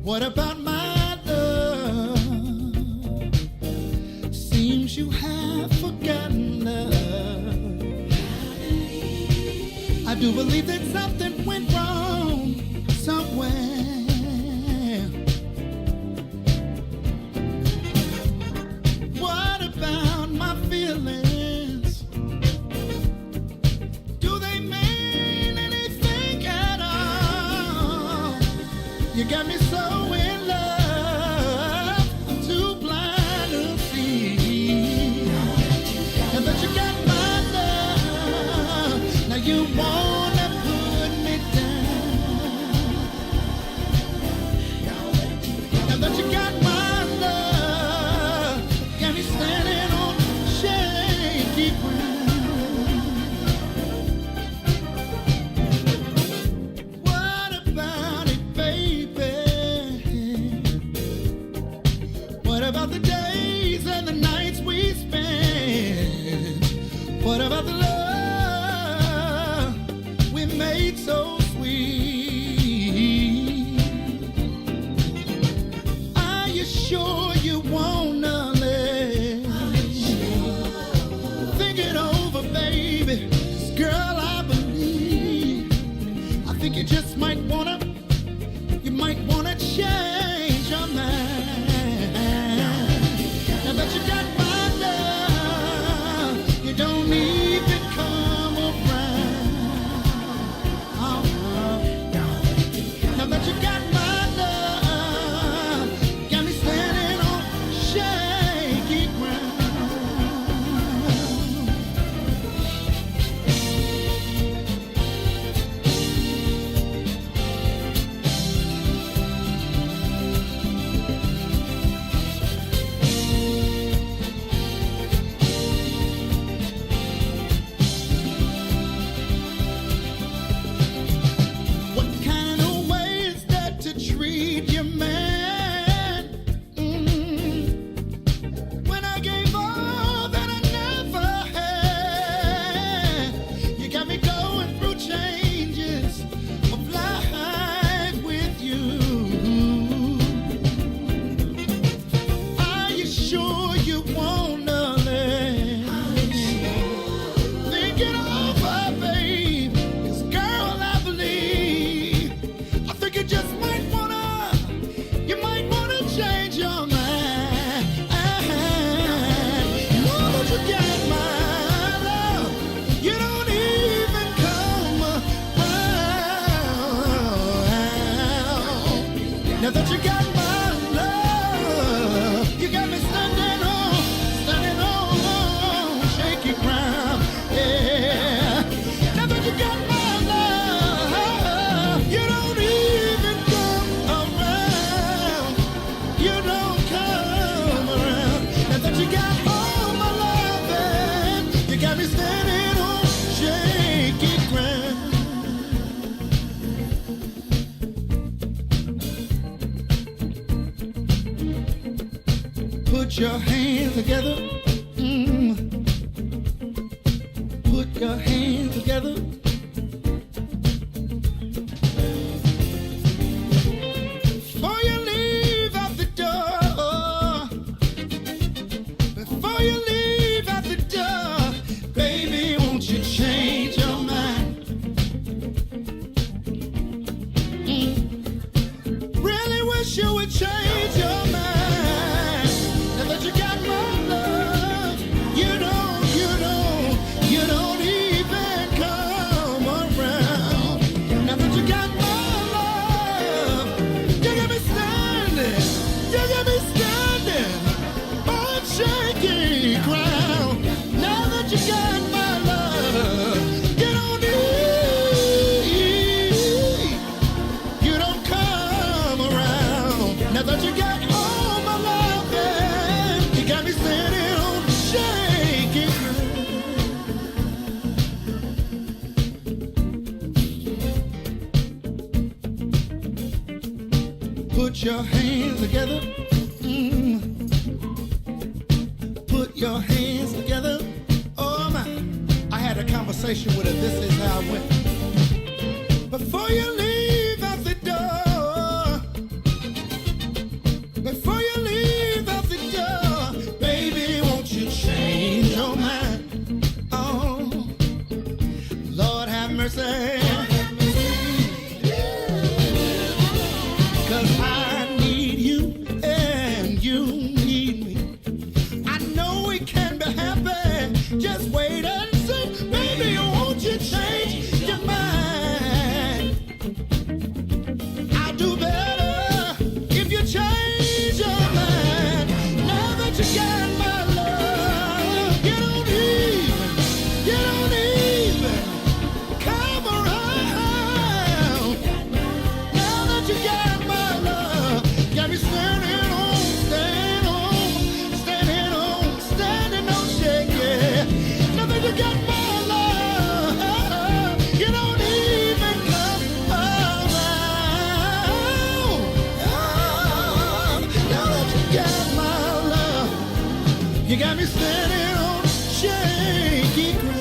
What about my love? Seems you have forgotten love. I do believe that something went wrong somewhere. What about my feelings? Do they mean anything at all? You got me so in love, I'm too blind to see. And that you got my love, now you wanna put me down. And that you got my love, got me standing on shaky ground. What about it, baby? What about the days and the nights we spent? What about the love we made so sweet? Are you sure you wanna live? Think it over, baby. 'Cause girl, I believe, I think you just might wanna change your mind. Now that you got my love, you don't even come around. Now that you got my love, got me standing on shaky ground. What kind of way is that to treat your man? When I gave all that I never had, you got me going through changes of life with you. Are you sure you wanna live? Think it over, babe. 'Cause girl, I believe, I think you just might wanna change your mind. Know that you got my love, you don't even come around. Now that you got my love, you got me standing on shaky ground. Yeah. Now that you got my love, you don't even come around. You don't come around. Now that you got all my loving, you got me standing on shaky ground. Put your hands together. Put your hands together. Before you leave out the door, before you leave out the door, baby, won't you change your mind? Really wish you would change your mind. Now that you got my love, you don't even come around. Now that you got my love, you got me standing on shaky ground. Now that you got my love, you don't come around. Now that you got all my love, you got me standing on shaky ground. Put your hands together. Put your hands together. Oh my, I had a conversation with her. This is how it went. Before you leave out the door, that you got my love. You don't even come around. Now that you got my love, got me standing on, shake, yeah. Now that you got my love, you don't even come around. Now that you got my love, you got me standing on shaky ground.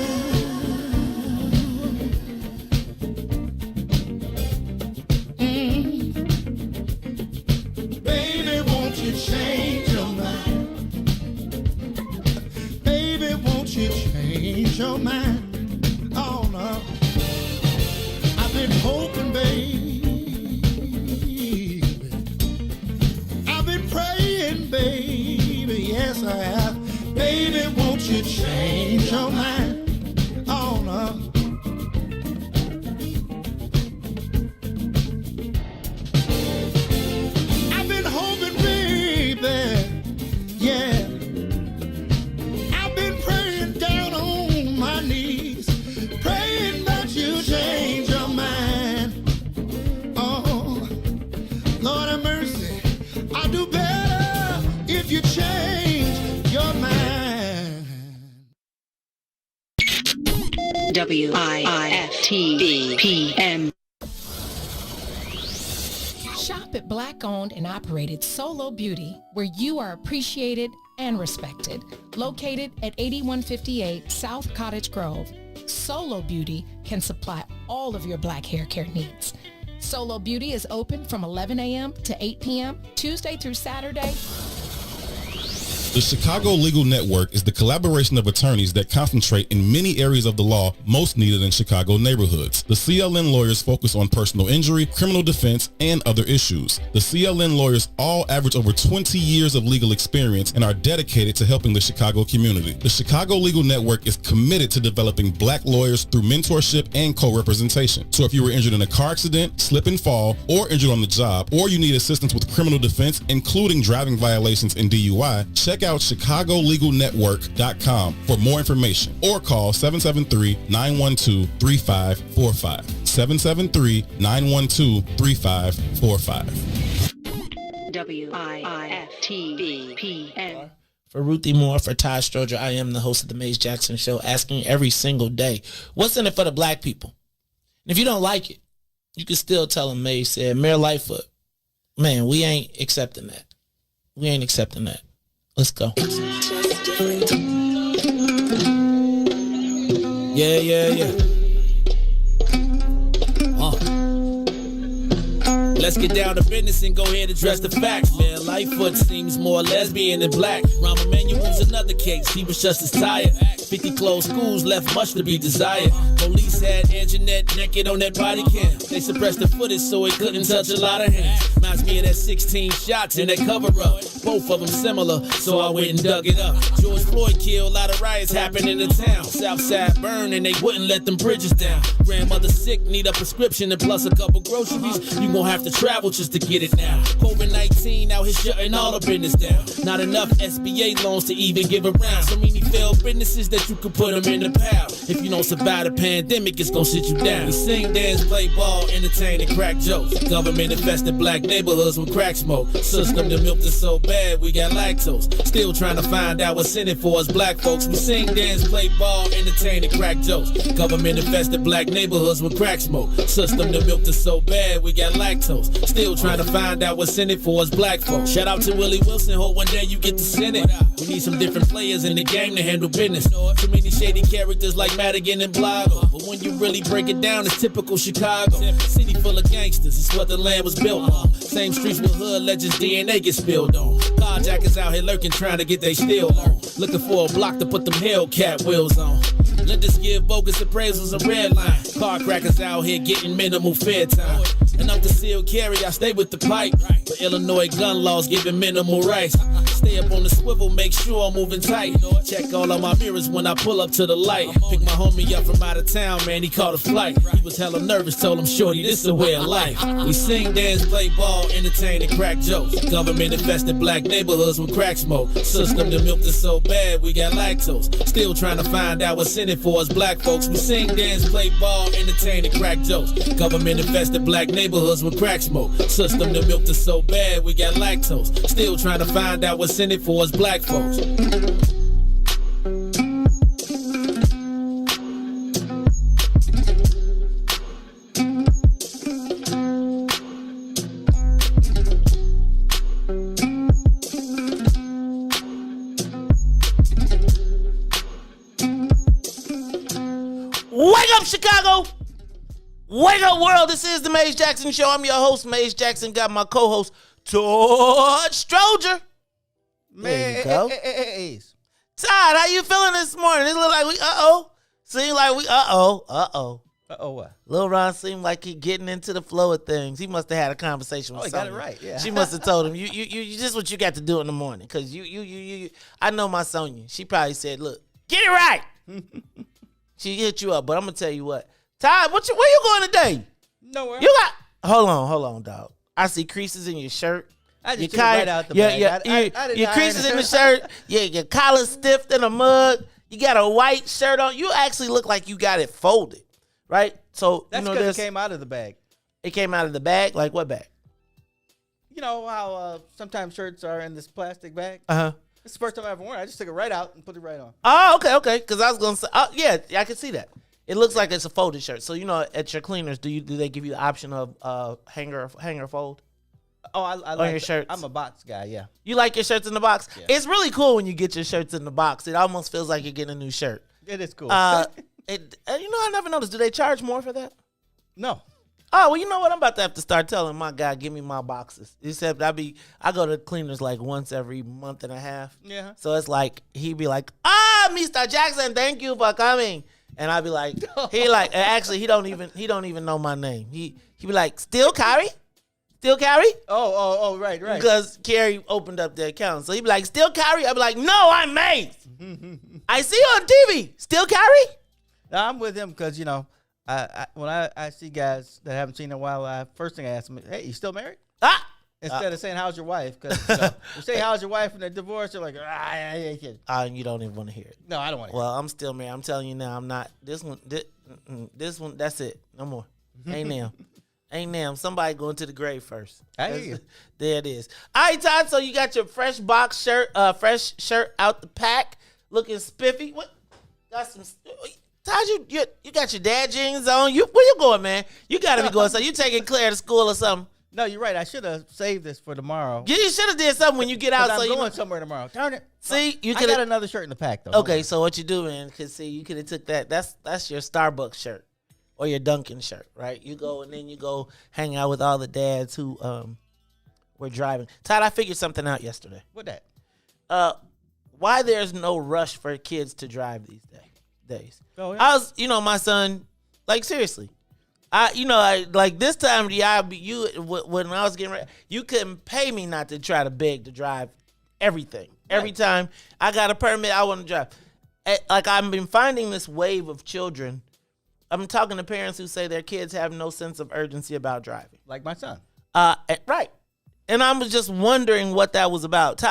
Baby, won't you change your mind? Baby, won't you change your mind? Oh no, I've been hoping, baby. I've been praying, baby. Yes, I have. Baby, won't you change your mind? Oh no. I've been hoping, baby. Yeah. I've been praying down on my knees, praying that you change your mind. Oh, Lord have mercy. I'll do better if you change your mind. WIFTV-PM. Shop at Black-owned and operated Solo Beauty, where you are appreciated and respected. Located at 8158 South Cottage Grove, Solo Beauty can supply all of your black hair care needs. Solo Beauty is open from 11 a.m. to 8 p.m., Tuesday through Saturday. The Chicago Legal Network is the collaboration of attorneys that concentrate in many areas of the law most needed in Chicago neighborhoods. The CLN lawyers focus on personal injury, criminal defense, and other issues. The CLN lawyers all average over 20 years of legal experience and are dedicated to helping the Chicago community. The Chicago Legal Network is committed to developing black lawyers through mentorship and co-representation. So if you were injured in a car accident, slip and fall, or injured on the job, or you need assistance with criminal defense, including driving violations and DUI, check out ChicagoLegalNetwork.com for more information or call 773-912-3545. 773-912-3545. WIFTV-PM. For Ruthie Moore, for Todd Stroger, I am the host of the Maze Jackson Show, asking every single day, what's in it for the black people? And if you don't like it, you can still tell them Maze said, Mayor Lightfoot, man, we ain't accepting that. We ain't accepting that. Let's go. Yeah. Let's get down to business and go ahead and address the facts, man. Lightfoot seems more lesbian than black. Rahm Emanuel's another case, he was just as tired. 50 closed schools left much to be desired. Police had Anjanette naked on that body cam. They suppressed the footage so it couldn't touch a lot of hands. Reminds me of that 16 shots in that cover-up. Both of them similar, so I went and dug it up. George Floyd killed, a lot of riots happened in the town. Southside burned and they wouldn't let them bridges down. Grandmother sick, need a prescription and plus a couple groceries. You gon' have to travel just to get it now. COVID-19 out here shutting all the business down. Not enough SBA loans to even give around. So many failed businesses that you could put them in the pile. If you don't survive the pandemic, it's gon' sit you down. We sing, dance, play ball, entertain, and crack jokes. Government infested black neighborhoods with crack smoke. System that milked us so bad, we got lactose. Still trying to find out what's in it for us black folks. We sing, dance, play ball, entertain, and crack jokes. Government infested black neighborhoods with crack smoke. System that milked us so bad, we got lactose. Still trying to find out what's in it for us black folks. Shout out to Willie Wilson, hope one day you get to send it. We need some different players in the game to handle business. Too many shady characters like Madigan and Blago. But when you really break it down, it's typical Chicago. City full of gangsters, it's what the land was built on. Same streets with hood legends, DNA get spilled on. Carjackers out here lurking, trying to get they steal on. Looking for a block to put them Hellcat wheels on. Lenders give bogus appraisals a red line. Car crackers out here getting minimal fair time. And I'm concealed carry, I stay with the pipe. But Illinois gun laws giving minimal rights. Stay up on the swivel, make sure I'm moving tight. Check all of my mirrors when I pull up to the light. Pick my homie up from out of town, man, he caught a flight. He was hella nervous, told him, shorty, this is a way of life. We sing, dance, play ball, entertain, and crack jokes. Government infested black neighborhoods with crack smoke. System to milk is so bad, we got lactose. Still trying to find out what's in it for us black folks. We sing, dance, play ball, entertain, and crack jokes. Government infested black neighborhoods with crack smoke. System to milk is so bad, we got lactose. Still trying to find out what's in it for us black folks. Wake up, Chicago! Wake up, world! This is the Maze Jackson Show. I'm your host, Maze Jackson. Got my co-host, Todd Stroger. Man, Todd, how you feeling this morning? It look like we Seem like we what? Lil Ron seemed like he getting into the flow of things. He must have had a conversation with he Sonia. got it right, yeah. She must have told him, you this is what you got to do in the morning. Cause you I know my Sonia. She probably said, look, get it right. She hit you up, but I'm gonna tell you what. Todd, where you going today? Nowhere. You got hold on, dog. I see creases in your shirt. I just took it right out the bag. Your creases in the shirt. Yeah, your collar stiff in a mug. You got a white shirt on. You actually look like you got it folded, right? So that's because it came out of the bag. It came out of the bag? Like what bag? You know how sometimes shirts are in this plastic bag? Uh-huh. It's the first time I ever worn it. I just took it right out and put it right on. Oh, okay. Because I was going to say, yeah, I can see that. It looks like it's a folded shirt. So, at your cleaners, do they give you the option of hanger fold? Oh, I like your shirts. I'm a box guy, yeah. You like your shirts in the box? Yeah. It's really cool when you get your shirts in the box. It almost feels like you're getting a new shirt. It is cool. I never noticed. Do they charge more for that? No. Oh, well, you know what? I'm about to have to start telling my guy, give me my boxes. Except I go to cleaners like once every month and a half. Yeah. So it's like, he'd be like, Mr. Jackson, thank you for coming. And I'd be like, he don't even know my name. He be like, Still Carrie? Oh, right. Because Carrie opened up the account. So he'd be like, Still Carrie? I'd be like, no, I'm Maze. I see you on TV. Still Carrie? No, I'm with him because, when I see guys that I haven't seen in a while, first thing I ask them, hey, you still married? Instead of saying, how's your wife? Because you say, how's your wife, and they're divorced, they're like, You don't even want to hear it. No, I don't want to Well, I'm still married. I'm telling you now, I'm not. This one, that's it. No more. Ain't now. Somebody going to the grave first. I hear you. There it is. All right, Todd, so you got your fresh box shirt, fresh shirt out the pack, looking spiffy. What? Got some... Todd, you got your dad jeans on. Where you going, man? You got to be going. So you taking Claire to school or something? No, you're right. I should have saved this for tomorrow. You should have did something when you get out. I'm going somewhere tomorrow. Darn it. See, I got another shirt in the pack, though. Okay, so what you do, man, because, see, you could have took that. That's your Starbucks shirt or your Dunkin' shirt, right? You go and then you go hang out with all the dads who were driving. Todd, I figured something out yesterday. What that? Why there's no rush for kids to drive these days. Oh, yeah. I was, my son, like, seriously. Like this time of the year, when I was getting ready, you couldn't pay me not to try to beg to drive everything. Right. Every time I got a permit, I want to drive. Like, I've been finding this wave of children. I'm talking to parents who say their kids have no sense of urgency about driving. Like my son. Right. And I was just wondering what that was about.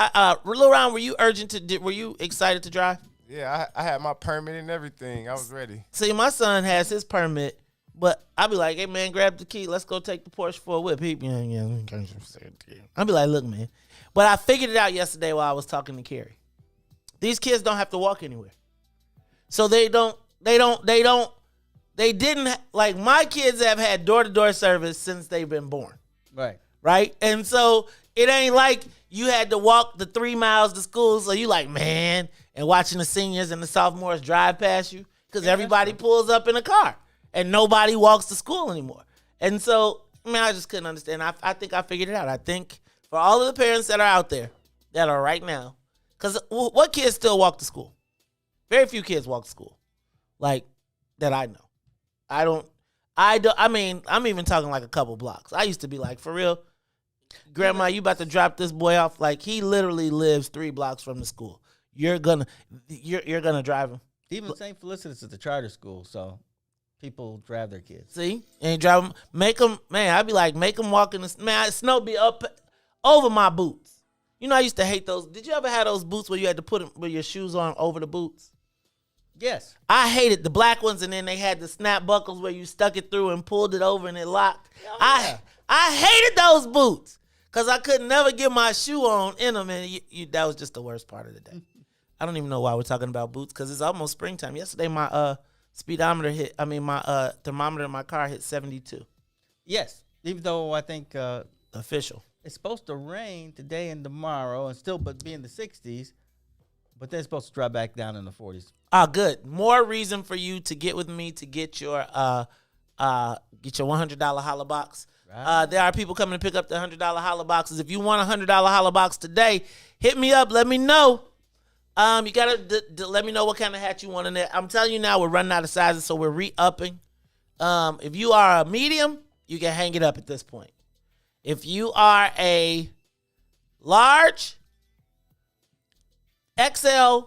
Lil Ron, were you were you excited to drive? Yeah, I had my permit and everything. I was ready. See, my son has his permit, but I'll be like, hey, man, grab the key. Let's go take the Porsche for a whip. I'll be like, look, man. But I figured it out yesterday while I was talking to Carrie. These kids don't have to walk anywhere. So they didn't, like, my kids have had door-to-door service since they've been born. Right. Right? And so it ain't like you had to walk the 3 miles to school. So you like, man, and watching the seniors and the sophomores drive past you because everybody pulls up in a car and nobody walks to school anymore. And so, I just couldn't understand. I think I figured it out. I think for all of the parents that are out there that are right now, because what kids still walk to school? Very few kids walk to school, like, that I know. I mean, I'm even talking like a couple blocks. I used to be like, for real, Grandma, you about to drop this boy off. Like, he literally lives 3 blocks from the school. You're gonna drive him. Even St. Felicitas is a charter school, so people drive their kids. See? And drive them. Make them, man, I'd be like, make them walk in the, man, snow be up over my boots. You know, I used to hate those. Did you ever have those boots where you had to put your shoes on over the boots? Yes. I hated the black ones, and then they had the snap buckles where you stuck it through and pulled it over and it locked. Oh, yeah. I hated those boots because I could never get my shoe on in them, and that was just the worst part of the day. I don't even know why we're talking about boots because it's almost springtime. Yesterday, my my thermometer in my car hit 72. Yes, even though I think Official. it's supposed to rain today and tomorrow and still but be in the 60s, but then it's supposed to drop back down in the 40s. Ah, good. More reason for you to get with me to get your $100 holla box. Right. There are people coming to pick up the $100 holla boxes. If you want a $100 holla box today, hit me up. Let me know. You gotta let me know what kind of hat you want in there. I'm telling you now, we're running out of sizes, so we're re-upping. If you are a medium, you can hang it up at this point. If you are a large, XL,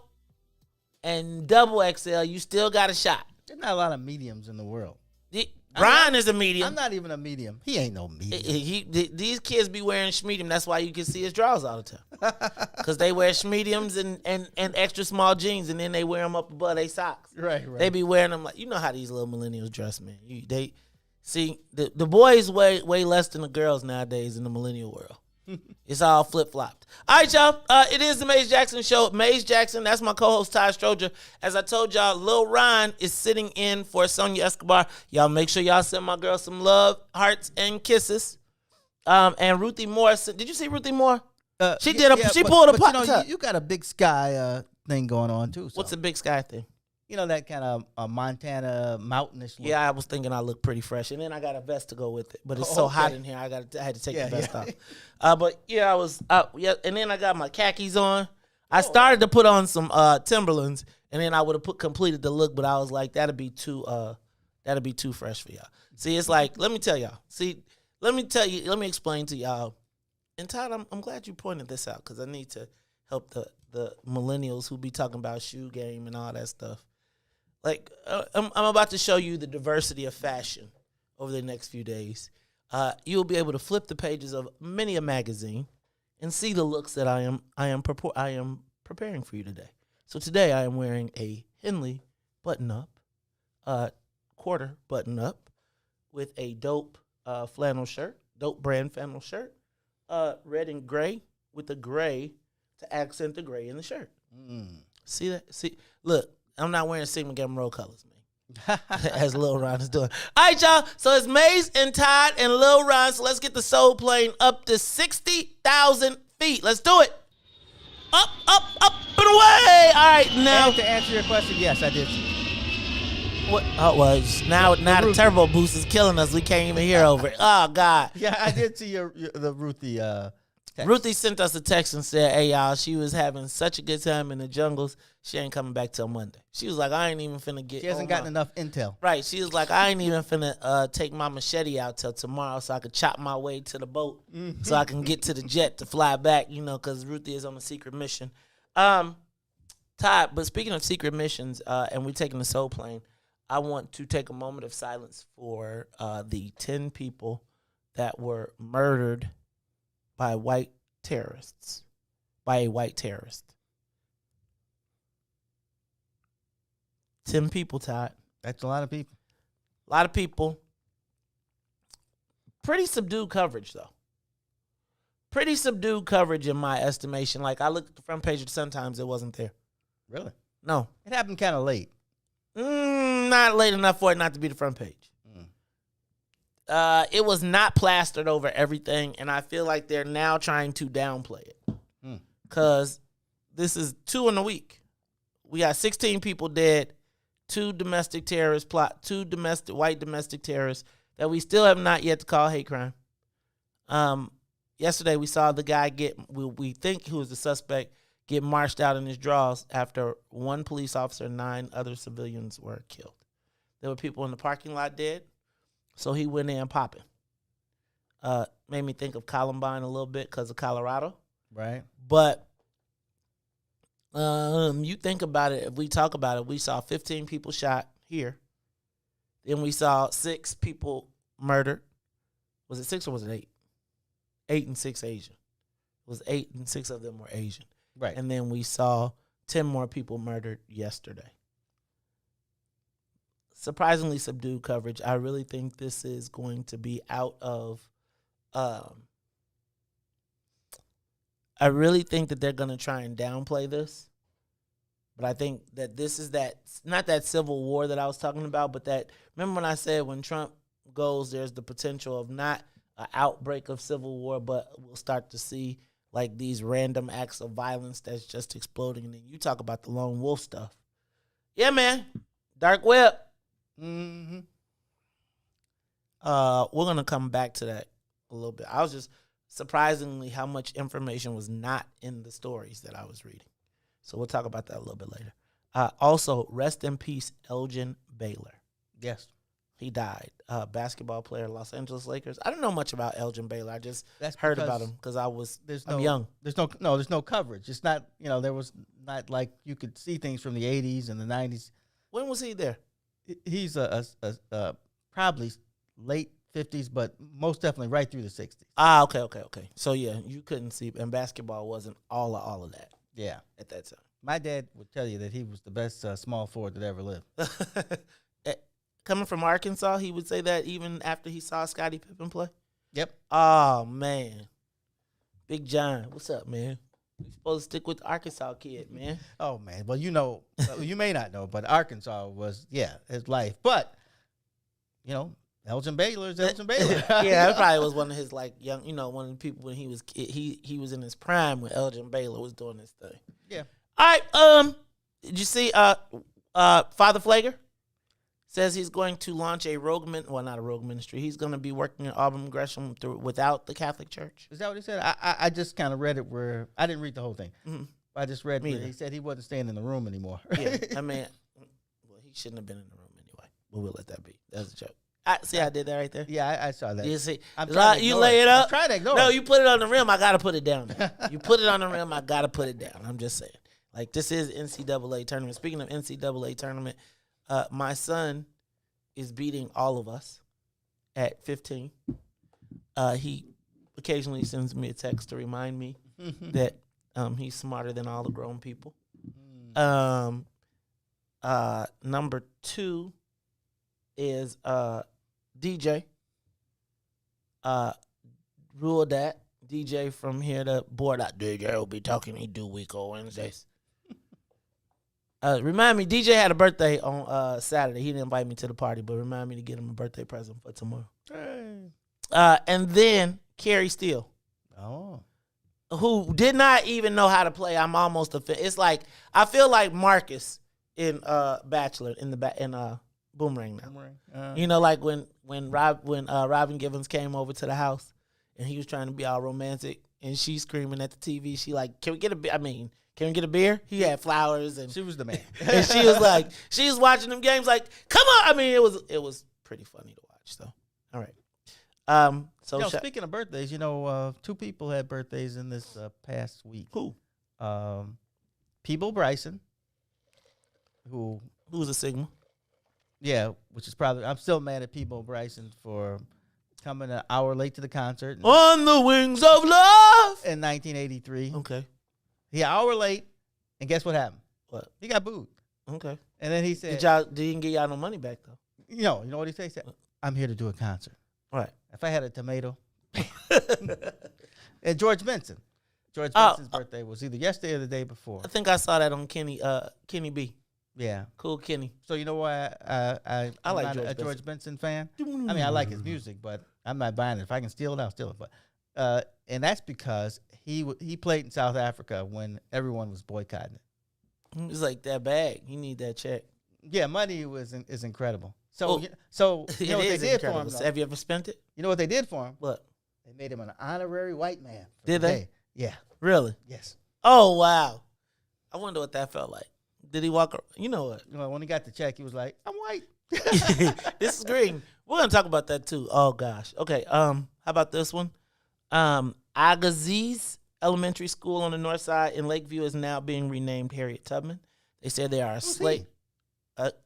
and double XL, you still got a shot. There's not a lot of mediums in the world. Brian is a medium. I'm not even a medium. He ain't no medium. These kids be wearing schmedium. That's why you can see his drawers all the time. Because they wear schmediums and extra small jeans, and then they wear them up above their socks. Right. They be wearing them like, you know how these little millennials dress, man. They see the boys way less than the girls nowadays in the millennial world. It's all flip-flopped. All right, y'all. It is the Maze Jackson Show. Maze Jackson, that's my co-host, Todd Stroger. As I told y'all, Lil Ryan is sitting in for Sonia Escobar. Y'all make sure y'all send my girl some love, hearts, and kisses. And Ruthie Moore. Did you see Ruthie Moore? She pulled a pop. You got a Big Sky thing going on, too. So. What's the Big Sky thing? You know, that kind of Montana mountainous look. Yeah, I was thinking I look pretty fresh. And then I got a vest to go with it. But it's so hot in here, I had to take the vest off. But yeah, I was and then I got my khakis on. I started to put on some Timberlands, and then I would have completed the look, but I was like, that'd be too fresh for y'all. See, it's like, let me tell y'all. See, let me explain to y'all. And Todd, I'm glad you pointed this out because I need to help the millennials who be talking about shoe game and all that stuff. Like, I'm about to show you the diversity of fashion over the next few days. You'll be able to flip the pages of many a magazine and see the looks that I am preparing for you today. So today I am wearing a Henley button-up, quarter button-up with a dope flannel shirt, dope brand flannel shirt, red and gray with a gray to accent the gray in the shirt. See that? See, look. I'm not wearing Sigma Gamma Rho colors, man. As Lil Ron is doing. All right, y'all. So it's Maze and Todd and Lil Ron. So let's get the soul plane up to 60,000 feet. Let's do it. Up, and away. All right, now. And to answer your question, yes, I did see it. What? Oh, well, now the turbo boost is killing us. We can't even hear over it. Oh, God. Yeah, I did see the Ruthie text. Ruthie sent us a text and said, hey, y'all, she was having such a good time in the jungles. She ain't coming back till Monday. She was like, I ain't even finna get. She hasn't gotten enough intel. Right. She was like, I ain't even finna take my machete out till tomorrow so I could chop my way to the boat so I can get to the jet to fly back, because Ruthie is on a secret mission. Todd, but speaking of secret missions, and we're taking the soul plane, I want to take a moment of silence for the 10 people that were murdered by a white terrorist. 10 people, Todd. That's a lot of people. A lot of people. Pretty subdued coverage, though. Pretty subdued coverage in my estimation. Like, I looked at the front page of the Sun Times, it wasn't there. Really? No. It happened kind of late. Not late enough for it not to be the front page. It was not plastered over everything, and I feel like they're now trying to downplay it. Because this is 2 in a week. We got 16 people dead, 2 domestic terrorists white domestic terrorists that we still have not yet to call hate crime. Yesterday we saw the guy we think who was the suspect, get marched out in his drawers after 1 police officer and 9 other civilians were killed. There were people in the parking lot dead, so he went in popping. Made me think of Columbine a little bit because of Colorado. Right. But you think about it, if we talk about it, we saw 15 people shot here. Then we saw 6 people murdered. Was it 6 or was it 8? 8 and 6 Asian. It was 8 and 6 of them were Asian. Right. And then we saw 10 more people murdered yesterday. Surprisingly subdued coverage. I really think this is going to be out of I really think that they're going to try and downplay this. But I think that this is that, not that civil war that I was talking about, but that, remember when I said when Trump goes, there's the potential of not an outbreak of civil war, but we'll start to see like these random acts of violence that's just exploding. And then you talk about the lone wolf stuff. Yeah, man. Dark web. Mm-hmm. We're going to come back to that a little bit. I was just surprisingly how much information was not in the stories that I was reading. So we'll talk about that a little bit later. Also, rest in peace, Elgin Baylor. Yes. He died. Basketball player, Los Angeles Lakers. I don't know much about Elgin Baylor. I just That's heard because about him because I'm no, young. There's no coverage. It's not, there was not like you could see things from the 80s and the 90s. When was he there? He's a probably late 50s, but most definitely right through the 60s. Okay. So, yeah, you couldn't see, and basketball wasn't all of that. Yeah. At that time. My dad would tell you that he was the best small forward that ever lived. Coming from Arkansas, he would say that even after he saw Scottie Pippen play? Yep. Oh, man. Big John, what's up, man? You're supposed to stick with the Arkansas kid, man. Oh, man. Well, you may not know, but Arkansas was, his life. But, Elgin Baylor is Elgin Baylor. Yeah, that probably was one of his, young, one of the people when he was he was in his prime when Elgin Baylor was doing this thing. Yeah. All right, did you see Father Flager says he's going to launch not a rogue ministry. He's going to be working in Auburn Gresham without the Catholic Church. Is that what he said? I just kind of read it where I didn't read the whole thing. Mm-hmm. I just read where he said he wasn't staying in the room anymore. Yeah, I mean, well, he shouldn't have been in the room anyway. But we'll let that be. That's a joke. See how I did that right there? Yeah, I saw that. You see, you lay it up. I'm trying to ignore No, it. you put it on the rim. I gotta put it down. You put it on the rim. I gotta put it down. I'm just saying. This is NCAA tournament. Speaking of NCAA tournament, my son is beating all of us at 15. He occasionally sends me a text to remind me that he's smarter than all the grown people. Number 2 is DJ. Rule that. DJ from here to board out. DJ will be talking. He do week on Wednesdays. Remind me, DJ had a birthday on Saturday. He didn't invite me to the party, but remind me to get him a birthday present for tomorrow. Hey. And then Carrie Steele. Oh. Who did not even know how to play. I'm almost it's like I feel like Marcus in Bachelor in Boomerang now. Boomerang. When Robin Givens came over to the house and he was trying to be all romantic and she's screaming at the TV. She can we get a beer? He had flowers and she was the man. and she was she was watching them games come on. I mean, it was pretty funny to watch. So, all right. Speaking of birthdays, 2 people had birthdays in this past week. Who? Peeble Bryson, who's a Sigma. Yeah, which is probably, I'm still mad at Peeble Bryson for coming an hour late to the concert. On the Wings of Love. In 1983. Okay. He an hour late, and guess what happened? What? He got booed. Okay. And then he said, didn't get y'all no money back, though. You know what he said? He said, I'm here to do a concert. Right. If I had a tomato. And George Benson. George Benson's birthday was either yesterday or the day before. I think I saw that on Kenny B. Yeah. Cool Kenny. So you know why I'm like not George Benson fan? I mean, I like his music, but I'm not buying it. If I can steal it, I'll steal it. But and that's because he played in South Africa when everyone was boycotting it. It's like that bag. You need that check. Yeah, money is incredible. So you know what they did for him. Have you ever spent it? You know what they did for him? What? They made him an honorary white man. Did they? Yeah. Really? Yes. Oh wow! I wonder what that felt like. Did he walk? You know what? When he got the check, he was like, "I'm white." This is green. We're gonna talk about that too. Oh gosh. Okay. How How about this one? Agassiz Elementary School on the north side in Lakeview is now being renamed Harriet Tubman. They said they are a slate.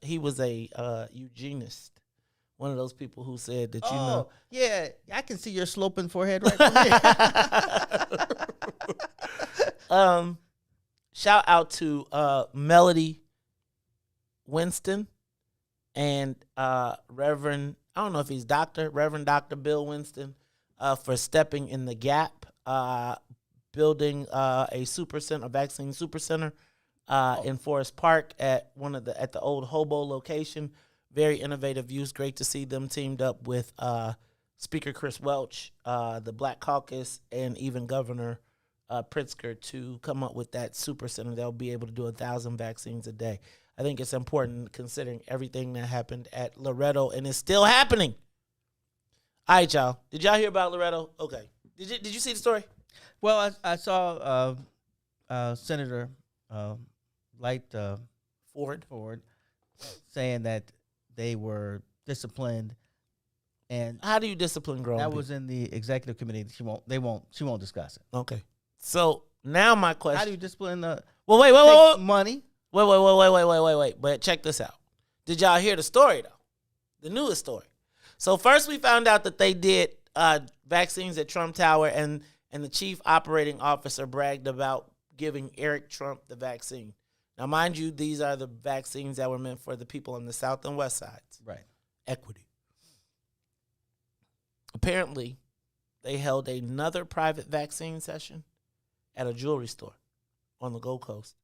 He was a eugenist. One of those people who said that, yeah, I can see your sloping forehead right there. Shout out to Melody Winston and Reverend, I don't know if he's Reverend Dr. Bill Winston, for stepping in the gap, building a vaccine super center in Forest Park at the old Hobo location. Very innovative use. Great to see them teamed up with Speaker Chris Welch, the Black Caucus, and even Governor Pritzker to come up with that super center. They'll be able to do 1,000 vaccines a day. I think it's important considering everything that happened at Loretto and is still happening. All right, y'all. Did y'all hear about Loretto? Okay. Did you see the story? Well, I saw Senator Light Ford saying that they were disciplined, and how do you discipline grown people? That was in the executive committee. She won't discuss it. Okay. So now my question: how do you discipline the? Well, wait. Money. Wait. But check this out. Did y'all hear the story though? The newest story. So first we found out that they did vaccines at Trump Tower, and the chief operating officer bragged about giving Eric Trump the vaccine. Now, mind you, these are the vaccines that were meant for the people on the south and west sides. Right. Equity. Apparently, they held another private vaccine session at a jewelry store on the Gold Coast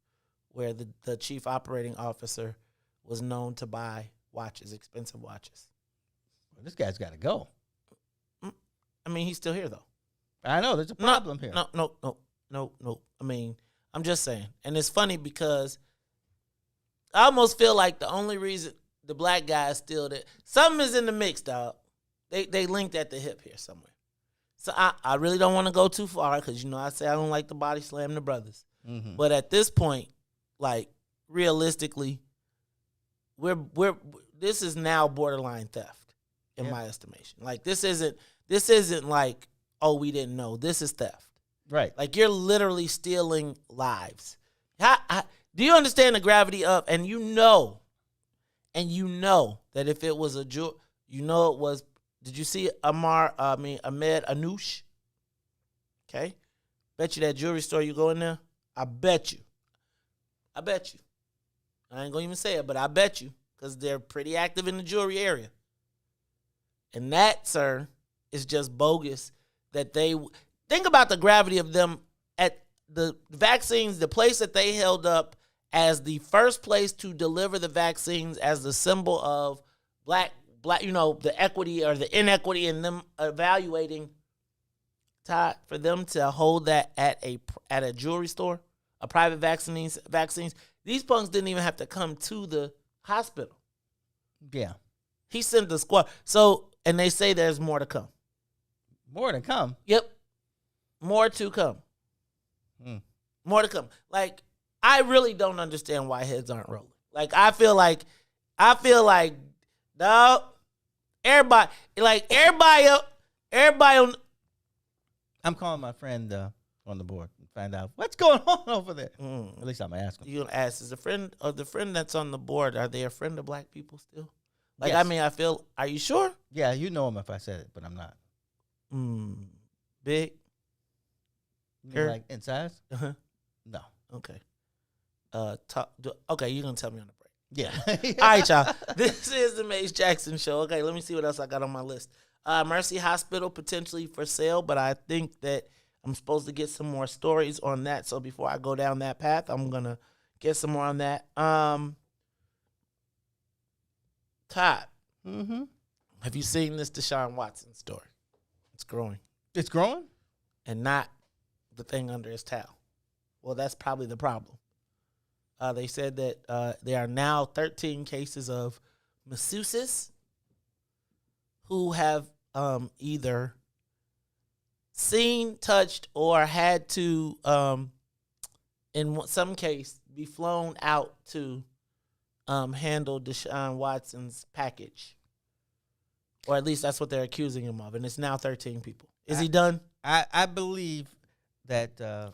where the chief operating officer was known to buy watches, expensive watches. Well, this guy's got to go. I mean, he's still here, though. I know. There's a problem here. No. I mean, I'm just saying. And it's funny because I almost feel like the only reason the black guy is still there, something is in the mix, dog. They linked at the hip here somewhere. So I really don't want to go too far because, I say I don't like to body slam the brothers. Mm-hmm. But at this point, like, realistically, this is now borderline theft in my estimation. Like, this isn't like, oh, we didn't know. This is theft. Right. Like, you're literally stealing lives. Do you understand the gravity of, and you know that if it was it was, did you see Ahmed Anoush? Okay. Bet you that jewelry store you go in there, I bet you. I ain't gonna even say it, but I bet you, because they're pretty active in the jewelry area. And that, sir, is just bogus that they... Think about the gravity of them at the vaccines, the place that they held up as the first place to deliver the vaccines as the symbol of black, the equity or the inequity in them evaluating. Todd, for them to hold that at a jewelry store, a private vaccines, these punks didn't even have to come to the hospital. Yeah. He sent the squad. So, and they say there's more to come. More to come? Yep. More to come. More to come. Like, I really don't understand why heads aren't rolling. Like, I feel like, dog, everybody on. I'm calling my friend on the board and find out what's going on over there. At least I'm asking. You're going to ask, is the friend that's on the board, are they a friend of black people still? Like, yes. I mean, are you sure? Yeah, you know him if I said it, but I'm not. Big? You mean like in size? Uh-huh. No. Okay. Okay, you're going to tell me on the break. Yeah. All right, y'all. This is the Mace Jackson Show. Okay, let me see what else I got on my list. Mercy Hospital potentially for sale, but I think that I'm supposed to get some more stories on that. So before I go down that path, I'm going to get some more on that. Todd, have you seen this Deshaun Watson story? It's growing. It's growing? And not the thing under his towel. Well, that's probably the problem. They said that there are now 13 cases of masseuses who have either seen, touched, or had to, in some case, be flown out to handle Deshaun Watson's package. Or at least that's what they're accusing him of. And it's now 13 people. Is he done? I believe that the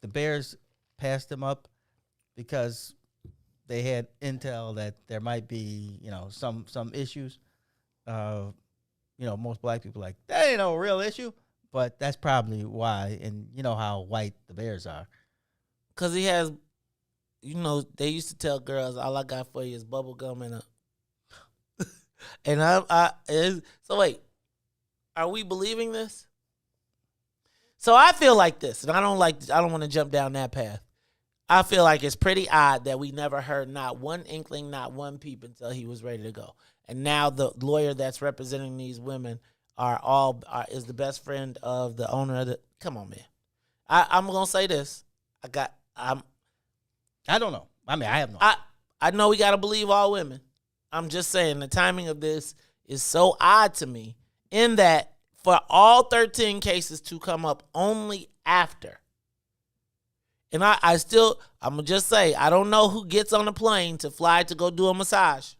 Bears passed him up because they had intel that there might be, some issues. Most black people like, that ain't no real issue. But that's probably why. And you know how white the Bears are. Because he has, they used to tell girls, all I got for you is bubble gum and a... So wait, are we believing this? So I feel like this, and I don't want to jump down that path. I feel like it's pretty odd that we never heard not one inkling, not one peep until he was ready to go. And now the lawyer that's representing these women is the best friend of the owner of the. Come on, man. I'm gonna say this. I don't know. I mean, I have no. I know we gotta believe all women. I'm just saying the timing of this is so odd to me in that for all 13 cases to come up only after. And I'm going to just say, I don't know who gets on a plane to fly to go do a massage.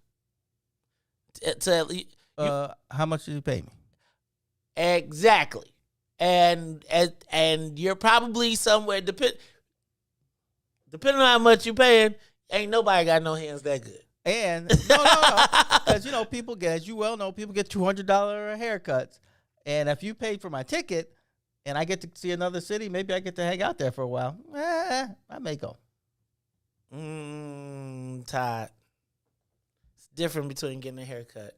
How much did you pay me? Exactly. And you're probably somewhere, depending on how much you're paying, ain't nobody got no hands that good. And no, because people get, as you well know, people get $200 haircuts, and if you paid for my ticket, and I get to see another city, maybe I get to hang out there for a while. I may go. Todd, it's different between getting a haircut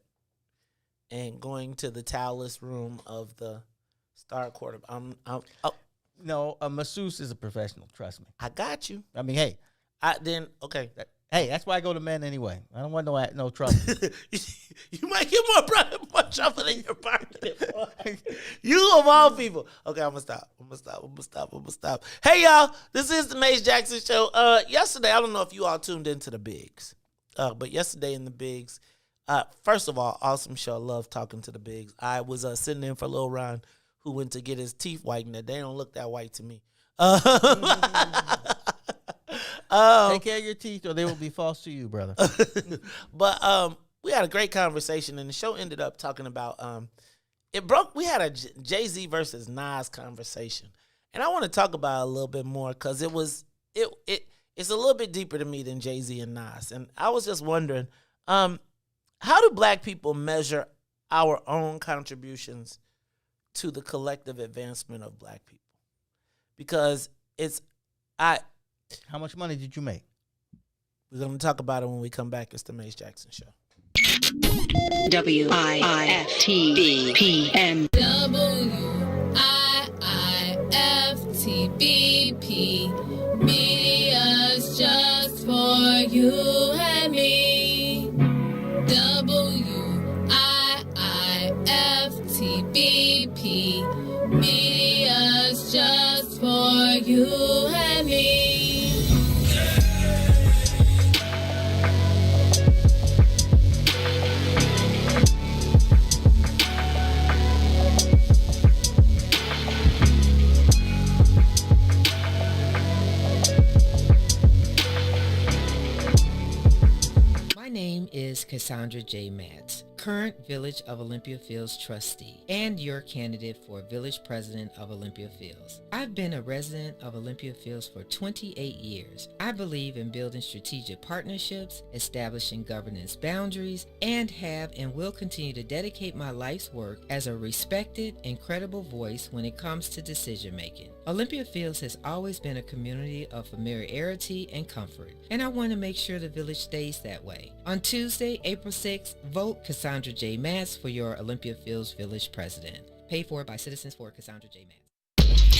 and going to the towelless room of the star quarterback. No, a masseuse is a professional. Trust me. I got you. I mean, hey, okay. Hey, that's why I go to men anyway. I don't want no trouble. You might get more trouble than your partner. You of all people. Okay, I'm gonna stop. Hey, y'all, this is the Mace Jackson Show. Yesterday, I don't know if you all tuned into the Bigs, but yesterday in the Bigs, first of all, awesome show. Love talking to the Bigs. I was sitting in for Lil Ron, who went to get his teeth whitened. They don't look that white to me. Take care of your teeth or they will be false to you, brother. But we had a great conversation, and the show ended up talking about we had a Jay-Z versus Nas conversation. And I want to talk about it a little bit more because it's a little bit deeper to me than Jay-Z and Nas. And I was just wondering, how do black people measure our own contributions to the collective advancement of black people? Because how much money did you make? We're going to talk about it when we come back. It's the Mace Jackson Show. WIIFTBPM. WIIFTBP. Media's just for you and me. WIIFTBP. Media's just for you and me. My name is Cassandra J. Matz, current Village of Olympia Fields trustee and your candidate for Village President of Olympia Fields. I've been a resident of Olympia Fields for 28 years. I believe in building strategic partnerships, establishing governance boundaries, and have and will continue to dedicate my life's work as a respected and credible voice when it comes to decision making. Olympia Fields has always been a community of familiarity and comfort, and I want to make sure the village stays that way. On Tuesday, April 6th, vote Cassandra J. Matz for your Olympia Fields Village President. Paid for by Citizens for Cassandra J. Matz.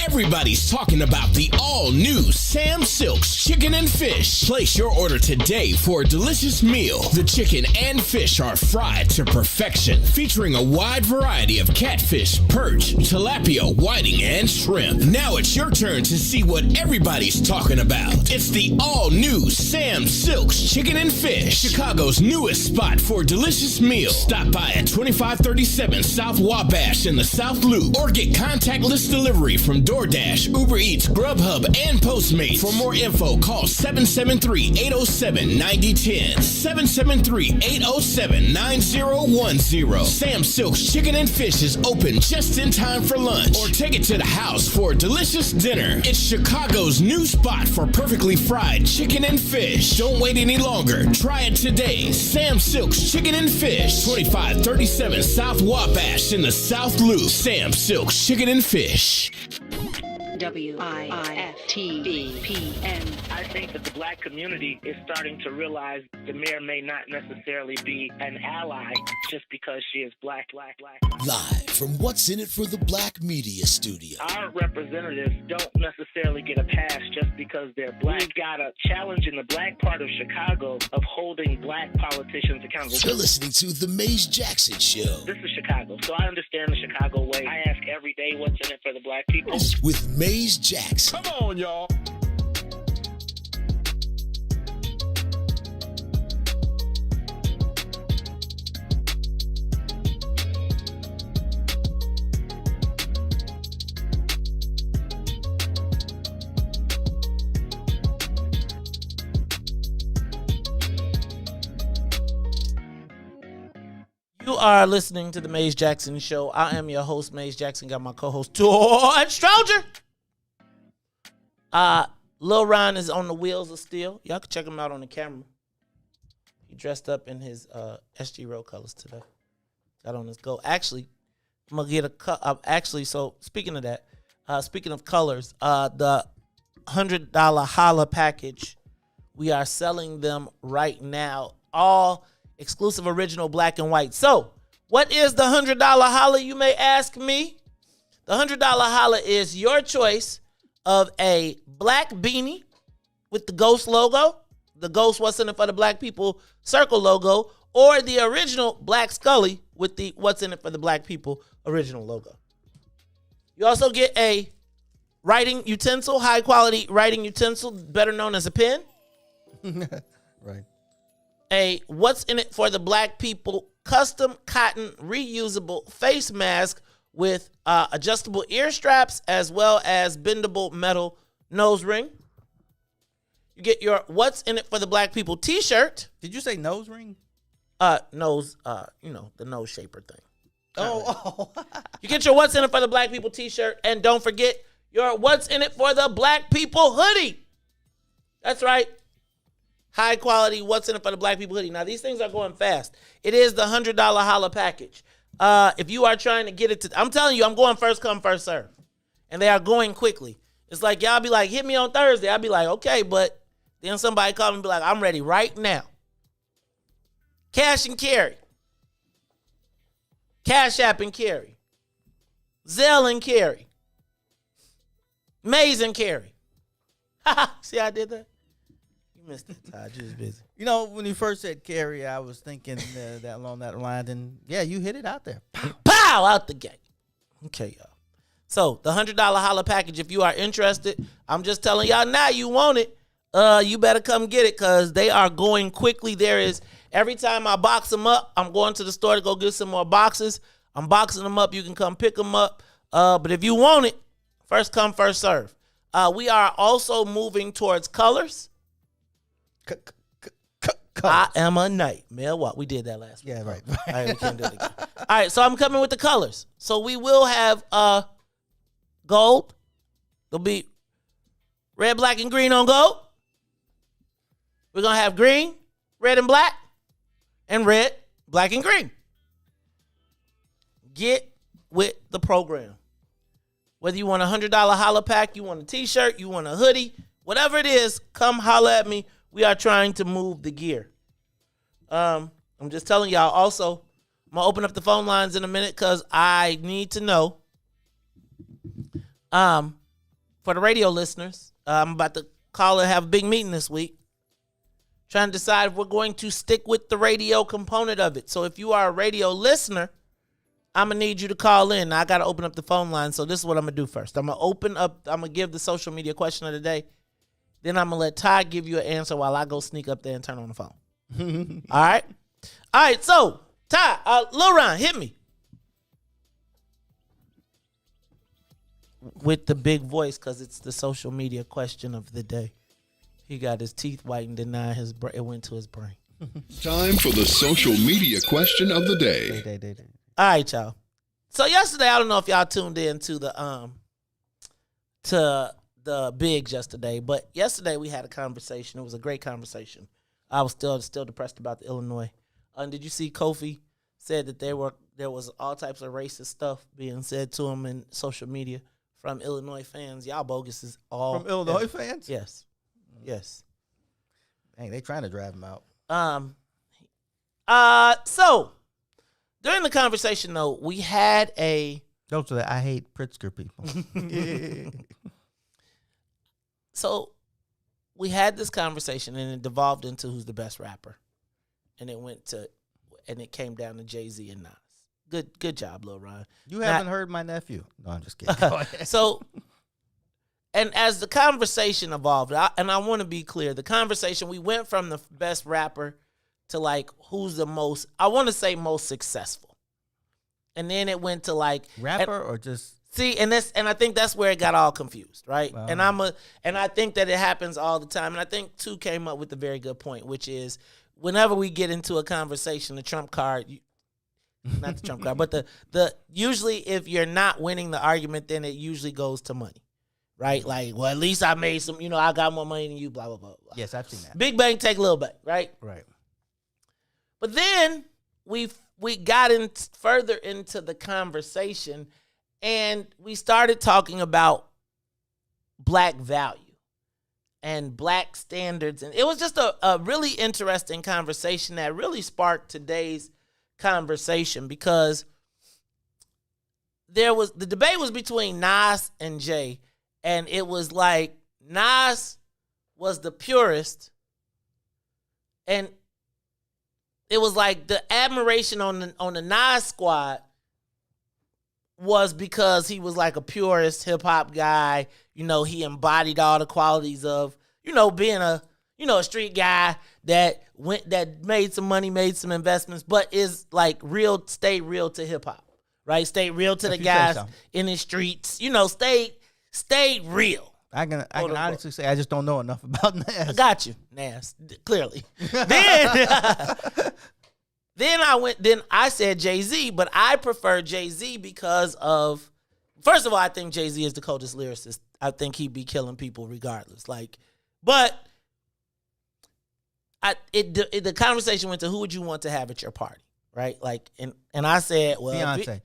Everybody's talking about the all-new Sam Silk's Chicken and Fish. Place your order today for a delicious meal. The chicken and fish are fried to perfection, featuring a wide variety of catfish, perch, tilapia, whiting, and shrimp. Now it's your turn to see what everybody's talking about. It's the all-new Sam Silk's Chicken and Fish, Chicago's newest spot for delicious meals. Stop by at 2537 South Wabash in the South Loop or get contactless delivery from DoorDash, Uber Eats, Grubhub, and Postmates. For more info, call 773-807-9010. 773-807-9010. Sam Silk's Chicken and Fish is open just in time for lunch. Or take it to the house for a delicious dinner. It's Chicago's new spot for perfectly fried chicken and fish. Don't wait any longer. Try it today. Sam Silk's Chicken and Fish. 2537 South Wabash in the South Loop. Sam Silk's Chicken and Fish. WIFTBPM. I think that the black community is starting to realize the mayor may not necessarily be an ally just because she is black. Live from What's in It for the Black Media Studio. Our representatives don't necessarily get a pass just because they're black. We've got a challenge in the black part of Chicago of holding black politicians accountable. You're listening to The Maze Jackson Show. This is Chicago, so I understand the Chicago way. I ask every day what's in it for the black people. With Maze Jackson. Come on, y'all. You are listening to the Maze Jackson Show. I am your host, Maze Jackson. Got my co-host, Todd Stroger. Lil Ron is on the wheels of steel. Y'all can check him out on the camera. He dressed up in his SG Road colors today. Got on his go. Actually, I'm gonna get a so speaking of that, speaking of colors, the $100 holla package, we are selling them right now. All exclusive, original, black and white. So, what is the $100 holla, you may ask me? The $100 holla is your choice of a black beanie with the Ghost logo, the Ghost What's in It for the Black People circle logo, or the original Black Scully with the What's in It for the Black People original logo. You also get a writing utensil, high quality writing utensil, better known as a pen. Right. A What's in It for the Black People custom cotton reusable face mask with adjustable ear straps as well as bendable metal nose ring. You get your What's in It for the Black People t-shirt. Did you say nose ring? Nose, the nose shaper thing. Oh. You get your What's in It for the Black People t-shirt, and don't forget your What's in It for the Black People hoodie. That's right. High quality What's in It for the Black People hoodie. Now, these things are going fast. It is the $100 holla package. If you are trying to get it I'm telling you, I'm going first come, first serve. And they are going quickly. It's like, y'all be like, hit me on Thursday. I'll be like, okay, but then somebody call me and be like, I'm ready right now. Cash and carry. Cash App and carry. Zelle and carry. Maze and carry. See how I did that? Missed it, Todd. You was busy. You know, when you first said carry, I was thinking that along that line. And yeah, you hit it out there. Pow! Out the gate. Okay, y'all. So the $100 holla package, if you are interested, I'm just telling y'all now you want it. You better come get it because they are going quickly. There is, every time I box them up, I'm going to the store to go get some more boxes. I'm boxing them up. You can come pick them up. But if you want it, first come, first serve. We are also moving towards colors. I am a nightmare. What? We did that last week. Yeah, right. All right, we can't do it again. All right, so I'm coming with the colors. So we will have gold. There'll be red, black, and green on gold. We're going to have green, red, and black, and red, black, and green. Get with the program. Whether you want a $100 holla pack, you want a t-shirt, you want a hoodie, whatever it is, come holla at me. We are trying to move the gear. I'm just telling y'all also, I'm going to open up the phone lines in a minute because I need to know, for the radio listeners, I'm about to call and have a big meeting this week, trying to decide if we're going to stick with the radio component of it. So if you are a radio listener, I'm going to need you to call in. Now, I got to open up the phone line, so this is what I'm going to do first. I'm going to give the social media question of the day. Then I'm going to let Todd give you an answer while I go sneak up there and turn on the phone. All right? All right, so, Todd, Lil Ron, hit me. with the big voice because it's the social media question of the day. He got his teeth whitened and now it went to his brain. Time for the social media question of the day. All right, y'all. So yesterday, I don't know if y'all tuned in to the Bigs yesterday, but yesterday we had a conversation. It was a great conversation. I was still depressed about the Illinois. Did you see Kofi said that there was all types of racist stuff being said to him in social media from Illinois fans? Y'all bogus is all from Illinois fans. Yes. Dang, they trying to drive him out. So during the conversation though, we had those are the I hate Pritzker people. So we had this conversation and it devolved into who's the best rapper. And it came down to Jay-Z and Nas. Good job, Lil Ron. You haven't heard my nephew. No, I'm just kidding. Go ahead. So, and as the conversation evolved, and I want to be clear, the conversation, we went from the best rapper to like, who's the most, I want to say most successful. And then it went to like. Rapper or just. See, and I think that's where it got all confused, right? Wow. And I think that it happens all the time. And I think Two came up with a very good point, which is whenever we get into a conversation, the trump card, not the trump card, but the usually if you're not winning the argument, then it usually goes to money, right? Like, well, at least I made some, I got more money than you, blah, blah, blah, blah. Yes, I've seen that. Big bang, take a little bit, right? Right. But then we got in further into the conversation and we started talking about black value and black standards. And it was just a really interesting conversation that really sparked today's conversation because the debate was between Nas and Jay. And it was like Nas was the purist. And it was like the admiration on the Nas squad was because he was like a purist hip hop guy. He embodied all the qualities of, being a street guy that made some money, made some investments, but is like stayed real to hip hop, right? Stayed real to the guys in the streets, stayed real. I can honestly say I just don't know enough about Nas. I got you, Nas, clearly. Then I said Jay-Z, but I prefer Jay-Z because of, first of all, I think Jay-Z is the coldest lyricist. I think he'd be killing people regardless. But the conversation went to who would you want to have at your party, right? And I said, well, Beyonce.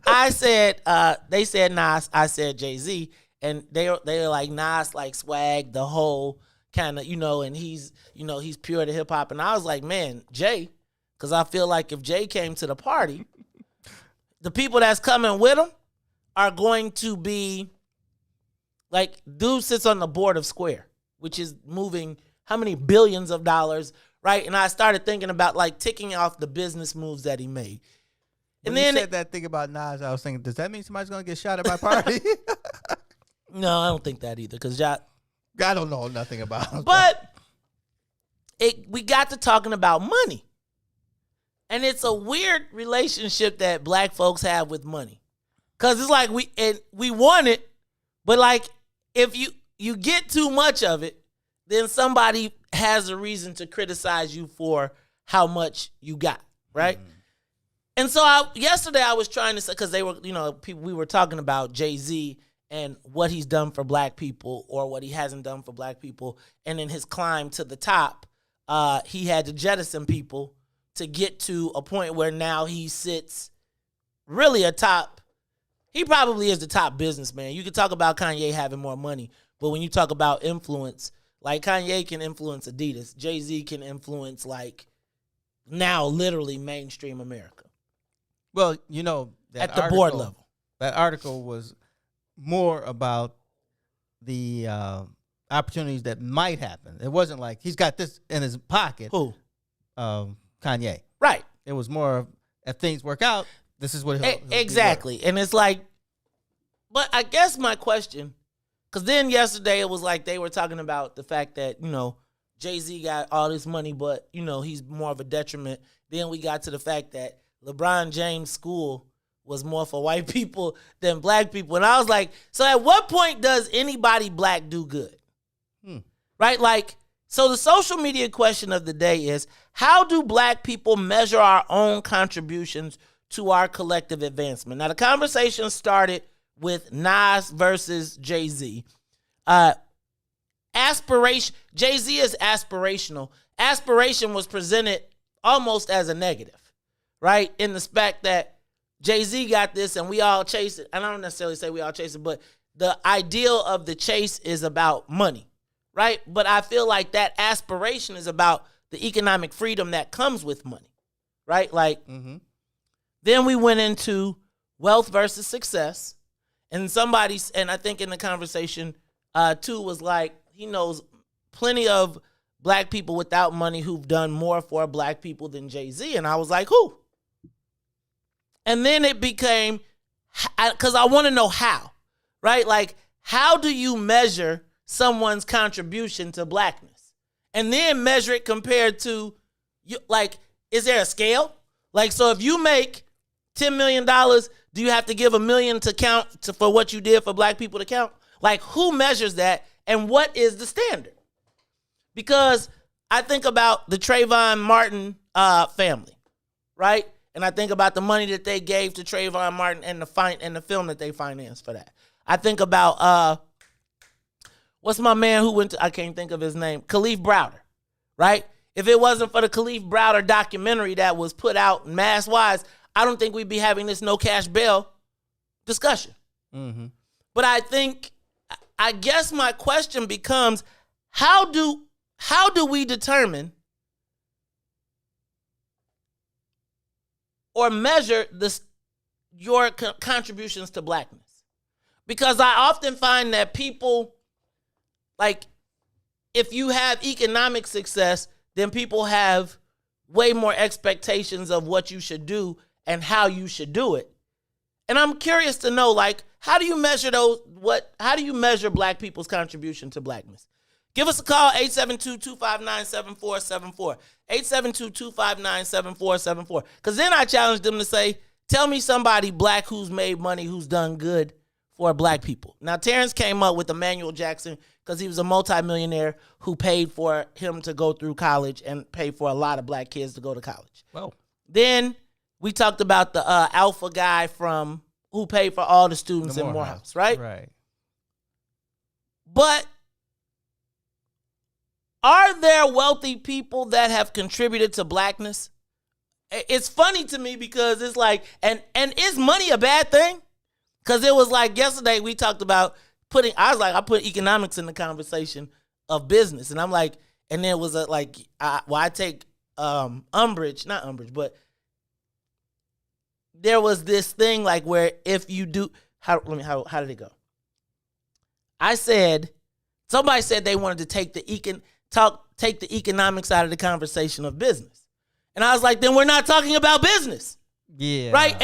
I said, they said Nas, I said Jay-Z, and they were like Nas, like swag, the whole kind of, and he's pure to hip hop. And I was like, man, Jay, because I feel like if Jay came to the party, the people that's coming with him are going to be like, dude sits on the board of Square, which is moving how many billions of dollars, right? And I started thinking about like ticking off the business moves that he made. And then you said that thing about Nas, I was thinking, does that mean somebody's going to get shot at my party? No, I don't think that either, because I don't know nothing about it. But we got to talking about money. And it's a weird relationship that black folks have with money. Because it's like we want it, but like if you get too much of it, then somebody has a reason to criticize you for how much you got, right? Mm. And so yesterday I was trying to say, because they were, we were talking about Jay-Z and what he's done for black people or what he hasn't done for black people. And in his climb to the top, he had to jettison people to get to a point where now he sits really atop. He probably is the top businessman. You can talk about Kanye having more money, but when you talk about influence, like Kanye can influence Adidas. Jay-Z can influence like now literally mainstream America. Well, that at the board level. That article was more about the opportunities that might happen. It wasn't like he's got this in his pocket. Who? Kanye. Right. It was more of, if things work out, this is what he'll exactly. And it's like, but I guess my question, because then yesterday it was like they were talking about the fact that, Jay-Z got all this money, but, he's more of a detriment. Then we got to the fact that LeBron James' school was more for white people than black people. And I was like, so at what point does anybody black do good? Right? Like, so the social media question of the day is, how do black people measure our own contributions to our collective advancement? Now, the conversation started with Nas versus Jay-Z. Jay-Z is aspirational. Aspiration was presented almost as a negative, right? In the fact that Jay-Z got this and we all chase it. And I don't necessarily say we all chase it, but the ideal of the chase is about money, right? But I feel like that aspiration is about the economic freedom that comes with money, right? Like, then we went into wealth versus success. And I think in the conversation, too, was like, he knows plenty of black people without money who've done more for black people than Jay-Z. And I was like, who? And then it became, because I want to know how, right? Like, how do you measure someone's contribution to blackness? And then measure it compared to, like, is there a scale? Like, so if you make $10 million, do you have to give $1 million to count for what you did for black people to count? Like, who measures that and what is the standard? Because I think about the Trayvon Martin family, right? And I think about the money that they gave to Trayvon Martin and the film that they financed for that. I think about, what's my man who went to, I can't think of his name, Khalif Browder, right? If it wasn't for the Khalif Browder documentary that was put out mass-wise, I don't think we'd be having this no cash bail discussion. But I guess my question becomes, how do we determine or measure your contributions to blackness? Because I often find that people, like, if you have economic success, then people have way more expectations of what you should do and how you should do it. And I'm curious to know, like, how do you measure how do you measure black people's contribution to blackness? Give us a call, 872-259-7474. 872-259-7474. Because then I challenged them to say, tell me somebody black who's made money, who's done good for black people. Now, Terrence came up with Emmanuel Jackson because he was a multimillionaire who paid for him to go through college and paid for a lot of black kids to go to college. Well, then we talked about the alpha guy who paid for all the students in Morehouse, right? Right. But are there wealthy people that have contributed to blackness? It's funny to me because it's like, and is money a bad thing? Because it was like yesterday we talked about I put economics in the conversation of business. And I'm like, and there was I take umbrage, not umbrage, but there was this thing like where if you do, how did it go? Somebody said they wanted to take the economics out of the conversation of business. And I was like, then we're not talking about business. Yeah. Right?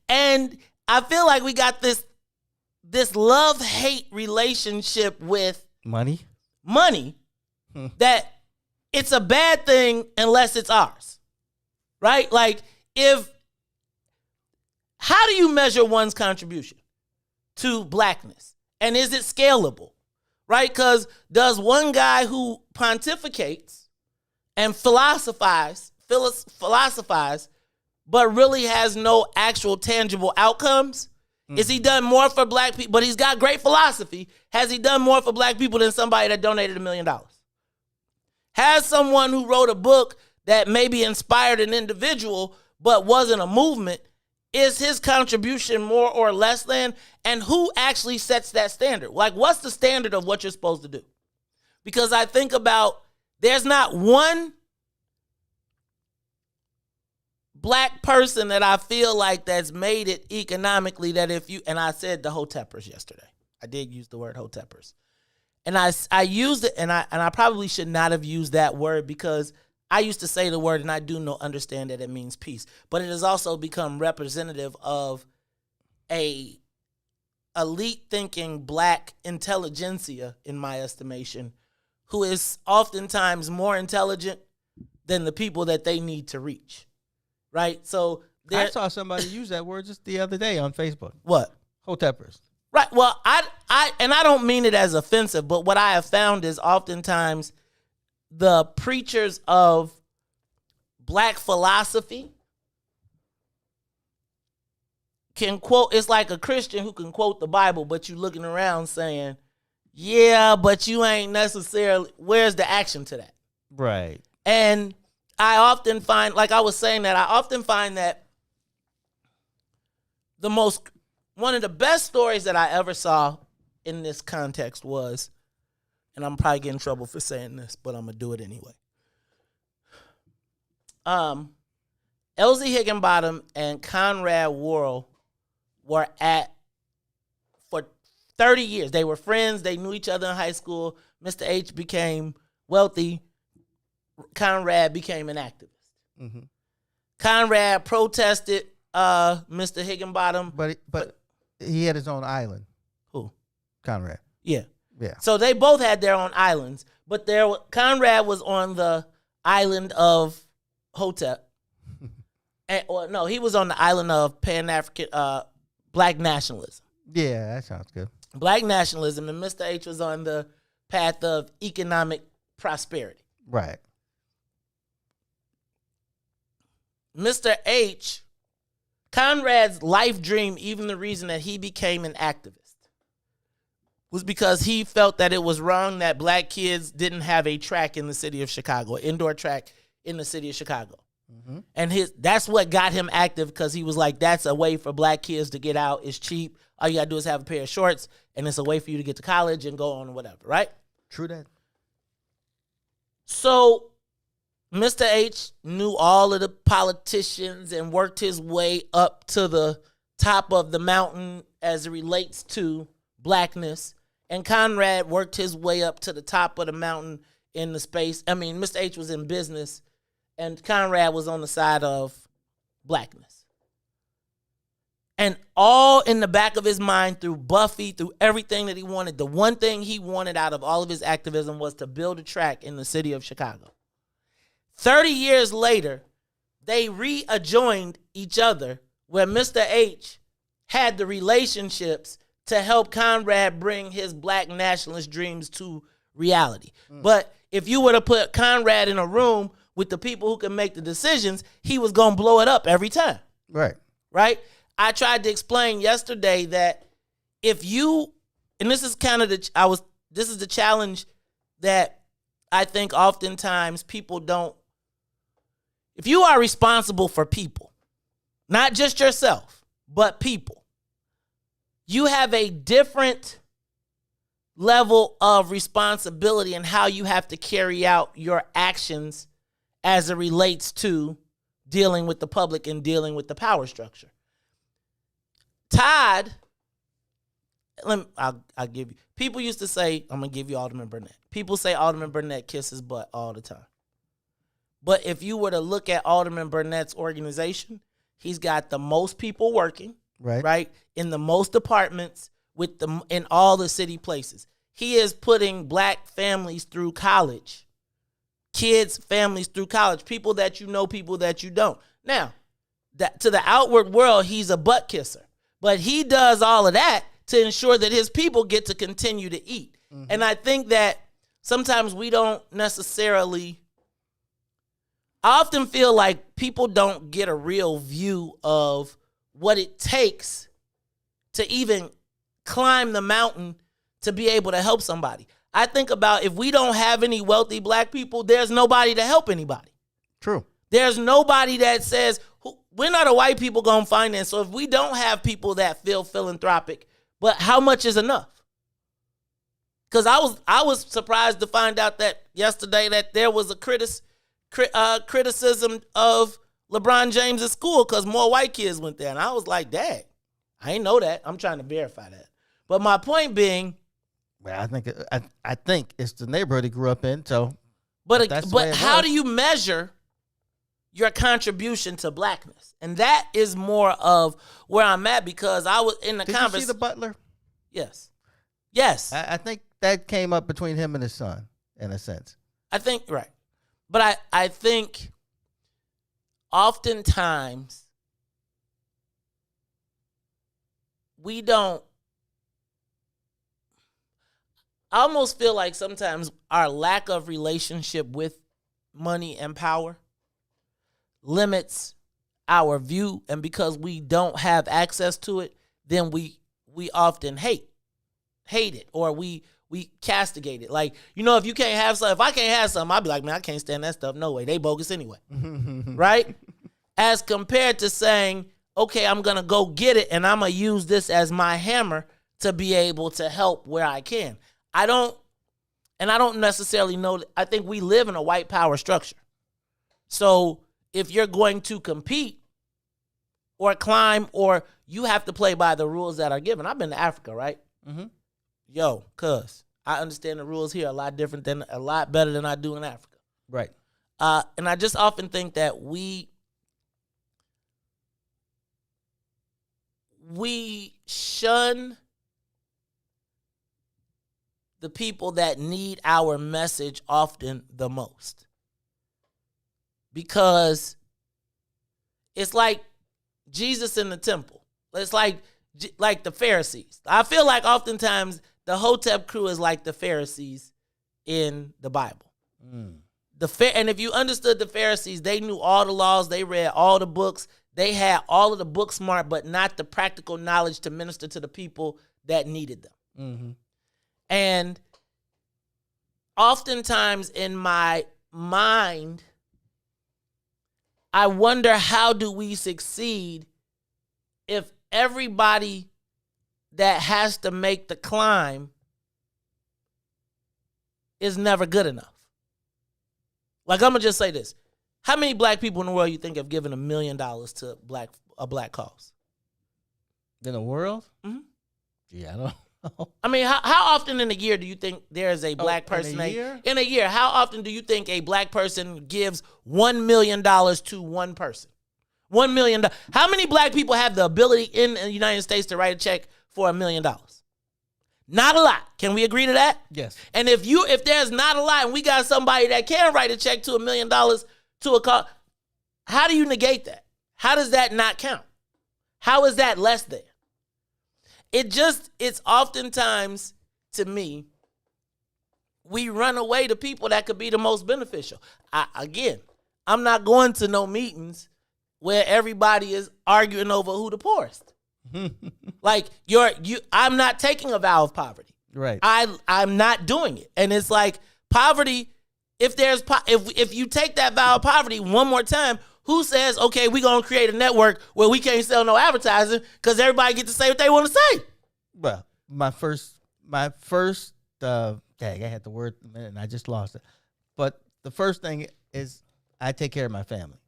And I feel like we got this love-hate relationship with money that it's a bad thing unless it's ours. Right? Like, how do you measure one's contribution to blackness? And is it scalable? Right? Because does one guy who pontificates and philosophizes, but really has no actual tangible outcomes, is he done more for black people? But he's got great philosophy. Has he done more for black people than somebody that donated $1 million? Has someone who wrote a book that maybe inspired an individual but wasn't a movement, is his contribution more or less than? And who actually sets that standard? Like, what's the standard of what you're supposed to do? Because I think about, there's not one black person that I feel like that's made it economically that and I said the hoteppers yesterday. I did use the word hoteppers. And I used it, and I probably should not have used that word because I used to say the word, and I do understand that it means peace. But it has also become representative of a elite thinking black intelligentsia, in my estimation, who is oftentimes more intelligent than the people that they need to reach. Right? So I saw somebody use that word just the other day on Facebook. What? Hoteppers. Right. Well, I don't mean it as offensive, but what I have found is oftentimes the preachers of black philosophy can quote. It's like a Christian who can quote the Bible, but you looking around saying, "Yeah, but you ain't necessarily." Where's the action to that? Right. And I often find, like I was saying, that I often find that one of the best stories that I ever saw in this context was, and I'm probably getting in trouble for saying this, but I'm going to do it anyway. Elsie Higginbottom and Conrad Worrell were for 30 years. They were friends. They knew each other in high school. Mr. H became wealthy. Conrad became an activist. Mm-hmm. Conrad protested Mr. Higginbottom. But he had his own island. Who? Conrad. Yeah. Yeah. So they both had their own islands, but Conrad was on the island of Hotep. He was on the island of Pan-African black nationalism. Yeah, that sounds good. Black nationalism, and Mr. H was on the path of economic prosperity. Right. Mr. H, Conrad's life dream, even the reason that he became an activist, was because he felt that it was wrong that black kids didn't have a track in the city of Chicago, an indoor track in the city of Chicago. Mm-hmm. And that's what got him active, because he was like, that's a way for black kids to get out. It's cheap. All you got to do is have a pair of shorts, and it's a way for you to get to college and go on whatever, right? True that. So Mr. H knew all of the politicians and worked his way up to the top of the mountain as it relates to blackness. And Conrad worked his way up to the top of the mountain in the space. I mean, Mr. H was in business, and Conrad was on the side of blackness. And all in the back of his mind, through Buffy, through everything that he wanted, the one thing he wanted out of all of his activism was to build a track in the city of Chicago. 30 years later, they readjoined each other, where Mr. H had the relationships to help Conrad bring his black nationalist dreams to reality. But if you were to put Conrad in a room with the people who can make the decisions, he was going to blow it up every time. Right. Right? I tried to explain yesterday that if you, and this is kind of this is the challenge that I think oftentimes people don't, if you are responsible for people, not just yourself, but people, you have a different level of responsibility in how you have to carry out your actions as it relates to dealing with the public and dealing with the power structure. Todd, I'll give you, people used to say, I'm going to give you Alderman Burnett. People say Alderman Burnett kisses butt all the time. But if you were to look at Alderman Burnett's organization, he's got the most people working, right? In the most departments, in all the city places. He is putting black families through college, kids, families through college, people that you know, people that you don't. Now, to the outward world, he's a butt kisser, but he does all of that to ensure that his people get to continue to eat. Mm-hmm. And I think that sometimes we don't necessarily, I often feel like people don't get a real view of what it takes to even climb the mountain to be able to help somebody. I think about, if we don't have any wealthy black people, there's nobody to help anybody. True. There's nobody that says, when are the white people going to finance? So if we don't have people that feel philanthropic, but how much is enough? Because I was surprised to find out that yesterday that there was a criticism of LeBron James' school because more white kids went there. And I was like, dang, I ain't know that. I'm trying to verify that. But my point being, well, I think it's the neighborhood he grew up in. So, but how do you measure your contribution to blackness? And that is more of where I'm at, because I was in the conversation. Did you see The Butler? Yes. Yes. I think that came up between him and his son, in a sense. I think, right. But I think oftentimes we don't. I almost feel like sometimes our lack of relationship with money and power limits our view, and because we don't have access to it, then we often hate it, or we castigate it. Like, if you can't have something, if I can't have something, I'll be like, man, I can't stand that stuff. No way. They bogus anyway. Right? As compared to saying, okay, I'm going to go get it, and I'm going to use this as my hammer to be able to help where I can. I don't necessarily know. I think we live in a white power structure. So if you're going to compete or climb, or you have to play by the rules that are given. I've been to Africa, right? Mm-hmm. Yo, cuz I understand the rules here a lot better than I do in Africa. Right. And I just often think that we shun the people that need our message often the most. Because it's like Jesus in the temple. It's like the Pharisees. I feel like oftentimes the Hotep crew is like the Pharisees in the Bible. And if you understood the Pharisees, they knew all the laws, they read all the books, they had all of the book smart, but not the practical knowledge to minister to the people that needed them. Mm-hmm. And oftentimes in my mind, I wonder, how do we succeed if everybody that has to make the climb is never good enough? Like, I'm going to just say this. How many black people in the world you think have given $1 million to a black cause? In the world? Mm-hmm. Yeah, I don't know. I mean, how often in a year do you think there is a black person? In a year, how often do you think a black person gives $1 million to one person? $1 million. How many black people have the ability in the United States to write a check for $1 million? Not a lot. Can we agree to that? Yes. And if there's not a lot, and we got somebody that can write a check to $1 million to a cause, how do you negate that? How does that not count? How is that less than? It's oftentimes, to me, we run away to people that could be the most beneficial. I'm not going to no meetings where everybody is arguing over who the poorest. Like, I'm not taking a vow of poverty. Right. I'm not doing it. And it's like, poverty, if you take that vow of poverty one more time, who says, okay, we're going to create a network where we can't sell no advertising because everybody gets to say what they want to say? Well, my first, dang, I had the word a minute and I just lost it. But the first thing is I take care of my family.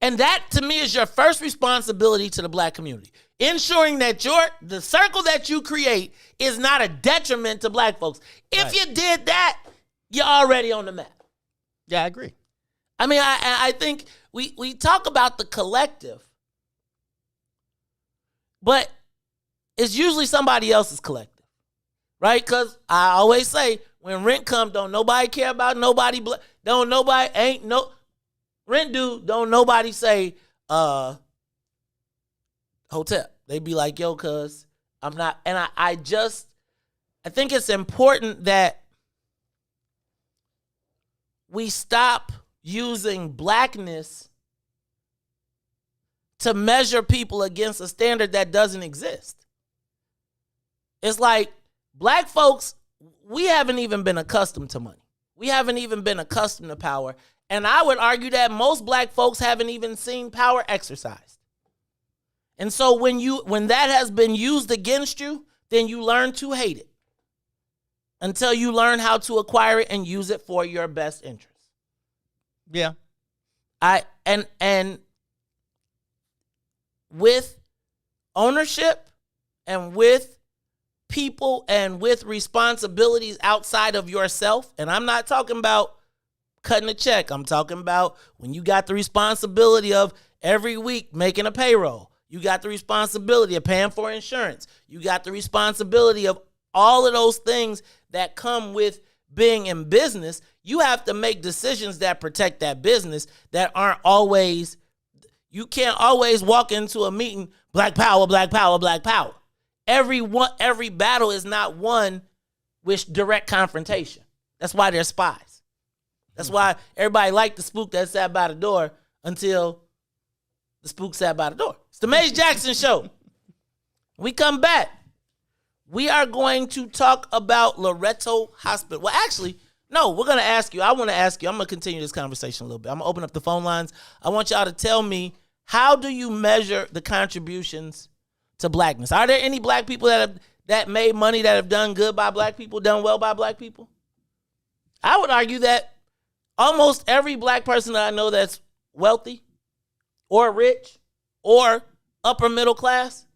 And that, to me, is your first responsibility to the black community. Ensuring that the circle that you create is not a detriment to black folks. If you did that, you're already on the map. Yeah, I agree. I mean, I think we talk about the collective, but it's usually somebody else's collective, right? Because I always say, when rent comes, don't nobody care about nobody. Rent due, don't nobody say, hotel. They be like, yo, cuz I'm not. And I think it's important that we stop using blackness to measure people against a standard that doesn't exist. It's like, black folks, we haven't even been accustomed to money. We haven't even been accustomed to power. And I would argue that most black folks haven't even seen power exercised. And so when that has been used against you, then you learn to hate it until you learn how to acquire it and use it for your best interest. Yeah. And with ownership and with people and with responsibilities outside of yourself, and I'm not talking about cutting a check. I'm talking about when you got the responsibility of every week making a payroll. You got the responsibility of paying for insurance. You got the responsibility of all of those things that come with being in business. You have to make decisions that protect that business that aren't always, you can't always walk into a meeting, black power, black power, black power. every battle is not won with direct confrontation. That's why they're spies. That's why everybody liked the spook that sat by the door until the spook sat by the door. It's the Maze Jackson Show. We come back. We are going to talk about Loretto Hospital. Well, actually, no, we're going to ask you. I want to ask you. I'm going to continue this conversation a little bit. I'm going to open up the phone lines. I want y'all to tell me, how do you measure the contributions to blackness? Are there any black people that made money, that have done good by black people, done well by black people? I would argue that almost every black person that I know that's wealthy or rich or upper middle class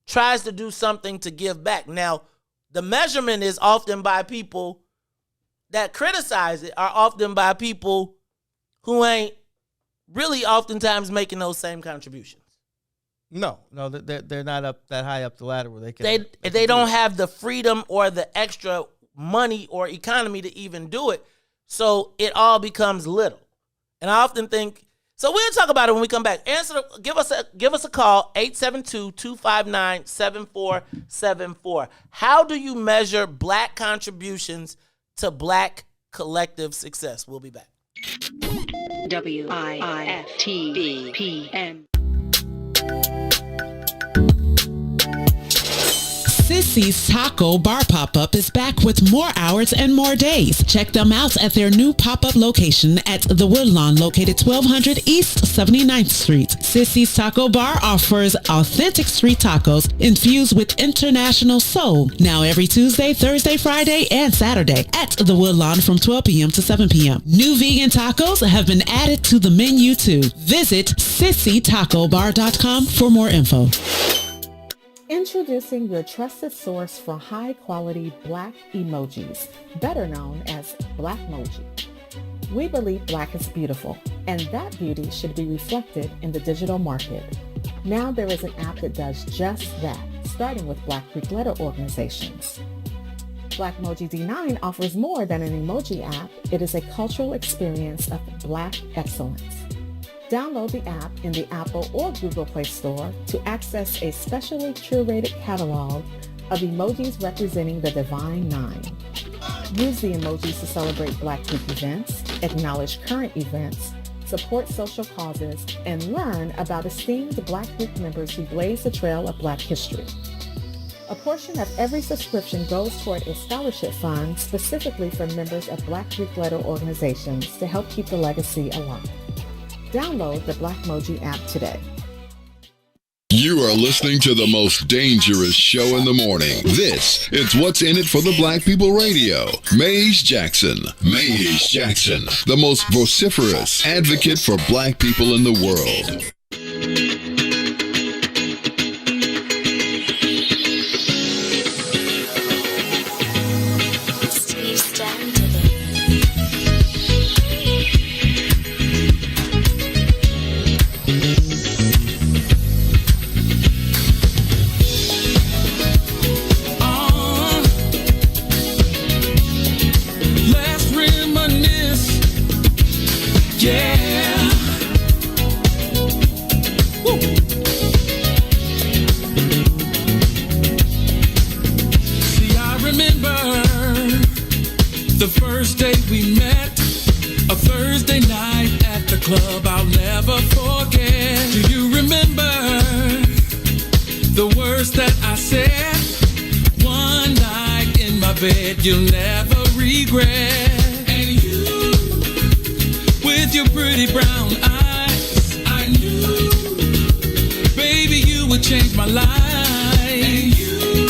tries to do something to give back. Now, the measurement is often by people that criticize it, are often by people who ain't really oftentimes making those same contributions. No, they're not up that high up the ladder where they can. They don't have the freedom or the extra money or economy to even do it. So it all becomes little. And I often think, so we'll talk about it when we come back. Give us a call, 872-259-7474. How do you measure black contributions to black collective success? We'll be back. WIFTBPM. Sissy's Taco Bar Pop-Up is back with more hours and more days. Check them out at their new pop-up location at The Woodlawn, located 1200 East 79th Street. Sissy's Taco Bar offers authentic street tacos infused with international soul. Now every Tuesday, Thursday, Friday, and Saturday at The Woodlawn from 12 p.m. to 7 p.m. New vegan tacos have been added to the menu too. Visit sissytacobar.com for more info. Introducing your trusted source for high-quality black emojis, better known as BLACKNESS. We believe black is beautiful, and that beauty should be reflected in the digital market. Now there is an app that does just that, starting with Black Creek letter organizations. Blackmoji D9 offers more than an emoji app. It is a cultural experience of black excellence. Download the app in the Apple or Google Play Store to access a specially curated catalog of emojis representing the Divine Nine. Use the emojis to celebrate Black Creek events, acknowledge current events, support social causes, and learn about esteemed Black Creek members who blaze the trail of Black history. A portion of every subscription goes toward a scholarship fund specifically for members of Black Creek letter organizations to help keep the legacy alive. Download the Blackmoji app today. You are listening to the most dangerous show in the morning. This is What's in It for the Black People Radio. Maze Jackson. Maze Jackson, the most vociferous advocate for black people in the world. Club I'll never forget. Do you remember the words that I said? One night in my bed you'll never regret. And you, with your pretty brown eyes, I knew, baby, you would change my life. And you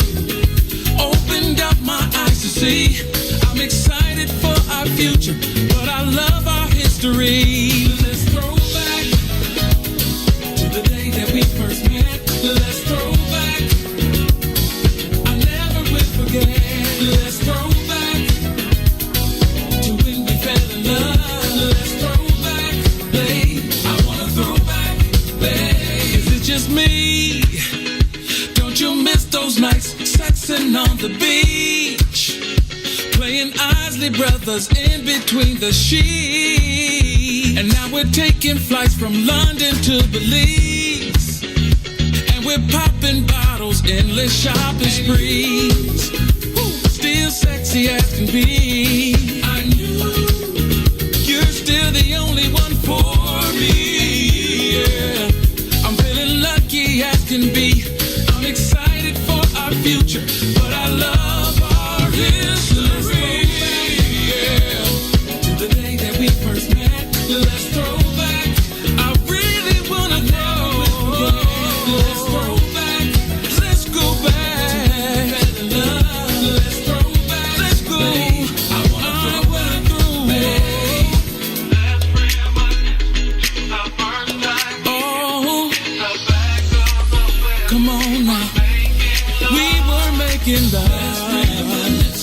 opened up my eyes to see I'm excited for our future, but I love our history. Let's throw back to the day that we first met. Let's throw back, I never will forget. Let's throw back to when we fell in love. Let's throw back, babe. I wanna throw back, babe. Is it just me? Don't you miss those nights sexing on the beach, playing Isley Brothers in between the sheets? And now we're taking flights from London to Belize, and we're popping bottles bottles, endless shopping sprees. Still sexy as can be. I knew you're still the only one for me. Yeah. I'm feeling lucky as can be. I'm excited for our future, but I love our history. Yeah. To the day that we first met, let's throw back. I really wanna know. Let's throw back. Let's go back. Let's throw back. Let's go. I wanna throw back. Oh, come on now. We were making love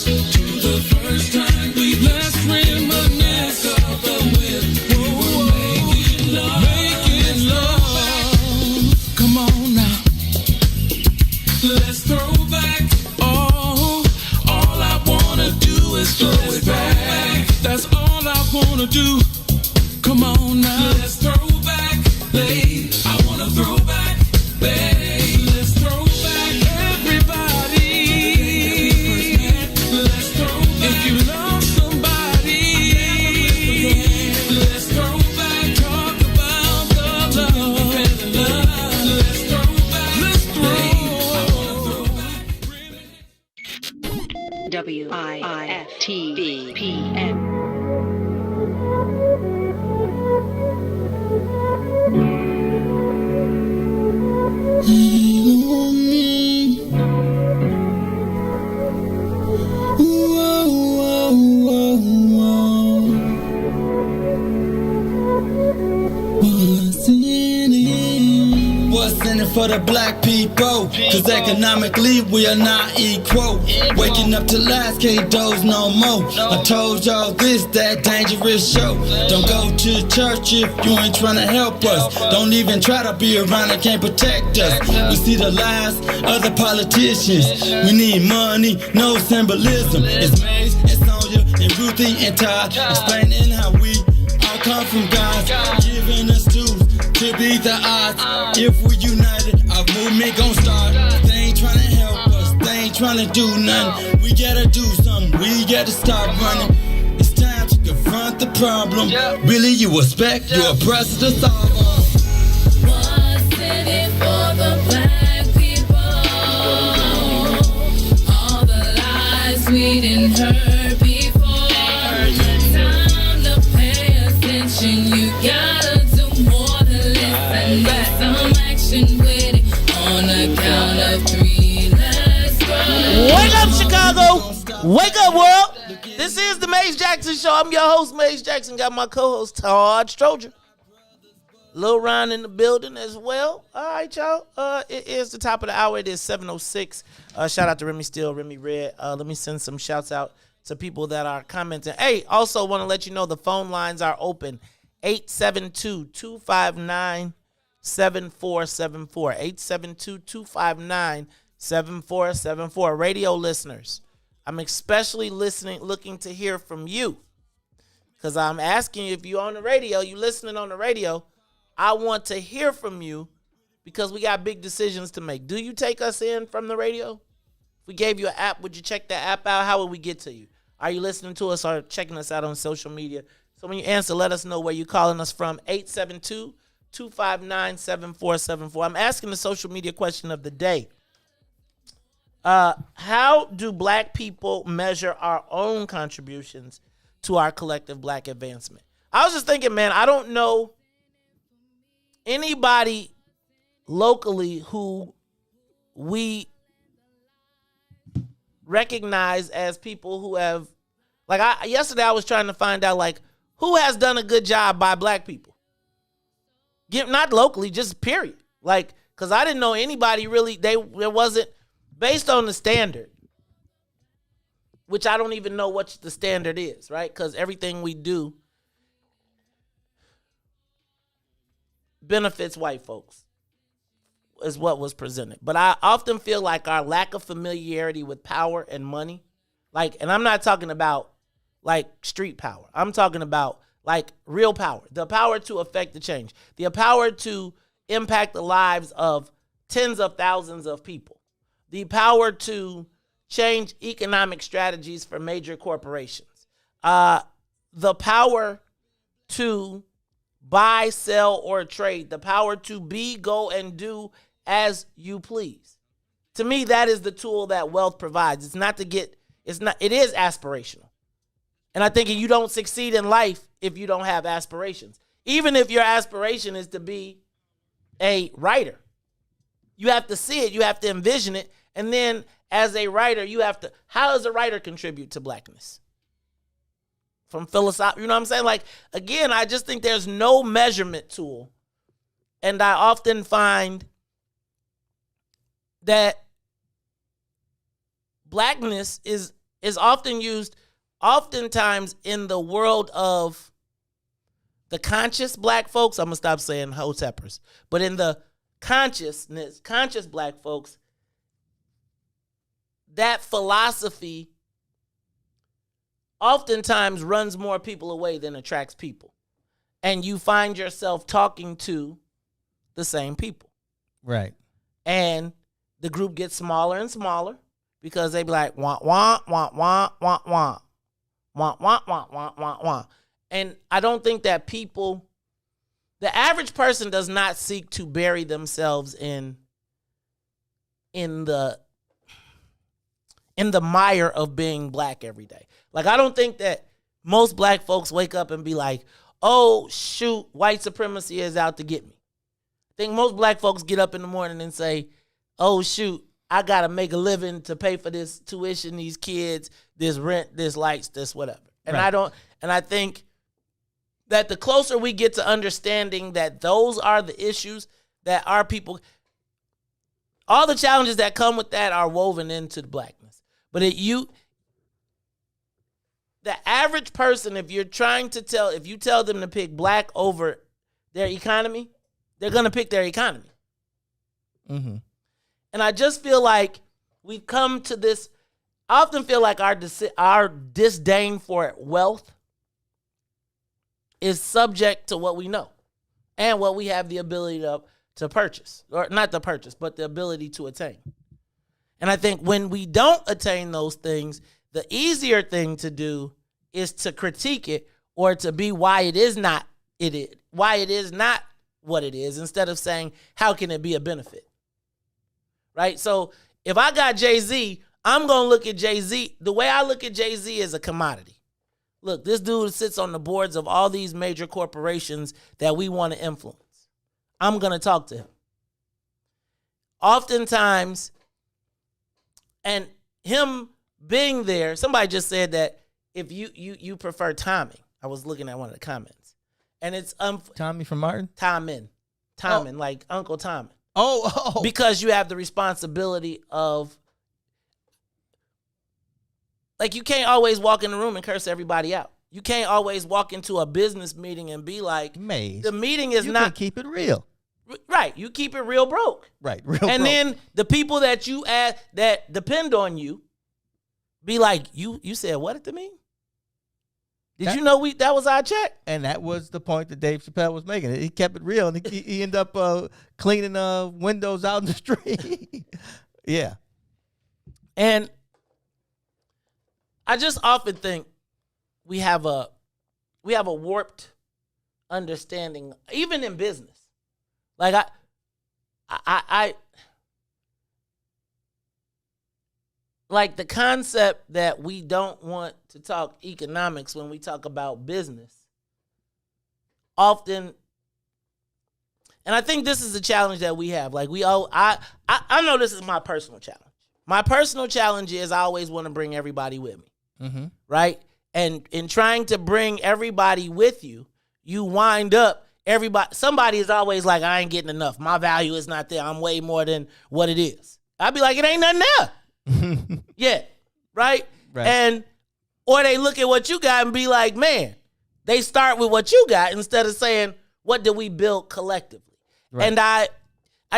to the first time we let's reminisce of the when we were making love. Making love. Come on now. Let's throw back. Oh, all I wanna do is throw it back. That's all I wanna do. Come on now. Let's throw back, babe. I wanna throw back, babe. Let's throw back, everybody. Let's throw back. If you love somebody, let's throw back. Talk about the love. Let's throw back. Let's throw. WIFTV PM. What's in it for the black people? Cause economically we are not equal. Waking up to lies, can't doze no more. I told y'all this, that dangerous show. Don't go to church if you ain't trying to help us. Don't even try to be around and can't protect us. We see the lies of the politicians. We need money, no symbolism. It's Maze and Sonia and Ruthie and Todd explaining how we all come from God, giving us tools to beat the odds. If we're united, our movement gon' start. They ain't tryna help us, they ain't tryna do nothing. We gotta do something, we gotta stop running. It's time to confront the problem. Really, you expect your oppressor to solve us. What's in it for the black people? All the lies we didn't heard before. Time to pay attention, you gotta do more than listen. Need some action with it on the count of 3. Let's go. Wake up, Chicago! Wake up, world! This is the Maze Jackson Show. I'm your host, Maze Jackson. Got my co-host, Todd Stroger. Lil Ron in the building as well. All right, y'all. It is the top of the hour. It is 7:06. Shout out to Remy Steele, Remy Red. Let me send some shouts out to people that are commenting. Hey, also want to let you know the phone lines are open. 872-259-7474. 872-259-7474. Radio listeners, I'm especially looking to hear from you. Because I'm asking you, if you're on the radio, you listening on the radio, I want to hear from you because we got big decisions to make. Do you take us in from the radio? If we gave you an app, would you check that app out? How would we get to you? Are you listening to us or checking us out on social media? So when you answer, let us know where you're calling us from. 872-259-7474. I'm asking the social media question of the day. How do black people measure our own contributions to our collective black advancement? I was just thinking, man, I don't know anybody locally who we recognize as people who have, like, yesterday I was trying to find out, like, who has done a good job by black people? Not locally, just period. Like, because I didn't know anybody really, there wasn't, based on the standard, which I don't even know what the standard is, right? Because everything we do benefits white folks, is what was presented. But I often feel like our lack of familiarity with power and money, like, and I'm not talking about like street power. I'm talking about like real power, the power to affect the change, the power to impact the lives of tens of thousands of people, the power to change economic strategies for major corporations, the power to buy, sell, or trade, the power to be, go, and do as you please. To me, that is the tool that wealth provides. It is aspirational. And I think you don't succeed in life if you don't have aspirations. Even if your aspiration is to be a writer, you have to see it, you have to envision it, and then as a writer, how does a writer contribute to blackness? From philosophy, you know what I'm saying? Like, again, I just think there's no measurement tool. And I often find that blackness is often used, oftentimes in the world of the conscious black folks. I'm going to stop saying hoteppers. But in the conscious black folks, that philosophy oftentimes runs more people away than attracts people. And you find yourself talking to the same people. Right. And the group gets smaller and smaller because they be like, wah, wah, wah, wah, wah, wah. Wah, wah, wah, wah, wah, wah. And I don't think that the average person does not seek to bury themselves in the mire of being black every day. Like, I don't think that most black folks wake up and be like, oh, shoot, white supremacy is out to get me. I think most black folks get up in the morning and say, oh, shoot, I got to make a living to pay for this tuition, these kids, this rent, this lights, this whatever. And right. I think that the closer we get to understanding that those are the issues that our people, all the challenges that come with that are woven into the blackness. But the average person, if you tell them to pick black over their economy, they're going to pick their economy. Mm-hmm. And I just feel like we've come to this, I often feel like our disdain for wealth is subject to what we know and what we have the ability to purchase, or not to purchase, but the ability to attain. And I think when we don't attain those things, the easier thing to do is to critique it or to be why it is not what it is, instead of saying, how can it be a benefit? Right? So if I got Jay-Z, I'm going to look at Jay-Z. The way I look at Jay-Z is a commodity. Look, this dude sits on the boards of all these major corporations that we want to influence. I'm going to talk to him. Oftentimes, and him being there, somebody just said that if you prefer timing. I was looking at one of the comments. And it's Tommy from Martin? Timing, like Uncle Timing. Oh. Because you have the responsibility of, like, you can't always walk in the room and curse everybody out. You can't always walk into a business meeting and be like, Maze, the meeting is you not. Can keep it real. Right. You keep it real broke. Right. Real and broke. Then the people that you add that depend on you be like, you said what at the meeting? Did you know that was our check? And that was the point that Dave Chappelle was making. He kept it real, and he ended up cleaning windows out in the street. Yeah. And I just often think we have a warped understanding, even in business. Like I like the concept that we don't want to talk economics when we talk about business. Often, and I think this is a challenge that we have. Like I know this is my personal challenge. My personal challenge is I always want to bring everybody with me. Mm-hmm. Right? And in trying to bring everybody with you, you wind up somebody is always like, I ain't getting enough. My value is not there. I'm way more than what it is. I'd be like, it ain't nothing there. Yeah. Right? And or they look at what you got and be like, man, they start with what you got instead of saying, what did we build collectively? Right. And I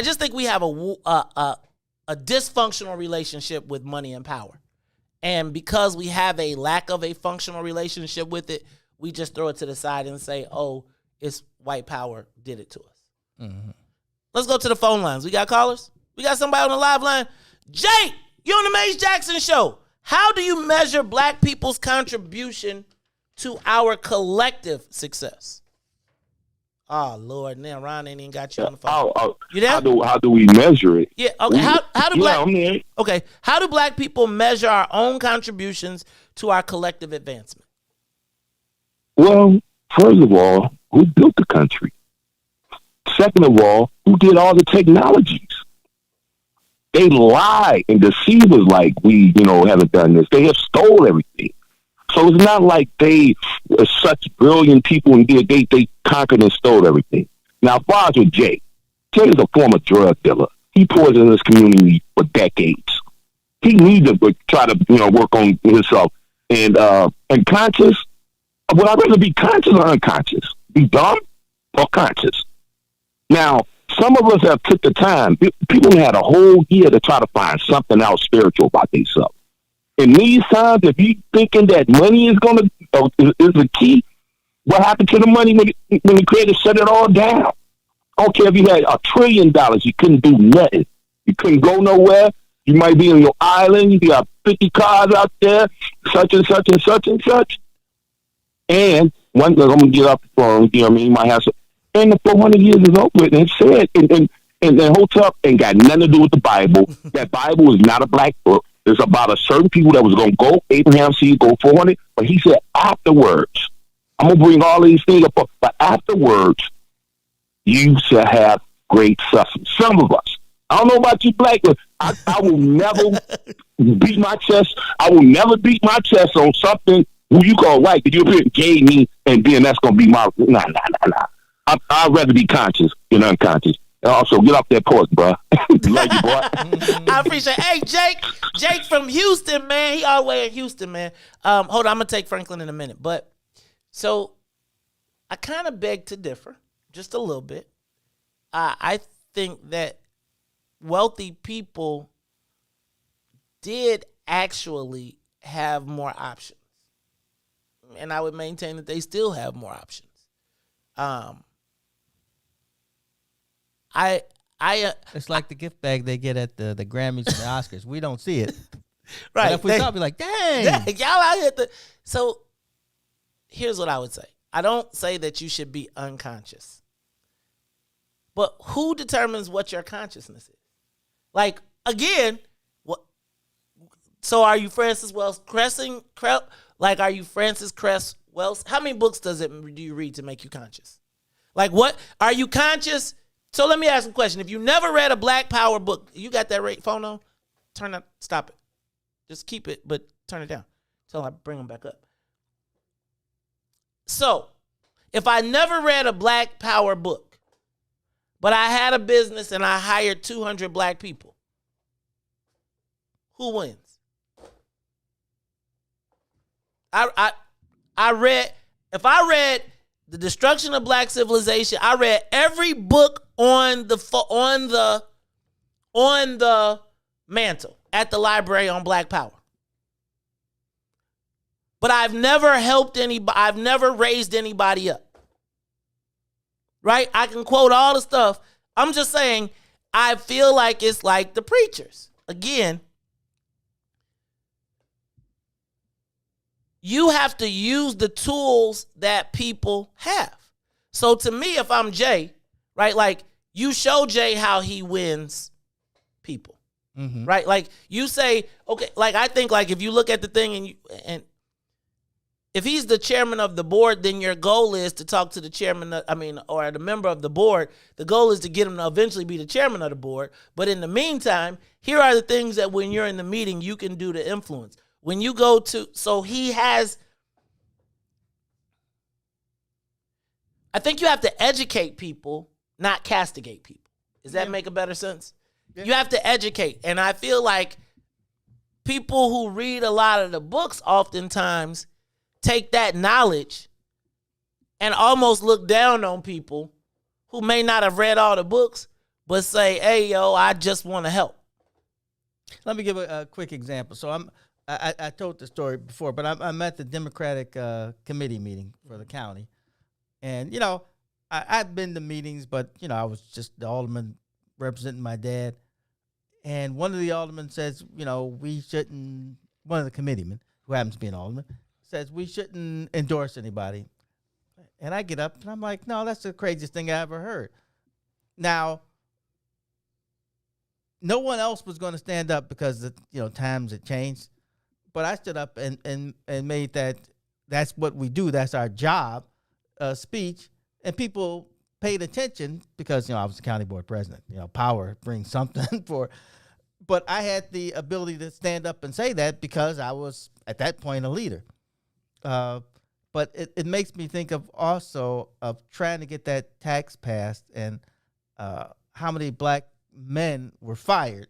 just think we have a dysfunctional relationship with money and power. And because we have a lack of a functional relationship with it, we just throw it to the side and say, oh, it's white power did it to us. Mm-hmm. Let's go to the phone lines. We got callers? We got somebody on the live line? Jake, you on the Mace Jackson Show. How do you measure black people's contribution to our collective success? Oh, Lord, now Ron ain't even got you on the phone. You there? How do we measure it? Yeah, okay. How do black people measure our own contributions to our collective advancement? Well, first of all, who built the country? Second of all, who did all the technologies? They lie and deceive us like we, haven't done this. They have stole everything. So it's not like they are such brilliant people and they conquered and stole everything. Now, as far as with Jay is a former drug dealer. He poisoned this community for decades. He needs to try to, work on himself. And conscious, would I rather be conscious or unconscious? Be dumb or conscious? Now, some of us have took the time. People had a whole year to try to find something else spiritual about themselves. In these times, if you thinking that money is is the key, what happened to the money when the creator shut it all down? I don't care if you had $1 trillion, you couldn't do nothing. You couldn't go nowhere. You might be on your island. You got 50 cars out there, such and such and such and such. And one thing I'm gonna get off the phone. You might have some. And the 400 years is over with. And it said, and the hotel ain't got nothing to do with the Bible. That Bible is not a black book. It's about a certain people that was going to go, Abraham seed, go 400. But he said, afterwards, I'm going to bring all these things up. But afterwards, you shall have great suffering. Some of us. I don't know about you black, but I will never beat my chest. I will never beat my chest on something who you call right that you gave me, and then that's going to be my... Nah. I'd rather be conscious than unconscious. And also, get off that porch, bro. Love you, boy. I appreciate it. Hey, Jake from Houston, man. He all the way in Houston, man. Hold on, I'm going to take Franklin in a minute. But, so, I kind of beg to differ, just a little bit. I think that wealthy people did actually have more options. And I would maintain that they still have more options. It's like the gift bag they get at the Grammys and the Oscars. We don't see it. Right. But if we saw it, be like, dang. Y'all out here. So here's what I would say. I don't say that you should be unconscious. But who determines what your consciousness is? Like, again, so are you Francis Wells Cressing? Like, are you Francis Cress Wells? How many books do you read to make you conscious? Like, what? Are you conscious? So let me ask a question. If you never read a Black Power book, you got that phone on? Stop it. Just keep it, but turn it down until I bring them back up. So, if I never read a Black Power book, but I had a business and I hired 200 black people, who wins? If I read The Destruction of Black Civilization, I read every book on the mantle at the library on Black Power. But I've never helped anybody. I've never raised anybody up. Right? I can quote all the stuff. I'm just saying, I feel like it's like the preachers. Again, you have to use the tools that people have. So to me, if I'm Jay, right, like you show Jay how he wins people, right? Like you say, okay, like I think like if you look at the thing and if he's the chairman of the board, then your goal is to talk to the chairman, or the member of the board. The goal is to get him to eventually be the chairman of the board. But in the meantime, here are the things that when you're in the meeting, you can do to influence. When you go to, so he has, I think you have to educate people, not castigate people. Does that make a better sense? Yeah. You have to educate. And I feel like people who read a lot of the books oftentimes take that knowledge and almost look down on people who may not have read all the books, but say, hey, yo, I just want to help. Let me give a quick example. So I told the story before, but I'm at the Democratic committee meeting for the county. And, I've been to meetings, but, I was just the alderman representing my dad. And one of the aldermen says, we shouldn't, one of the committeemen, who happens to be an alderman, says we shouldn't endorse anybody. And I get up and I'm like, no, that's the craziest thing I ever heard. Now, no one else was going to stand up because times had changed. But I stood up and made that's what we do. That's our job, speech. And people paid attention because, I was the county board president. Power brings something for. But I had the ability to stand up and say that because I was, at that point, a leader. But it makes me think of also of trying to get that tax passed and how many black men were fired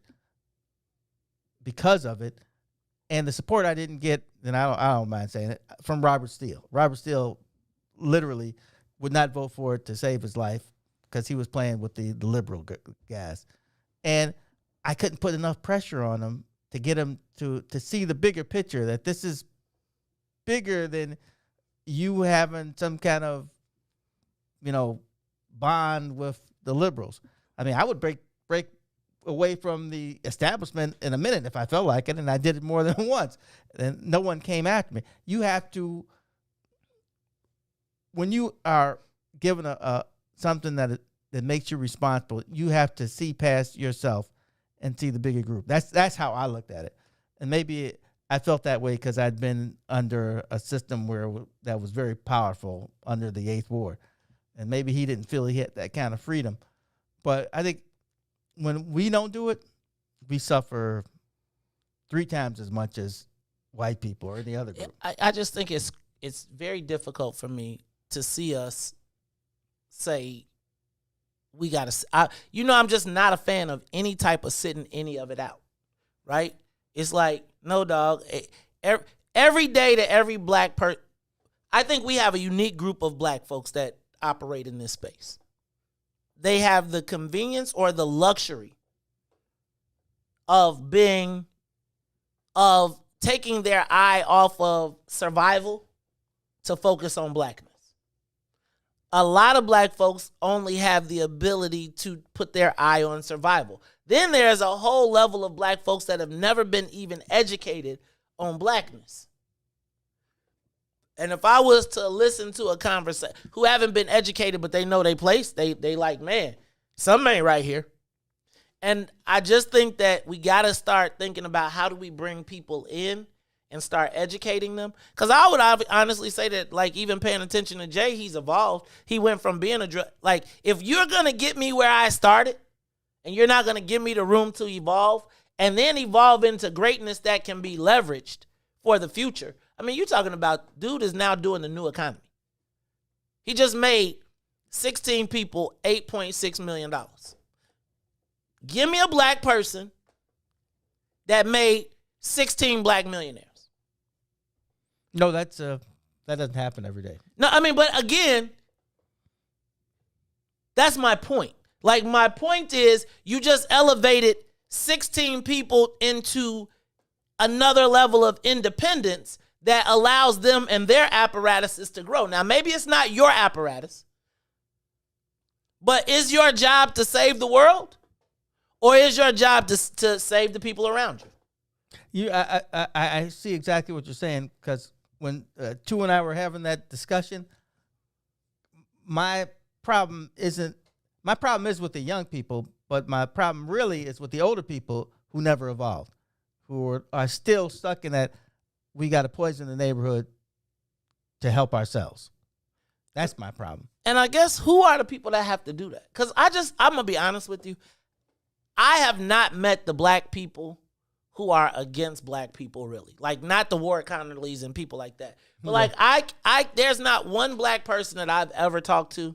because of it. And the support I didn't get, and I don't mind saying it, from Robert Steele. Robert Steele literally would not vote for it to save his life because he was playing with the liberal guys. And I couldn't put enough pressure on him to get him to see the bigger picture, that this is bigger than you having some kind of, bond with the liberals. I mean, I would break away from the establishment in a minute if I felt like it, and I did it more than once, and no one came after me. You have to, when you are given a something that makes you responsible, you have to see past yourself and see the bigger group. That's how I looked at it, and maybe I felt that way because I'd been under a system that was very powerful under the 8th Ward, and maybe he didn't feel he had that kind of freedom. But I think when we don't do it, we suffer 3 times as much as white people or any other group. I just think it's very difficult for me to see us say we got to. I'm just not a fan of any type of sitting any of it out, right? It's like, no, dog. Every day to every black person, I think we have a unique group of black folks that operate in this space. They have the convenience or the luxury of taking their eye off of survival to focus on blackness. A lot of black folks only have the ability to put their eye on survival. Then there's a whole level of black folks that have never been even educated on blackness. And if I was to listen to a conversation, who haven't been educated but they know their place, they like, man, something ain't right here. And I just think that we got to start thinking about how do we bring people in and start educating them. Because I would honestly say that, like, even paying attention to Jay, he's evolved. He went from being like, if you're going to get me where I started and you're not going to give me the room to evolve and then evolve into greatness that can be leveraged for the future. I mean, you're talking about dude is now doing the new economy. He just made 16 people $8.6 million. Give me a black person that made 16 black millionaires. No, that doesn't happen every day. No, I mean, but again, that's my point. Like, my point is you just elevated 16 people into another level of independence that allows them and their apparatuses to grow. Now, maybe it's not your apparatus, but is your job to save the world? Or is your job to save the people around you? I see exactly what you're saying, because when Tu and I were having that discussion, my problem is with the young people, but my problem really is with the older people who never evolved, who are still stuck in that we got to poison the neighborhood to help ourselves. That's my problem. And I guess who are the people that have to do that? Because I'm going to be honest with you. I have not met the black people who are against black people, really. Like, not the Ward Connerlys and people like that. But like, I there's not one black person that I've ever talked to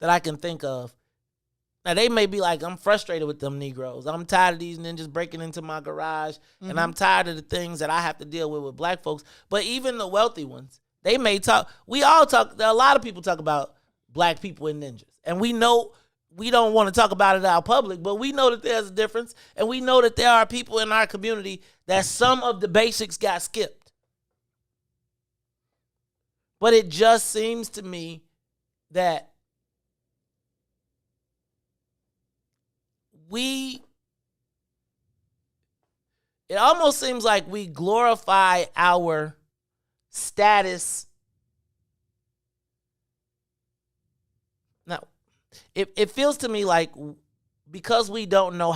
that I can think of. Now, they may be like, I'm frustrated with them Negroes. I'm tired of these ninjas breaking into my garage, and I'm tired of the things that I have to deal with black folks. But even the wealthy ones, they may talk. We all talk. A lot of people talk about black people and ninjas. And we know we don't want to talk about it out public, but we know that there's a difference. And we know that there are people in our community that some of the basics got skipped. But it just seems to me that we it almost seems like we glorify our status. Now, it feels to me like because we don't know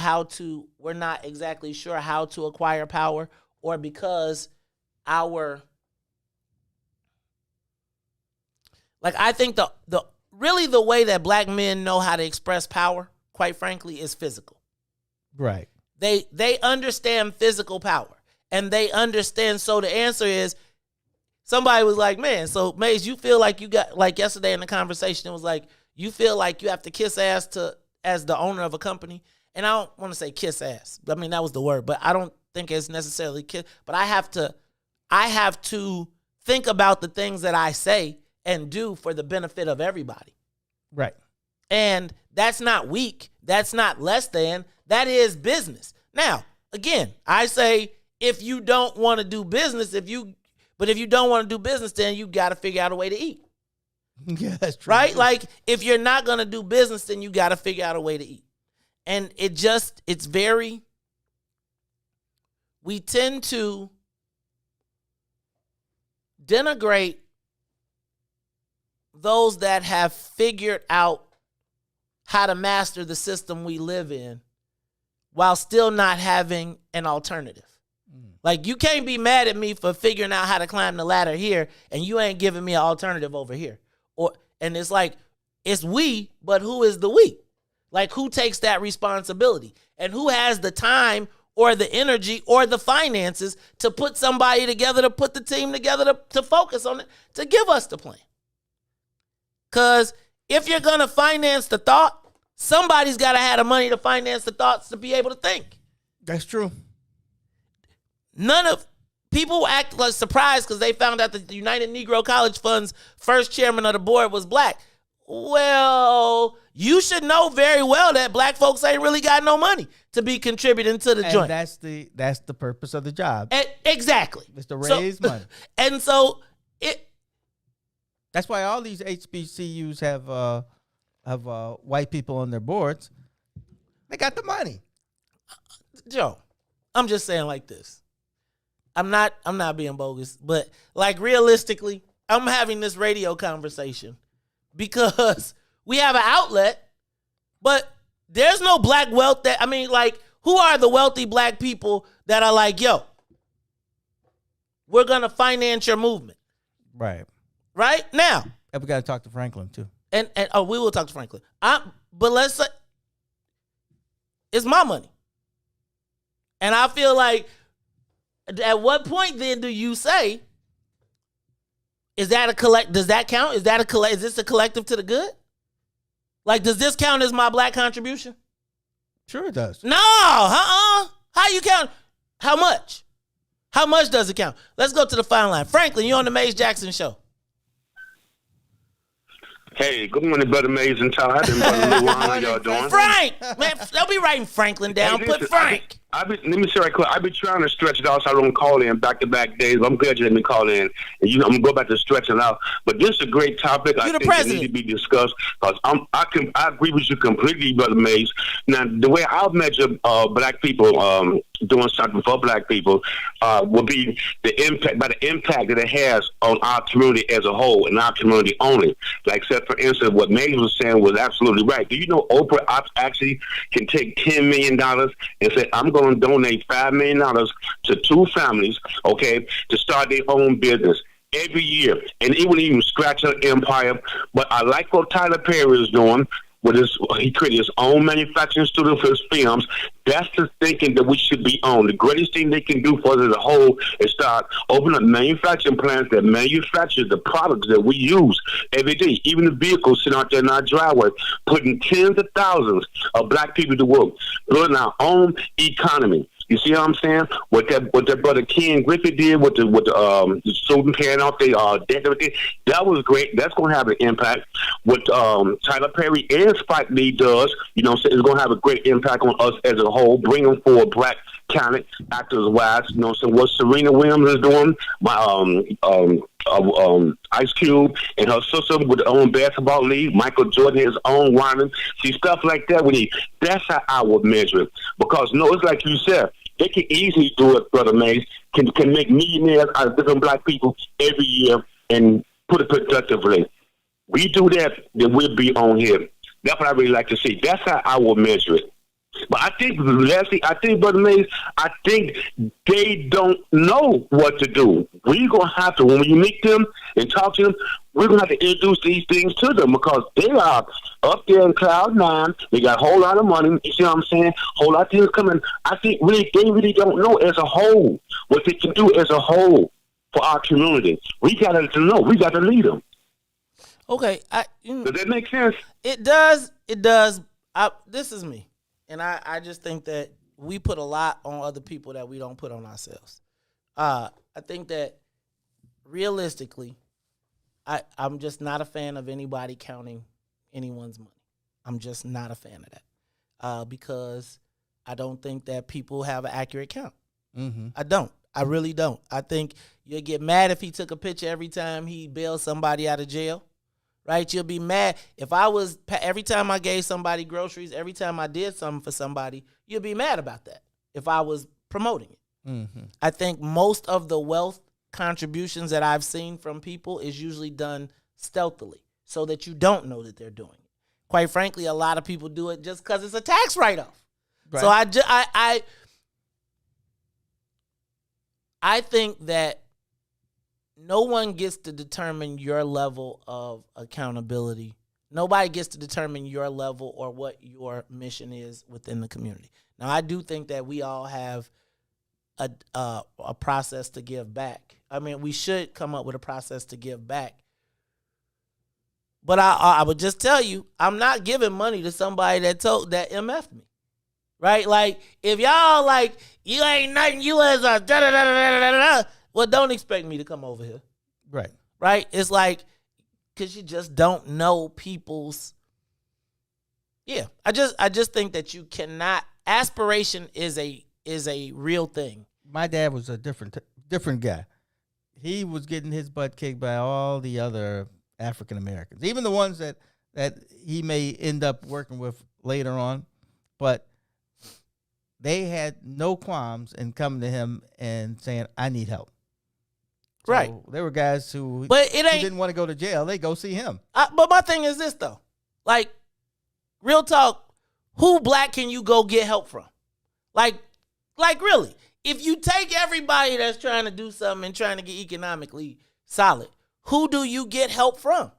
we're not exactly sure how to acquire power, or because I think the way that black men know how to express power, quite frankly, is physical. Right. They understand physical power, and they understand. So the answer is, somebody was like, man, so Maze, you feel like you got, like yesterday in the conversation, it was like, you feel like you have to kiss ass as the owner of a company. And I don't want to say kiss ass. I mean, that was the word, but I don't think it's necessarily kiss. But I have to think about the things that I say and do for the benefit of everybody. Right. And that's not weak. That's not less than. That is business. Now, again, I say if you don't want to do business, if you don't want to do business, then you got to figure out a way to eat. Yeah, that's true. Right? Like, if you're not going to do business, then you got to figure out a way to eat. And we tend to denigrate those that have figured out how to master the system we live in while still not having an alternative. Like, you can't be mad at me for figuring out how to climb the ladder here and you ain't giving me an alternative over here. And it's like, it's we, but who is the we? Like, who takes that responsibility? And who has the time or the energy or the finances to put somebody together, to put the team together, to focus on it, to give us the plan? Because if you're going to finance the thought, somebody's got to have the money to finance the thoughts to be able to think. That's true. People act like surprised because they found out that the United Negro College Fund's first chairman of the board was black. Well, you should know very well that black folks ain't really got no money to be contributing to the joint. That's the purpose of the job. Exactly. It's to raise money. And so that's why all these HBCUs have white people on their boards. They got the money. Joe, I'm just saying like this. I'm not being bogus, but like realistically, I'm having this radio conversation because we have an outlet, but there's no black wealth who are the wealthy black people that are like, yo, we're going to finance your movement. Right. Right? Now. And we got to talk to Franklin too. And we will talk to Franklin. But let's say it's my money. And I feel like, at what point then do you say, does that count? Is this a collective to the good? Like, does this count as my black contribution? Sure it does. No, How you count? How much? How much does it count? Let's go to the final line. Franklin, you on the Maze Jackson Show. Hey, good morning, Brother Maze and Todd. And Brother Lou, how y'all doing? Frank! Man, don't be writing Franklin down. Put Frank. Let me say right quick. I've been trying to stretch it out so I don't call in back-to-back days. I'm glad you let me call in. And I'm going to go back to stretching out. But this is a great topic. I think it needs to be discussed because I agree with you completely, Brother Maze. Now, the way I'll measure black people doing something for black people will be the impact that it has on our community as a whole and our community only. Like, said, for instance, what Maze was saying was absolutely right. Do you know Oprah actually can take $10 million and say, I'm going to donate $5 million to 2 families, okay, to start their own business every year. And it wouldn't even scratch her empire. But I like what Tyler Perry is doing. He created his own manufacturing studio for his films. That's the thinking that we should be on. The greatest thing they can do for us as a whole is start opening up manufacturing plants that manufacture the products that we use every day. Even the vehicles sitting out there in our driveway, putting tens of thousands of black people to work, building our own economy. You see what I'm saying? What that brother Ken Griffith did with the student paying off their debt, everything, that was great. That's going to have an impact. What Tyler Perry and Spike Lee does, it's going to have a great impact on us as a whole. Bring them forward, black talent, actors, wives. So what Serena Williams is doing, Ice Cube and her sister with their own basketball league, Michael Jordan his own wine. See, stuff like that. That's how I would measure it. Because it's like you said. They can easily do it, Brother Mays. Can make millionaires out of different black people every year and put it productively. We do that, then we'll be on here. That's what I really like to see. That's how I will measure it. But I think, Leslie, Brother Mays, I think they don't know what to do. We're going to have to, when we meet them and talk to them, we're going to have to introduce these things to them because they are up there in Cloud 9. They got a whole lot of money. You see what I'm saying? Whole lot of things coming. I think they really don't know as a whole what they can do as a whole for our community. We got to know. We got to lead them. Okay. Does that make sense? It does. It does. This is me. And I just think that we put a lot on other people that we don't put on ourselves. I think that realistically, I'm just not a fan of anybody counting anyone's money. I'm just not a fan of that because I don't think that people have an accurate count. Mm-hmm. I don't. I really don't. I think you'll get mad if he took a picture every time he bailed somebody out of jail. Right? You'll be mad. If I was, every time I gave somebody groceries, every time I did something for somebody, you'll be mad about that if I was promoting it. Mm-hmm. I think most of the wealth contributions that I've seen from people is usually done stealthily so that you don't know that they're doing it. Quite frankly, a lot of people do it just because it's a tax write-off. Right. So I think that no one gets to determine your level of accountability. Nobody gets to determine your level or what your mission is within the community. Now, I do think that we all have a process to give back. I mean, we should come up with a process to give back. But I would just tell you, I'm not giving money to somebody that MF'd me. Right? Like, if y'all like, you ain't nothing, you as a da-da-da-da-da-da-da, well, don't expect me to come over here. Right. Right? It's like, because you just don't know people's. Yeah. I just think that you cannot. Aspiration is a real thing. My dad was a different guy. He was getting his butt kicked by all the other African Americans, even the ones that he may end up working with later on. But they had no qualms in coming to him and saying, I need help. So right. There were guys who didn't want to go to jail. They go see him. But my thing is this, though. Like, real talk, who black can you go get help from? Like really. If you take everybody that's trying to do something and trying to get economically solid, who do you get help from?